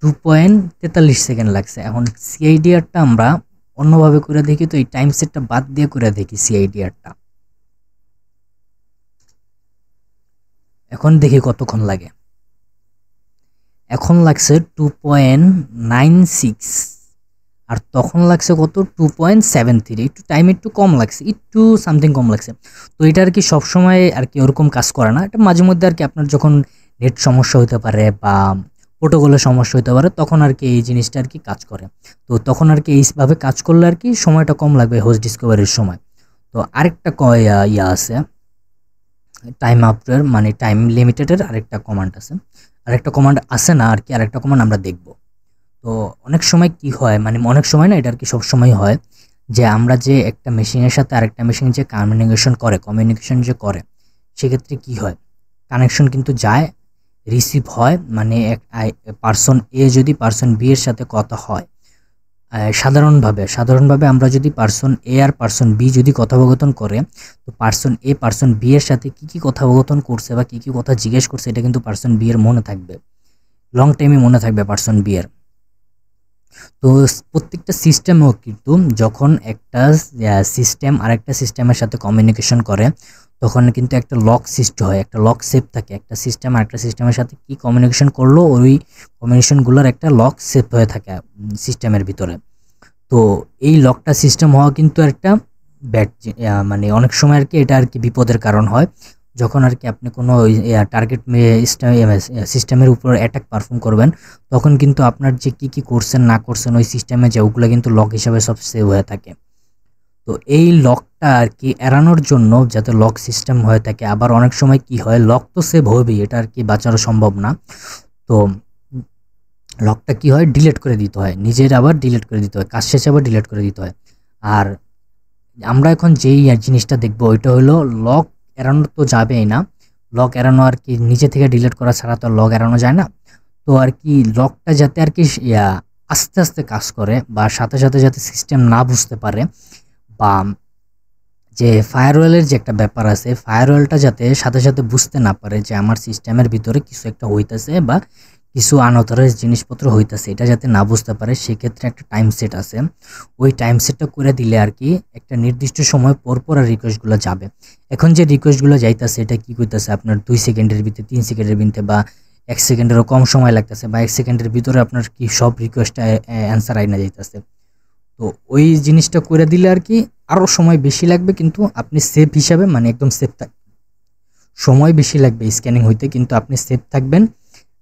S1: 2.43 সেকেন্ড লাগছে। এখন CIDRটা আমরা অন্যভাবে করে দেখি, তো এই টাইম সেটটা বাদ দিয়ে করে দেখি CIDRটা। এখন দেখি কতক্ষণ লাগে। এখন লাগছে 2.96, আর তখন লাগছে কত, 2.73। একটু টাইম একটু কম লাগছে, একটু সামথিং কম লাগছে। তো এটা আর কি সবসময় আর কি ওরকম কাজ করে না, এটা মাঝে মধ্যে আর কি আপনার যখন নেট সমস্যা হতে পারে বা প্রোটোকলের সমস্যা হতে পারে তখন আর কি এই জিনিসটা আর কি কাজ করে। তো তখন আর কি এইভাবে কাজ করলে আর কি সময়টা কম লাগবে হোস্ট ডিসকভারির সময়। তো আরেকটা ইয়া আছে টাইম আপের, মানে টাইম লিমিটেডের আরেকটা কমান্ড আছে, আরেকটা কমান্ড আছে না আর কি, আরেকটা কমান্ড আমরা দেখব। তো অনেক সময় কি হয়, মানে অনেক সময় না, এটা আর কি সবসময় হয়, যে আমরা যে একটা মেশিনের সাথে আরেকটা মেশিন যে কমিউনিকেশন যে করে, সেক্ষেত্রে কি হয়, কানেকশন কিন্তু যায়, রিসিভ হয়, মানে পার্সন এ যদি পার্সন বি এর সাথে কথা হয়, সাধারণভাবে আমরা যদি person A R person B যদি কথোপকথন করে, তো পার্সন এ পার্সন বি এর সাথে কি কথোপকথন করছে বা কি কথা জিজ্ঞেস করছে, এটা কিন্তু পার্সন বি এর মনে থাকবে, লং টাইমে মনে থাকবে পার্সন বি এর। তো প্রত্যেকটা সিস্টেমেও কিন্তু যখন একটা সিস্টেম আরেকটা সিস্টেমের সাথে কমিউনিকেশন করে, তখন কিন্তু একটা লক সৃষ্টি হয়, একটা লক সেভ থাকে। একটা সিস্টেম আরেকটা সিস্টেমের সাথে কি কমিউনিকেশন করলো, ওই কমিউনিকেশনগুলোর একটা লক সেভ হয়ে থাকে সিস্টেমের ভিতরে। তো এই লকটা সিস্টেম হওয়া কিন্তু একটা ব্যাড, মানে অনেক সময় আর কি এটা আর কি বিপদের কারণ হয়, যখন আর কি আপনি কোনো টার্গেট সিস্টেমের উপর অ্যাটাক পারফর্ম করবেন, তখন কিন্তু আপনার যে কি করছেন না করছেন ওই সিস্টেমে যে ওগুলো কিন্তু লক হিসাবে সব সেভ হয়ে থাকে। তো এই লকটা আর কি এড়ানোর জন্য, যাতে লক সিস্টেম হয়ে থাকে, আবার অনেক সময় কি হয়, লক তো সেভ হবেই, এটা আর কি বাঁচানো সম্ভব না। তো লকটা কি হয়, ডিলিট করে দিতে হয়, নিজের আবার ডিলিট করে দিতে হয়, কাজ শেষে আবার ডিলিট করে দিতে হয়। আর আমরা এখন যেই জিনিসটা দেখবো ওইটা হলো লক এড়ানো তো যাবেই না, লক এড়ানো আর কি নিজে থেকে ডিলিট করা ছাড়া তো লক এড়ানো যায় না। তো আর কি লকটা যাতে আর কি আস্তে আস্তে কাজ করে, বা সাথে সাথে যাতে সিস্টেম না বুঝতে পারে, বা যে ফায়ারওয়ালের যে একটা ব্যাপার আছে, ফায়ারওয়ালটা যাতে সাথে সাথে বুঝতে না পারে যে আমার সিস্টেমের ভিতরে কিছু একটা হইতেছে বা কিছু আনঅথরাইজড জিনিসপত্র হইতেছে, এটা যাতে না বুঝতে পারে, সেক্ষেত্রে একটা টাইম সেট আছে। ওই টাইম সেটটা করে দিলে আর কি একটা নির্দিষ্ট সময় পর পর আর রিকোয়েস্টগুলো যাবে। এখন যে রিকোয়েস্টগুলো যাইতেছে এটা কি করতেছে, আপনার 2 সেকেন্ডের ভিতরে, 3 সেকেন্ডের ভিতরে, বা 1 সেকেন্ডেরও কম সময় লাগতেছে, বা 1 সেকেন্ডের ভিতরে আপনার কি সব রিকোয়েস্টটা অ্যান্সার আইনা যাইতেছে। তো
S2: তো ওই জিনিসটা করে দিলে আর কি আরও সময় বেশি লাগবে, কিন্তু আপনি সেফ হিসাবে মানে একদম সেফ সময় বেশি লাগবে স্ক্যানিং হইতে, কিন্তু আপনি সেফ থাকবেন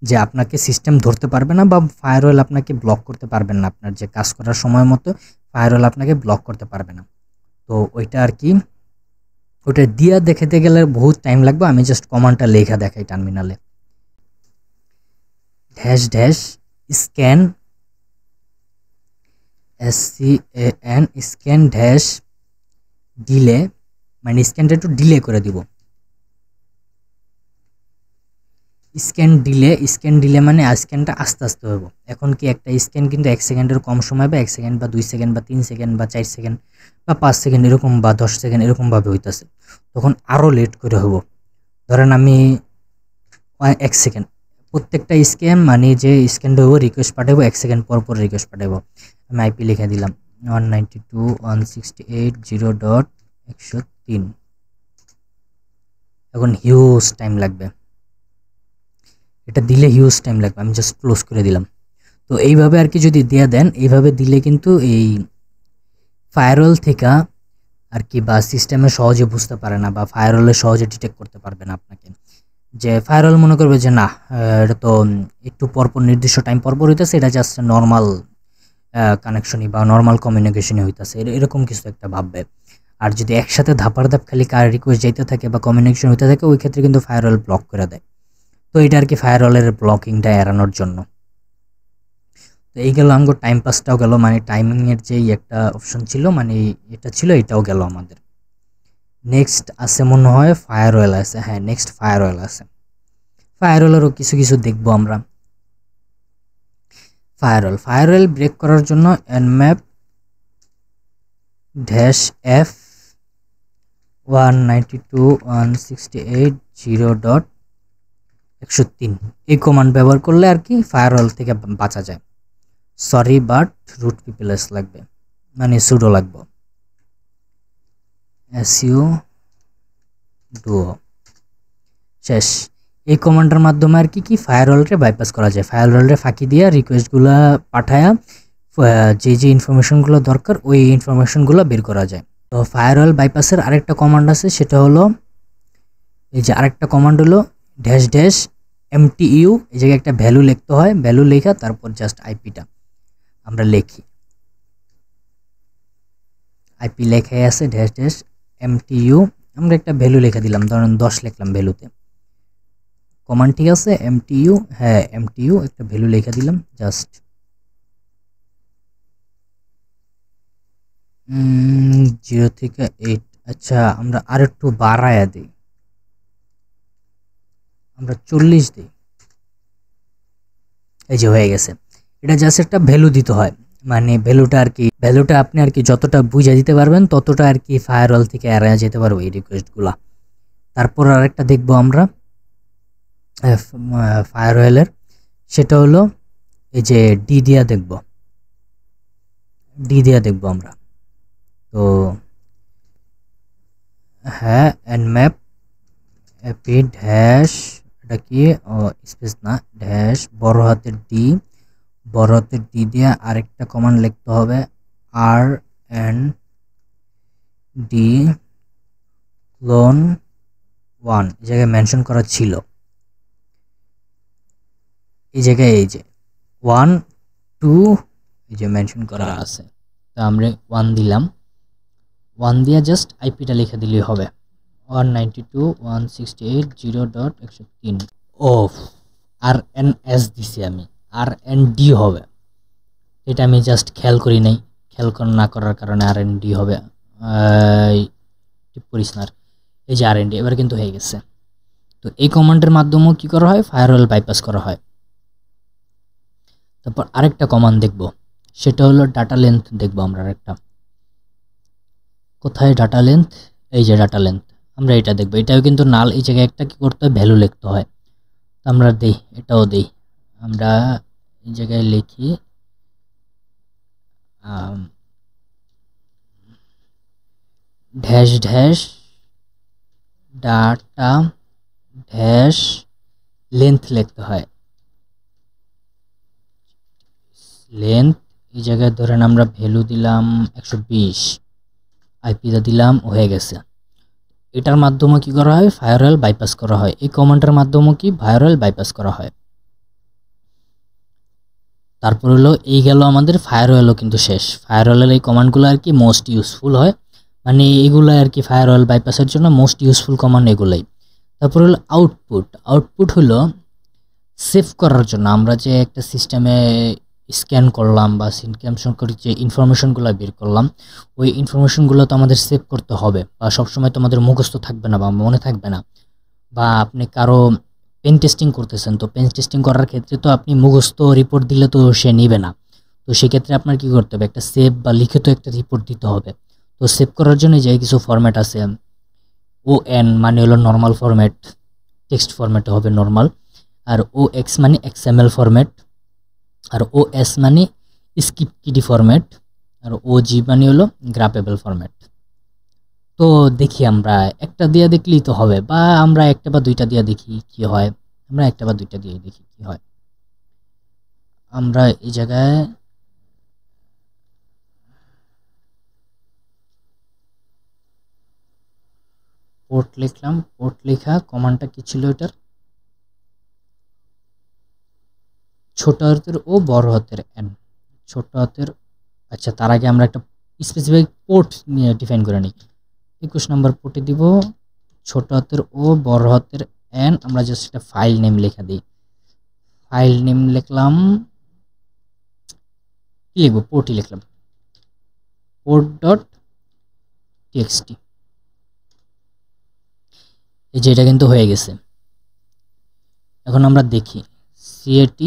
S2: যে আপনাকে সিস্টেম ধরতে পারবে না বা ফায়ারওয়াল আপনাকে ব্লক করতে পারবেন না, আপনার যে কাজ করার সময় মতো ফায়ারওয়াল আপনাকে ব্লক করতে পারবে না। তো ওইটা আর কি ওটা দিয়া দেখাতে গেলে বহুত টাইম লাগবে। আমি জাস্ট কমান্ডটা লেখা দেখাই টার্মিনালে, dash dash scan SCAN scan dash delay, মানে স্ক্যানটা একটু ডিলে করে দিব। স্ক্যান ডিলে মানে স্ক্যানটা আস্তে আস্তে হইব। এখন কি একটা স্ক্যান কিন্তু 1 সেকেন্ডের কম সময় বা 1 সেকেন্ড বা 2 সেকেন্ড বা 3 সেকেন্ড বা 4 সেকেন্ড বা 5 সেকেন্ড এরকম বা 10 সেকেন্ড এরকমভাবে হইতেছে, তখন আরও লেট করে হইব। ধরেন আমি 1 সেকেন্ড প্রত্যেকটা স্ক্যান মানে যে স্ক্যানটা হইব রিকোয়েস্ট পাঠাবো 1 সেকেন্ড পর পর রিকোয়েস্ট পাঠাবো। আমি আইপি লিখে দিলাম 192.168.0.103। এখন হিউজ টাইম লাগবে, এটা দিলে হিউজ টাইম লাগবে। আমি জাস্ট ক্লোজ করে দিলাম। তো এইভাবে আর কি যদি দেয়া দেন, এইভাবে দিলে কিন্তু এই ফায়ারওয়াল থেকে আর কি বা সিস্টেমে সহজে বুঝতে পারে না বা ফায়ারওয়ালে সহজে ডিটেক্ট করতে পারবে না আপনাকে। যে ফায়ারওয়াল মনে করবে যে না এটা তো একটু পরপর নির্দিষ্ট টাইম পরপর হইতেছে, এটা জাস্ট নর্মাল কানেকশনই বা নর্মাল কমিউনিকেশনই হইতেছে, এরকম কিছু একটা ভাববে। আর যদি একসাথে ধাপার ধাপ খালি কার রিকোয়েস্ট যাইতে থাকে বা কমিউনিকেশন হইতে থাকে, ওই ক্ষেত্রে কিন্তু ফায়ারওয়াল ব্লক করে দেয়। তো এটা আর কি ফায়ারওয়ালের ব্লকিংটা এড়ানোর জন্য। তো এই গেল আমগো টাইম পাসটাও গেল, মানে টাইমিংয়ের যেই একটা অপশন ছিল মানে এটা ছিল, এটাও গেল আমাদের। নেক্সট আছে মনে হয় ফায়ারওয়াল আছে, হ্যাঁ নেক্সট ফায়ারওয়াল আছে। ফায়ারওয়ালেরও কিছু কিছু দেখবো আমরা। ফায়ারওয়াল ব্রেক করার জন্য nmap -f 192.168.0.103 এই কমান্ড ব্যবহার করলে আর কি ফায়ারওয়াল থেকে বাঁচা যায়। সরি বাট রুট পিপলস লাগবে, মানে সুডো লাগবে, sudo শেষ। এই কমান্ডের মাধ্যমে আর কি ফায়ারওয়ালকে বাইপাস করা যায়, ফায়ারওয়ালকে ফাঁকি দিয়ে রিকোয়েস্টগুলো পাঠায়া যে ইনফরমেশনগুলো দরকার ওই ইনফরমেশনগুলো বের করা যায়। তো ফায়ারওয়াল বাইপাসের আরেকটা কমান্ড আছে, সেটা হলো এই যে আরেকটা কমান্ড হলো ড্যাশ ড্যাশ MTU। এই জায়গায় একটা ভ্যালু লিখতে হয়, ভ্যালু লেখা তারপর জাস্ট আইপিটা আমরা লিখি, আইপি লেখাই আছে ড্যাশ ড্যাশ MTU। আমরা একটা ভ্যালু লিখে দিলাম, ধরেন 10 লিখলাম ভ্যালুতে। কমান্ড ঠিক আছে MTU, হ্যাঁ MTU একটা ভ্যালু লিখে দিলাম জাস্ট 0 থেকে 8। আচ্ছা আমরা আর একটু বাড়ায়া দিই, আমরা 40 দিই। এই যে হয়ে গেছে। এটা জাস্ট একটা ভ্যালু দিতে হয়, মানে ভ্যালুটা আপনি আর কি যতটা বুঝে দিতে পারবেন ততটা আর কি ফায়ারওয়াল থেকে এড়ায় যেতে পারবো এই রিকোয়েস্টগুলা। তারপর আরেকটা দেখবো আমরা ফায়ারওয়ালের, সেটা হলো এই যে ডি দিয়া দেখবো আমরা। তো হ্যাঁ nmap এপি ড্যাশ এটা কি স্পেস না ড্যাশ বড় হাতের ডি দিয়ে আরেকটা কমান্ড লিখতে হবে RND clone 1। এই জায়গায় মেনশন করা ছিল, এই জায়গায় এই যে 1 2 এই যে মেনশন করা আছে। তো আমরা 1 দিলাম, 1 দিয়ে জাস্ট আইপিটা লিখে দিলেই হবে 192.168.0.103। ওফ RNS দিছি আমি, RND হবে, এটা আমি জাস্ট খেয়াল করি নাই, খেয়াল না করার কারণে RND হবে। করিস না, এই যে RND এবার কিন্তু হয়ে গেছে। তো এই কমান্ডের মাধ্যমেও কি করা হয়, ফায়ারওয়াল বাইপাস করা হয়। তারপর আরেকটা কমান্ড দেখব, সেটা হলো ডাটা লেন্থ দেখব আমরা আরেকটা। কোথায় ডাটা লেন্থ, এই যে ডাটা লেন্থ, আমরা এটা দেখব। এটাও কিন্তু নাল, এই জায়গায় একটা কি করতে হয় ভ্যালু লিখতে হয়। তো আমরা দেই, এটাও দেই, আমরা এই জায়গায় লিখি dash dash data dash length লিখতে হয়, লেন্থ এই জায়গায় ধরেন আমরা ভ্যালু দিলাম 120, আইপিটা দিলাম, হয়ে গেছে। এটার মাধ্যমে কি করা হয়, ফায়ারওয়াল বাইপাস করা হয়। এই কমান্ডের মাধ্যমে কি ফায়ারওয়াল বাইপাস করা হয়। তারপর হলো এই গেল আমাদের ফায়ারওয়ালও কিন্তু শেষ। ফায়ারওয়ালের এই কমান্ডগুলো আর কি মোস্ট ইউজফুল হয়, মানে এগুলো আর কি ফায়ারওয়াল বাইপাসের জন্য মোস্ট ইউজফুল কমান্ড এগুলাই। তারপর হলো আউটপুট। আউটপুট হলো সেভ করার জন্য। আমরা যে একটা সিস্টেমে স্ক্যান করলাম বা স্ক্যান করে যে ইনফরমেশনগুলো বের করলাম, ওই ইনফরমেশনগুলো তো আমাদের সেভ করতে হবে, বা সবসময় তো আমাদের মুখস্থ থাকবে না বা মনে থাকবে না। বা আপনি কারো পেন টেস্টিং করতেছেন, তো পেন টেস্টিং করার ক্ষেত্রে তো আপনি মুখস্থ রিপোর্ট দিলে তো সে নেবে না। তো সেক্ষেত্রে আপনার কি করতে হবে, একটা সেভ বা লিখিত একটা রিপোর্ট দিতে হবে। তো সেভ করার জন্য যে কিছু ফরম্যাট আছে, ON মানে হলো নর্মাল ফরম্যাট, টেক্সট ফরম্যাটে হবে নর্মাল। আর OX মানে XML ফরম্যাট। আর OS মানে স্ক্রিপ্ট কিডি ফরম্যাট। আর OG মানে হলো গ্রাফেবল ফরম্যাট। তো দেখি আমরা একটা দিয়ে দেখলেই তো হবে, বা আমরা একটা বা দুইটা দিয়ে দেখি কি হয়। আমরা একটা বা দুইটা দিয়ে দেখি কি হয়। আমরা এই জায়গায় পোর্ট লিখলাম। পোর্ট লেখা কমান্ডটা কি ছিল এটার, ছোট হাতের ও বড় হাতের N, ছোট হাতের। আচ্ছা, তার আগে আমরা একটা স্পেসিফিক পোর্ট নিয়ে ডিফাইন করে নিই। 21 নম্বর পোর্টে দিব ছোট হাতের ও বড় হাতের N। আমরা জাস্ট একটা ফাইল নেম লিখে দিই। ফাইল নেম লিখলাম, কি লিখবো, পোর্টই লিখলাম, port.txt। এই যে এটা কিন্তু হয়ে গেছে। এখন আমরা দেখি cat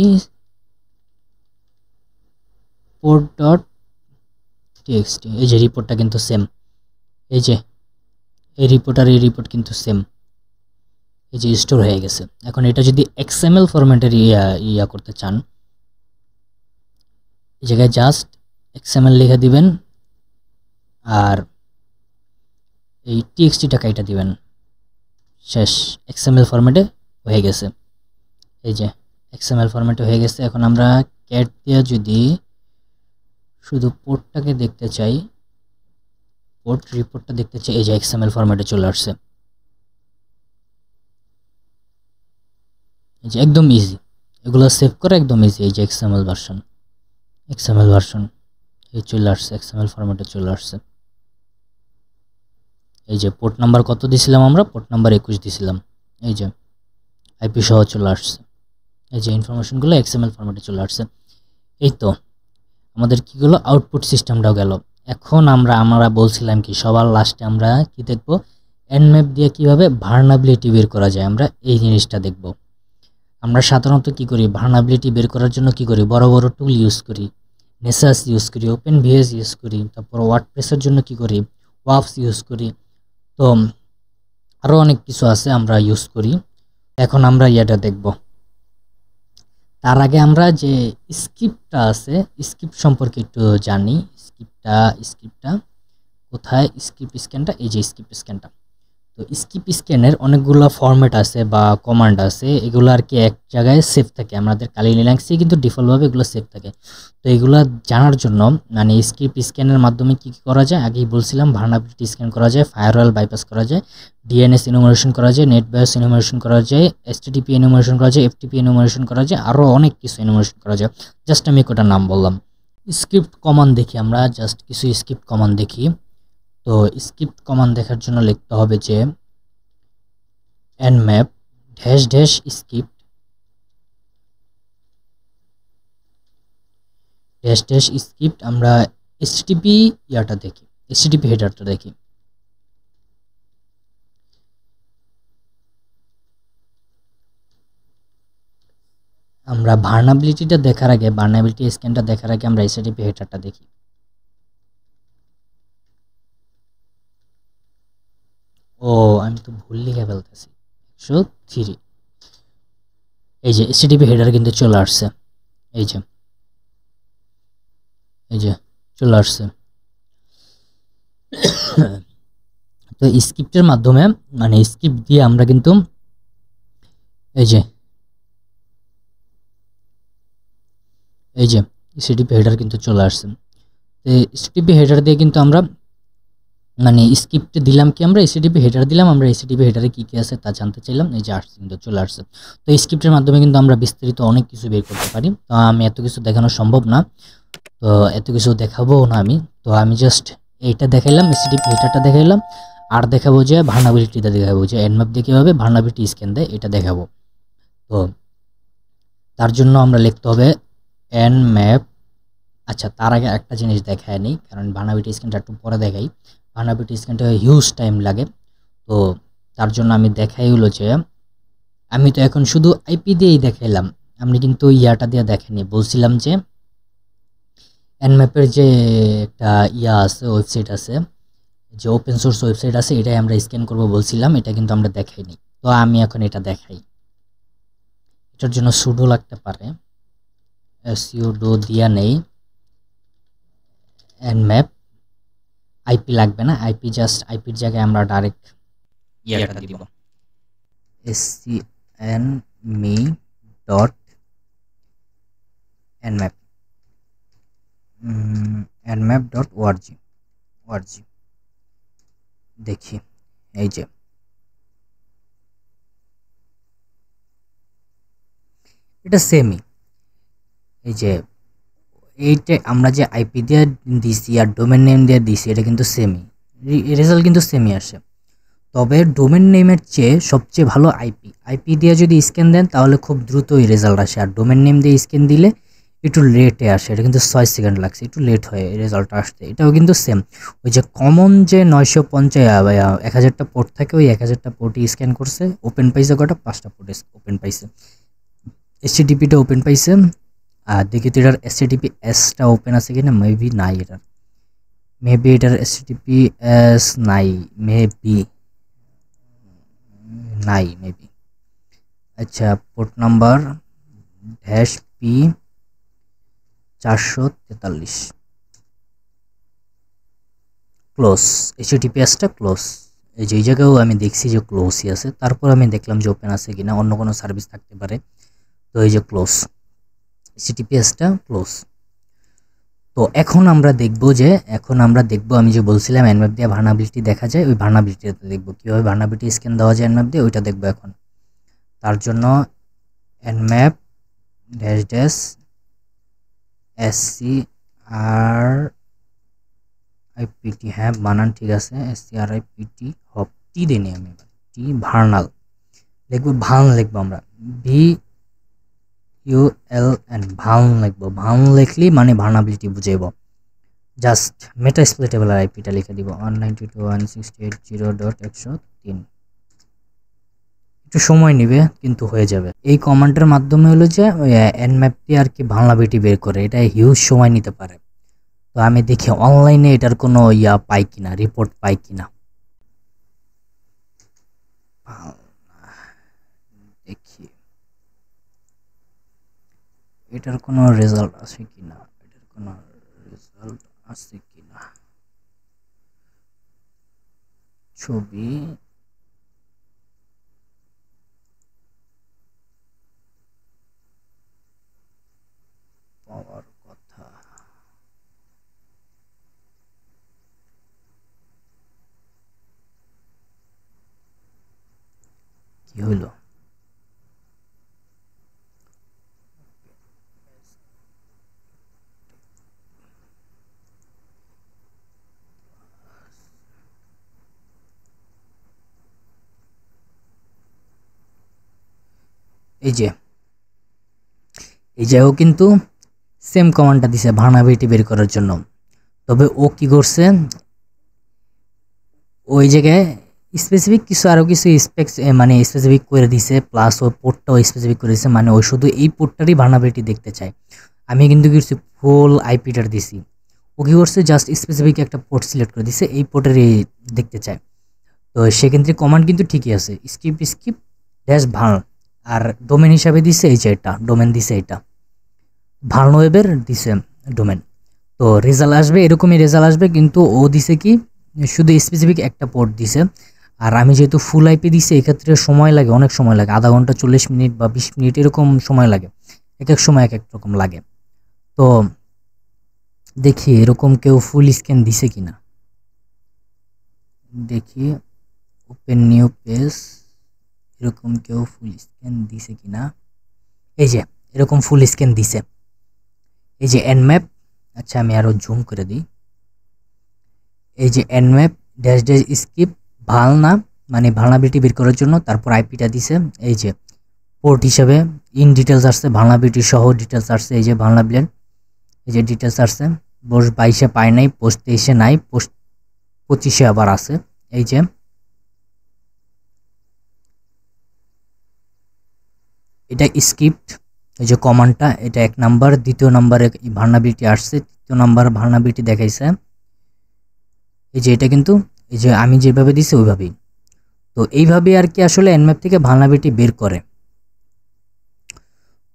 S2: port.txt। এই যে রিপোর্টটা কিন্তু সেম, এই যে এই রিপোর্ট আর এই রিপোর্ট কিন্তু সেম। এই যে স্টোর হয়ে গেছে। এখন এটা যদি XML ফরম্যাটের ইয়া করতে চান, এই জায়গায় জাস্ট XML লিখে দিবেন আর এই TXT-টা কাইটা দিবেন, শেষ। XML ফরম্যাটে হয়ে গেছে। এই যে XML ফরম্যাটে হয়ে গেছে। এখন আমরা ক্যাট দিয়ে যদি শুধু পোর্টটাকে দেখতে চাই, পোর্ট রিপোর্টটা দেখতে চাই, এই যে XML ফরম্যাটে চলে আসছে। এই যে একদম ইজি, এগুলো সেভ করা একদম ইজি। এই যে XML ভার্সন এই চলে আসছে, XML ফরম্যাটে চলে আসছে। এই যে পোর্ট নাম্বার কত দিছিলাম আমরা, পোর্ট নাম্বার 21 দিছিলাম। এই যে আইপি সহ চলে আসছে। এই যে ইনফরমেশনগুলো XML ফরম্যাটে চলে আসছে। এই তো আমাদের কি হলো, আউটপুট সিস্টেমটাও গেল। এখন আমরা বলছিলাম কি সবার লাস্টে আমরা কি দেখব, Nmap দিয়ে কিভাবে ভার্নাবিলিটি বের করা যায়, আমরা এই জিনিসটা দেখব। আমরা সাধারণত কি করি, ভার্নাবিলিটি বের করার জন্য কি করি, বড় বড় টুল ইউজ করি, নেসাস ইউজ করি, OpenVS ইউজ করি, তারপর ওয়ার্ডপ্রেসের জন্য কি করি, ওয়াফস ইউজ করি। তো আরও অনেক কিছু আছে আমরা ইউজ করি। এখন আমরা এটা দেখব। তার আগে আমরা যে স্ক্রিপ্টটা আছে, স্ক্রিপ্ট সম্পর্কে একটু জানি। স্ক্রিপ্টটা কোথায়, স্ক্রিপ্ট স্ক্যানটা, এই যে স্ক্রিপ্ট স্ক্যানটা। তো স্ক্রিপ্ট স্ক্যানের অনেকগুলো ফরম্যাট আছে বা কমান্ড আছে, এগুলো আর কি এক জায়গায় সেভ থাকে। আমাদের কালি লিনাক্সে কিন্তু ডিফল্টভাবে এগুলো সেভ থাকে। তো এগুলো জানার জন্য মানে স্ক্রিপ্ট স্ক্যানের মাধ্যমে কি করা যায়, আগেই বলছিলাম ভার্নাবিলিটি স্ক্যান করা যায়, ফায়ারওয়াল বাইপাস করা যায়, DNS এনুমারেশন করা যায়, নেট বায়োস এনুমারেশন করা যায়, HTTP এনুমারেশন করা যায়, FTP এনুমারেশন করা যায়, আরও অনেক কিছু এনুমারেশন করা যায়। জাস্ট আমি কটা নাম বললাম। স্ক্রিপ্ট কমান্ড দেখি আমরা, জাস্ট কিছু স্ক্রিপ্ট কমান্ড দেখি। তো স্ক্রিপ্ট কমান্ড দেখার জন্য লিখতে হবে যে nmap -script আমরা HTTP ইয়াটা দেখি, HTTP হেডারটা দেখি। আমরা ভার্নাবিলিটিটা দেখার আগে, ভার্নাবিলিটি স্ক্যানটা দেখার আগে আমরা HTTP হেডারটা দেখি। ও আমি তো ভুল লিখে ফেলতেছি, 103। এই যে HTTP হেডার কিন্তু চলে আসছে, এই যে চলে আসছে। তো স্ক্রিপ্টের মাধ্যমে মানে স্ক্রিপ্ট দিয়ে আমরা কিন্তু এই যে এসটিপি হেডার কিন্তু চলে আসছে। তো এসটিপি হেডার দিয়ে কিন্তু আমরা মানে স্ক্রিপ্টে দিলাম কি আমরা এসটিপি হেডার দিলাম, আমরা এসটিপি হেডারে কি কি আছে তা জানতে চাইলাম, এই যে আসছে কিন্তু চলে আসছে। তো এই স্ক্রিপ্টের মাধ্যমে কিন্তু আমরা বিস্তারিত অনেক কিছু বের করতে পারি। তো আমি এত কিছু দেখানো সম্ভব না, তো এত কিছু দেখাবো না আমি। তো আমি জাস্ট এইটা দেখাইলাম, এসটিপি হেডারটা দেখাইলাম, আর দেখাবো যে ভার্নাবিলিটিটা দেখাবো, যে এনম্যাপ দিয়ে কীভাবে ভার্নাবিলিটি স্ক্যান দেয় এটা দেখাবো। তো তার জন্য আমরা লিখতে হবে এনম্যাপ। আচ্ছা, তার আগে একটা জিনিস দেখায় নেই, কারণ ভার্নাবিলিটি স্ক্যানটা একটু পরে দেখাই। ভার্নাবিলিটি স্ক্যানটা হিউজ টাইম লাগে, তো তার জন্য আমি দেখাই হলো যে আমি তো এখন শুধু আইপি দিয়েই দেখাইলাম, আমি কিন্তু ইয়াটা দিয়ে দেখাইনি। বলছিলাম যে এনম্যাপের যে একটা ইয়া আছে, ওয়েবসাইট আছে, যে ওপেন সোর্স ওয়েবসাইট আছে, এটাই আমরা স্ক্যান করব বলছিলাম, এটা কিন্তু আমরা দেখাইনি। তো আমি এখন এটা দেখাই। এটার জন্য সুডো লাগতে পারে, সুডো দিয়া নেই, এনম্যাপ। আইপি লাগবে না, আইপি জাস্ট আইপির জায়গায় আমরা ডাইরেক্ট ইয়াটা দিব, scnme dot nmap nmap dot org। দেখি, এই যে এটা সেমই, এই যে এইটা আমরা যে আইপি দিয়ে দিছি আর ডোমেন নেম দিয়ে দিছি, এটা কিন্তু সেমই, রেজাল্ট কিন্তু সেমই আসে। তবে ডোমেন নেমের চেয়ে সবচেয়ে ভালো আইপি দিয়ে যদি স্ক্যান দেন তাহলে খুব দ্রুতই রেজাল্ট আসে, আর ডোমেন নেম দিয়ে স্ক্যান দিলে একটু লেটে আসে। এটা কিন্তু 6 সেকেন্ড লাগছে, একটু লেট হয় রেজাল্টটা আসতে। এটাও কিন্তু সেম, ওই যে কমন যে 950 1000টা পোর্ট থাকে, ওই 1000টা পোর্টই স্ক্যান করছে, ওপেন পাইছে কটা, 5টা পোর্ট ওপেন পাইছে। এসটিপিটা ওপেন পাইছে, আর দেখি তো এটার এসটিপি এসটা ওপেন আছে কিনা, মেবি নাই, এটার এসটিপি এস নাই, মেবি। আচ্ছা, পোর্ট নাম্বার -p 443 ক্লোজ, এইচটিপিএসটা ক্লোজ। এই যে এই জায়গাও আমি দেখছি যে ক্লোজই আছে, তারপর আমি দেখলাম যে ওপেন আছে কিনা, অন্য কোনো সার্ভিস থাকতে পারে। তো এই যে ক্লোজ, এইচটিপিএসটা ক্লোজ। তো এখন আমরা দেখব আমি যে বলছিলাম এনম্যাপ দিয়ে ভার্নাবিলিটি দেখা যায়, ওই ভার্নাবিলিটিতে দেখব কীভাবে ভার্নাবিলিটি স্ক্যান দেওয়া যায় এনম্যাপ দিয়ে, ওইটা দেখব এখন। তার জন্য এনম্যাপ ড্যাশ SCRIPT, হ্যাঁ বানান ঠিক আছে, SCRIPT হপ, টি দেনি আমি এবার, টি ভার্নাল লিখব, ভালন লিখবো আমরা, VULN, ভালন লিখবো। ভালন লিখলি মানে ভার্নাবিলিটি বুঝাইব। জাস্ট মেটা স্প্লিটেবল আইপিটা লিখে দিব 192.168.0.103। একটু সময় নেবে কিন্তু হয়ে যাবে। এই কমান্ডের মাধ্যমে হলো যে এনম্যাপ দিয়ে আর কি ভার্নাবিলিটি বের করে, এটা হিউজ সময় নিতে পারে। তো আমি দেখি অনলাইনে এটার কোনো ইয়া পাই কিনা, রিপোর্ট পাই কিনা, দেখি এটার কোনো রেজাল্ট আছে কিনা, ছবি পাওয়ার কথা। কি হলো, এই যে ও কিন্তু সেম কমান্ডটা দিছে ভার্নাবিলিটি বের করার জন্য। তবে ও কি করছে, ওই জায়গায় স্পেসিফিক কিছু আরও কিছু মানে স্পেসিফিক করে দিছে, প্লাস ওই পোর্টটাও স্পেসিফিক করে দিছে, মানে ওই শুধু এই পোর্টটারই ভার্নাবিলিটি দেখতে চায়। আমি কিন্তু কিছু ফুল আইপিটার দিছি, ও কি করছে জাস্ট স্পেসিফিক একটা পোর্ট সিলেক্ট করে দিছে, এই পোর্টেরই দেখতে চায়। তো সেক্ষেত্রে কমান্ড কিন্তু ঠিকই আছে, স্কিপ ড্যাশ ভার্ন, আর ডোমেন হিসাবে দিছে এই যে এটা, ডোমেন দিছে এটা, ভার্ন ওয়েবের দিছে ডোমেন। তো রেজাল্ট আসবে এরকমই রেজাল্ট আসবে, কিন্তু ও দিছে কি শুধু স্পেসিফিক একটা পোর্ট দিছে। আর আমি যেহেতু ফুল আইপি দিছি, এক্ষেত্রে সময় লাগে, অনেক সময় লাগে, আধা ঘন্টা 40 মিনিট বা 20 মিনিট এরকম সময় লাগে, এক এক সময় এক এক রকম লাগে। তো দেখি এরকম কেউ ফুল স্ক্যান দিছে কিনা, দেখি ওপেন নিউ পেজ, এরকম কেউ ফুল স্ক্যান দিছে কিনা। এই যে এরকম ফুল স্ক্যান দিছে, এই যে এনম্যাপ। আচ্ছা আমি আরো জুম করে দিই। এই যে এনম্যাপ ড্যাশ ড্যাশ স্কিপ ভালনা, মানে ভালনাবিলিটি বের করার জন্য। তারপর আইপিটা দিছে, এই যে পোর্ট হিসাবে ইন ডিটেলস আসছে, ভালনাবিলিটি সহ ডিটেলস আসছে। এই যে ভালনাবিলিটি, এই যে ডিটেলস আসছে। পোস্ট 22-এ পায় নাই, পোস্ট 23-এ নাই, পোস্ট 25-এ আবার আছে। এই যে এটা স্ক্রিপ্ট, এই যে কমান্ডটা, এটা 1 নাম্বার। দ্বিতীয় নাম্বারে ভালনাবিলিটি আসছে, তৃতীয় নাম্বার ভালনাবিলিটি দেখাইছে। এই যে এটা কিন্তু এই যে আমি যেভাবে দিছি ওইভাবেই। তো এইভাবে আর কি আসলে এনম্যাপ থেকে ভালনাবিলিটি বের করে।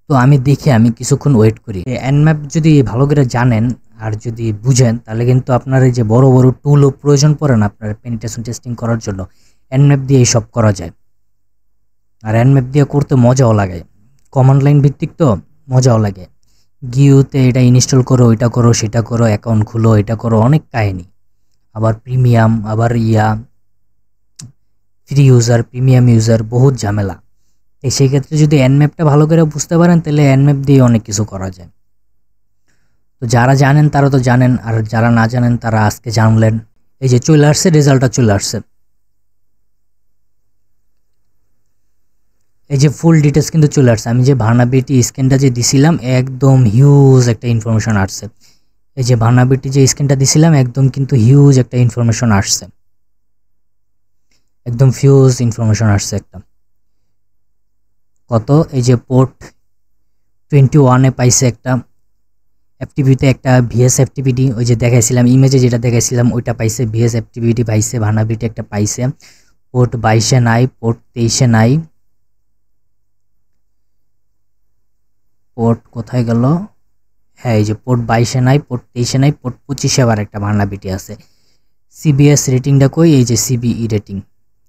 S2: তো আমি দেখি, আমি কিছুক্ষণ ওয়েট করি। এনম্যাপ যদি ভালো করে জানেন আর যদি বুঝেন, তাহলে কিন্তু আপনার এই যে বড় বড় টুলও প্রয়োজন পড়ে না আপনার পেনিট্রেশন টেস্টিং করার জন্য। এনম্যাপ দিয়ে সব করা যায়, আর এনম্যাপ দিয়ে করতে মজাও লাগে। কমান্ড লাইন ভিত্তিক তো মজাও লাগে। গিউতে এটা ইনস্টল করো, এটা করো, সেটা করো, অ্যাকাউন্ট খুলো, এটা করো, অনেক কাহিনী। আবার প্রিমিয়াম, আবার ফ্রি ইউজার, প্রিমিয়াম ইউজার, বহুত ঝামেলা। সেই ক্ষেত্রে যদি এনম্যাপটা ভালো করে বুঝতে পারেন, তাহলে এনম্যাপ দিয়ে অনেক কিছু করা যায়। তো যারা জানেন তারা তো জানেন, আর যারা না জানেন তারা আজকে জানলেন। এই যে চলে আসছে, রেজাল্টটা চলে আসছে। এই যে ফুল ডিটেলস কিন্তু চলে আসছে। আমি যে ভালনাবিলিটি স্ক্যানটা যে দিছিলাম, একদম হিউজ একটা ইনফরমেশন আসছে। এই যে ভালনাবিলিটি যে স্ক্যানটা দিছিলাম, একদম কিন্তু হিউজ একটা ইনফরমেশন আসছে, একদম হিউজ ইনফরমেশন আসছে একটা। কত, এই যে পোর্ট 21-এ পাইছে একটা, এফটিপিতে একটা ভিএস এফটিপিডি, ওই যে দেখাইছিলাম ইমেজে যেটা দেখাইছিলাম ওইটা পাইছে, ভিএস এফটিপিডি পাইছে, ভালনাবিলিটি একটা পাইছে। পোর্ট 22-এ নাই, পোর্ট 23-এ নাই, পোর্ট কোথায় গেল? হ্যাঁ, এই যে পোর্ট 22-এ নাই, পোর্ট 23-এ নাই, পোর্ট 25-এ আবার একটা ভালনাবিলিটি আছে। সিবিএস রেটিংটা কই? এই যে সিবিই রেটিং,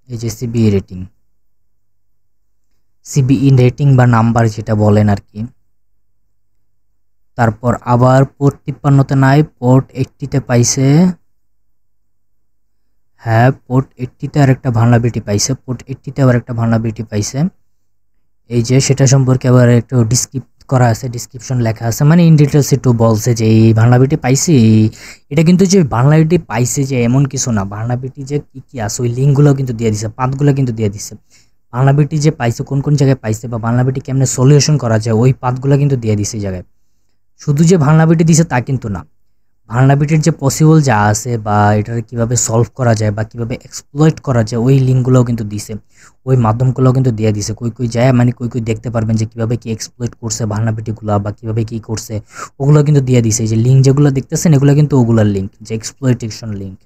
S2: এই যে সিবিই রেটিং, সিবিই রেটিং বা নাম্বার যেটা বলেন আর কি। তারপর আবার পোর্ট 53-তে নাই, পোর্ট 80-তে পাইছে। হ্যাঁ, পোর্ট 80-তে আর একটা ভালনাবিলিটি পাইছে, পোর্ট 80-তে আবার একটা ভালনাবিলিটি পাইছে। এই যে সেটা সম্পর্কে আবার একটু করা আছে, ডিসক্রিপশন লেখা আছে, মানে ইন ডিটেলস একটু বলছে যে এই ভালনাবিলিটি পাইছি। এটা কিন্তু যে ভালনাবিলিটি পাইছে যে এমন কিছু না, ভালনাবিলিটি যে কি কি আছে ওই লিঙ্কগুলো কিন্তু দিয়ে দিছে, পাথগুলো কিন্তু দিয়ে দিছে। ভালনাবিলিটি যে পাইছে কোন কোন জায়গায় পাইছে বা ভালনাবিলিটি কেমনে সলিউশন করা যায় ওই পাথগুলো কিন্তু দিয়ে দিছে এই জায়গায়। শুধু যে ভালনাবিলিটি দিছে তা কিন্তু না, ভালনাবিলিটির যে পসিবল যা আছে বা এটার কিভাবে সলভ করা যায় বা কিভাবে এক্সপ্লয়েট করা যায় ওই লিঙ্কগুলোও কিন্তু দিছে, ওই মাধ্যমগুলোও কিন্তু দিয়ে দিছে। কই যায়, মানে কই দেখতে পারবেন যে কিভাবে কি এক্সপ্লয়েট করছে ভালনাবিলিটিগুলো বা কিভাবে কি করছে, ওগুলো কিন্তু দিয়ে দিছে। এই যে লিঙ্ক যেগুলো দেখতেছেন এগুলো কিন্তু ওগুলোর লিঙ্ক, যে এক্সপ্লয়েটেশন লিঙ্ক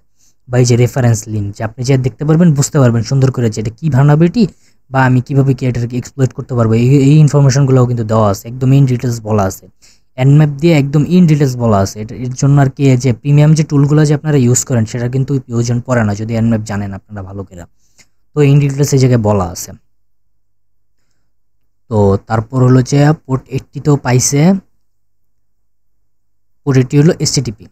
S2: বা এই যে রেফারেন্স লিঙ্ক, যে আপনি যে দেখতে পারবেন, বুঝতে পারবেন সুন্দর করে যে এটা কি ভালনাবিলিটি বা আমি কিভাবে কি এটাকে এক্সপ্লয়েট করতে পারবো। এই ইনফরমেশনগুলোও কিন্তু দেওয়া আছে, একদম ইন ডিটেলস বলা আছে। এনম্যাপ দিয়ে একদম ইন ডিটেলস বলা আছে। এর জন্য আর কি যে প্রিমিয়াম যে টুলগুলো যে আপনারা ইউজ করেন সেটা কিন্তু প্রয়োজন পড়ে না যদি এনম্যাপ জানেন আপনারা ভালো করে। তো ইন ডিটেলস এই জায়গায় বলা আছে। তো তারপর হলো যে পোর্ট 80-তেও পাইছে, পোর্ট 80 হলো এসটিটিপি,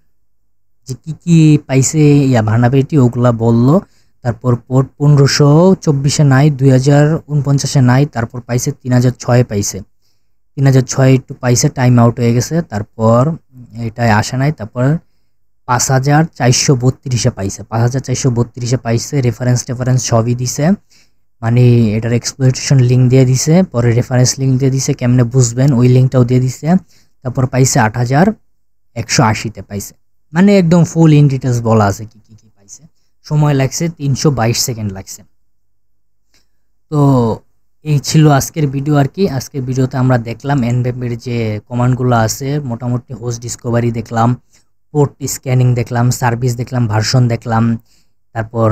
S2: যে কি কি পাইছে ভালনাবিলিটি ওগুলা বললো। তারপর পোর্ট 1524-এ নাই, 2049-এ নাই, তারপর পাইছে 3006-এ পাইছে, 3006 একটু পাইছে, টাইম আউট হয়ে গেছে, তারপর এটাই আসে নাই। তারপর 5432-এ পাইছে, 5432-এ পাইছে, রেফারেন্স সবই দিছে, মানে এটার এক্সপ্লয়েটেশন লিঙ্ক দিয়ে দিছে, পরে রেফারেন্স লিঙ্ক দিয়ে দিছে, কেমনে বুঝবেন ওই লিঙ্কটাও দিয়ে দিছে। তারপর পাইছে 8180-তে পাইছে, মানে একদম ফুল ইন ডিটেলস বলা আছে কি কি পাইছে। সময় লাগছে 322 সেকেন্ড লাগছে। তো এই ছিল আজকের ভিডিও আর কি। আজকের ভিডিওতে আমরা দেখলাম এনম্যাপের যে কমান্ডগুলো আছে, মোটামুটি হোস্ট ডিসকভারি দেখলাম, পোর্ট স্ক্যানিং দেখলাম, সার্ভিস দেখলাম, ভার্সন দেখলাম, তারপর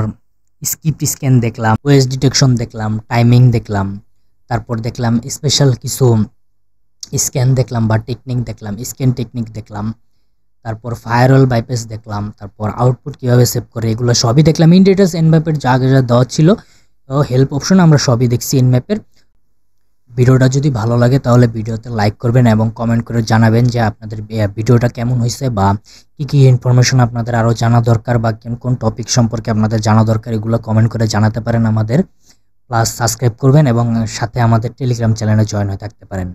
S2: স্ক্রিপ্ট স্ক্যান দেখলাম, ওএস ডিটেকশন দেখলাম, টাইমিং দেখলাম, তারপর দেখলাম স্পেশাল কিছু স্ক্যান দেখলাম বা টেকনিক দেখলাম, স্ক্যান টেকনিক দেখলাম, তারপর ফায়ারওয়াল বাইপাস দেখলাম, তারপর আউটপুট কীভাবে সেভ করে এগুলো সবই দেখলাম ইন ডিটেলস। এনম্যাপের যা যা দেওয়া ছিল হেল্প অপশন আমরা সবই দেখছি এনম্যাপের। ভিডিওটা যদি ভালো লাগে তাহলে ভিডিওতে লাইক করবেন এবং কমেন্ট করে জানাবেন যে আপনাদের ভিডিওটা কেমন হয়েছে বা কি ইনফরমেশন আপনাদের আরও জানা দরকার বা কোন টপিক সম্পর্কে আপনাদের জানা দরকার, এগুলো কমেন্ট করে জানাতে পারেন আমাদের। প্লাস সাবস্ক্রাইব করবেন এবং সাথে আমাদের টেলিগ্রাম চ্যানেলে জয়েন হয়ে থাকতে পারেন।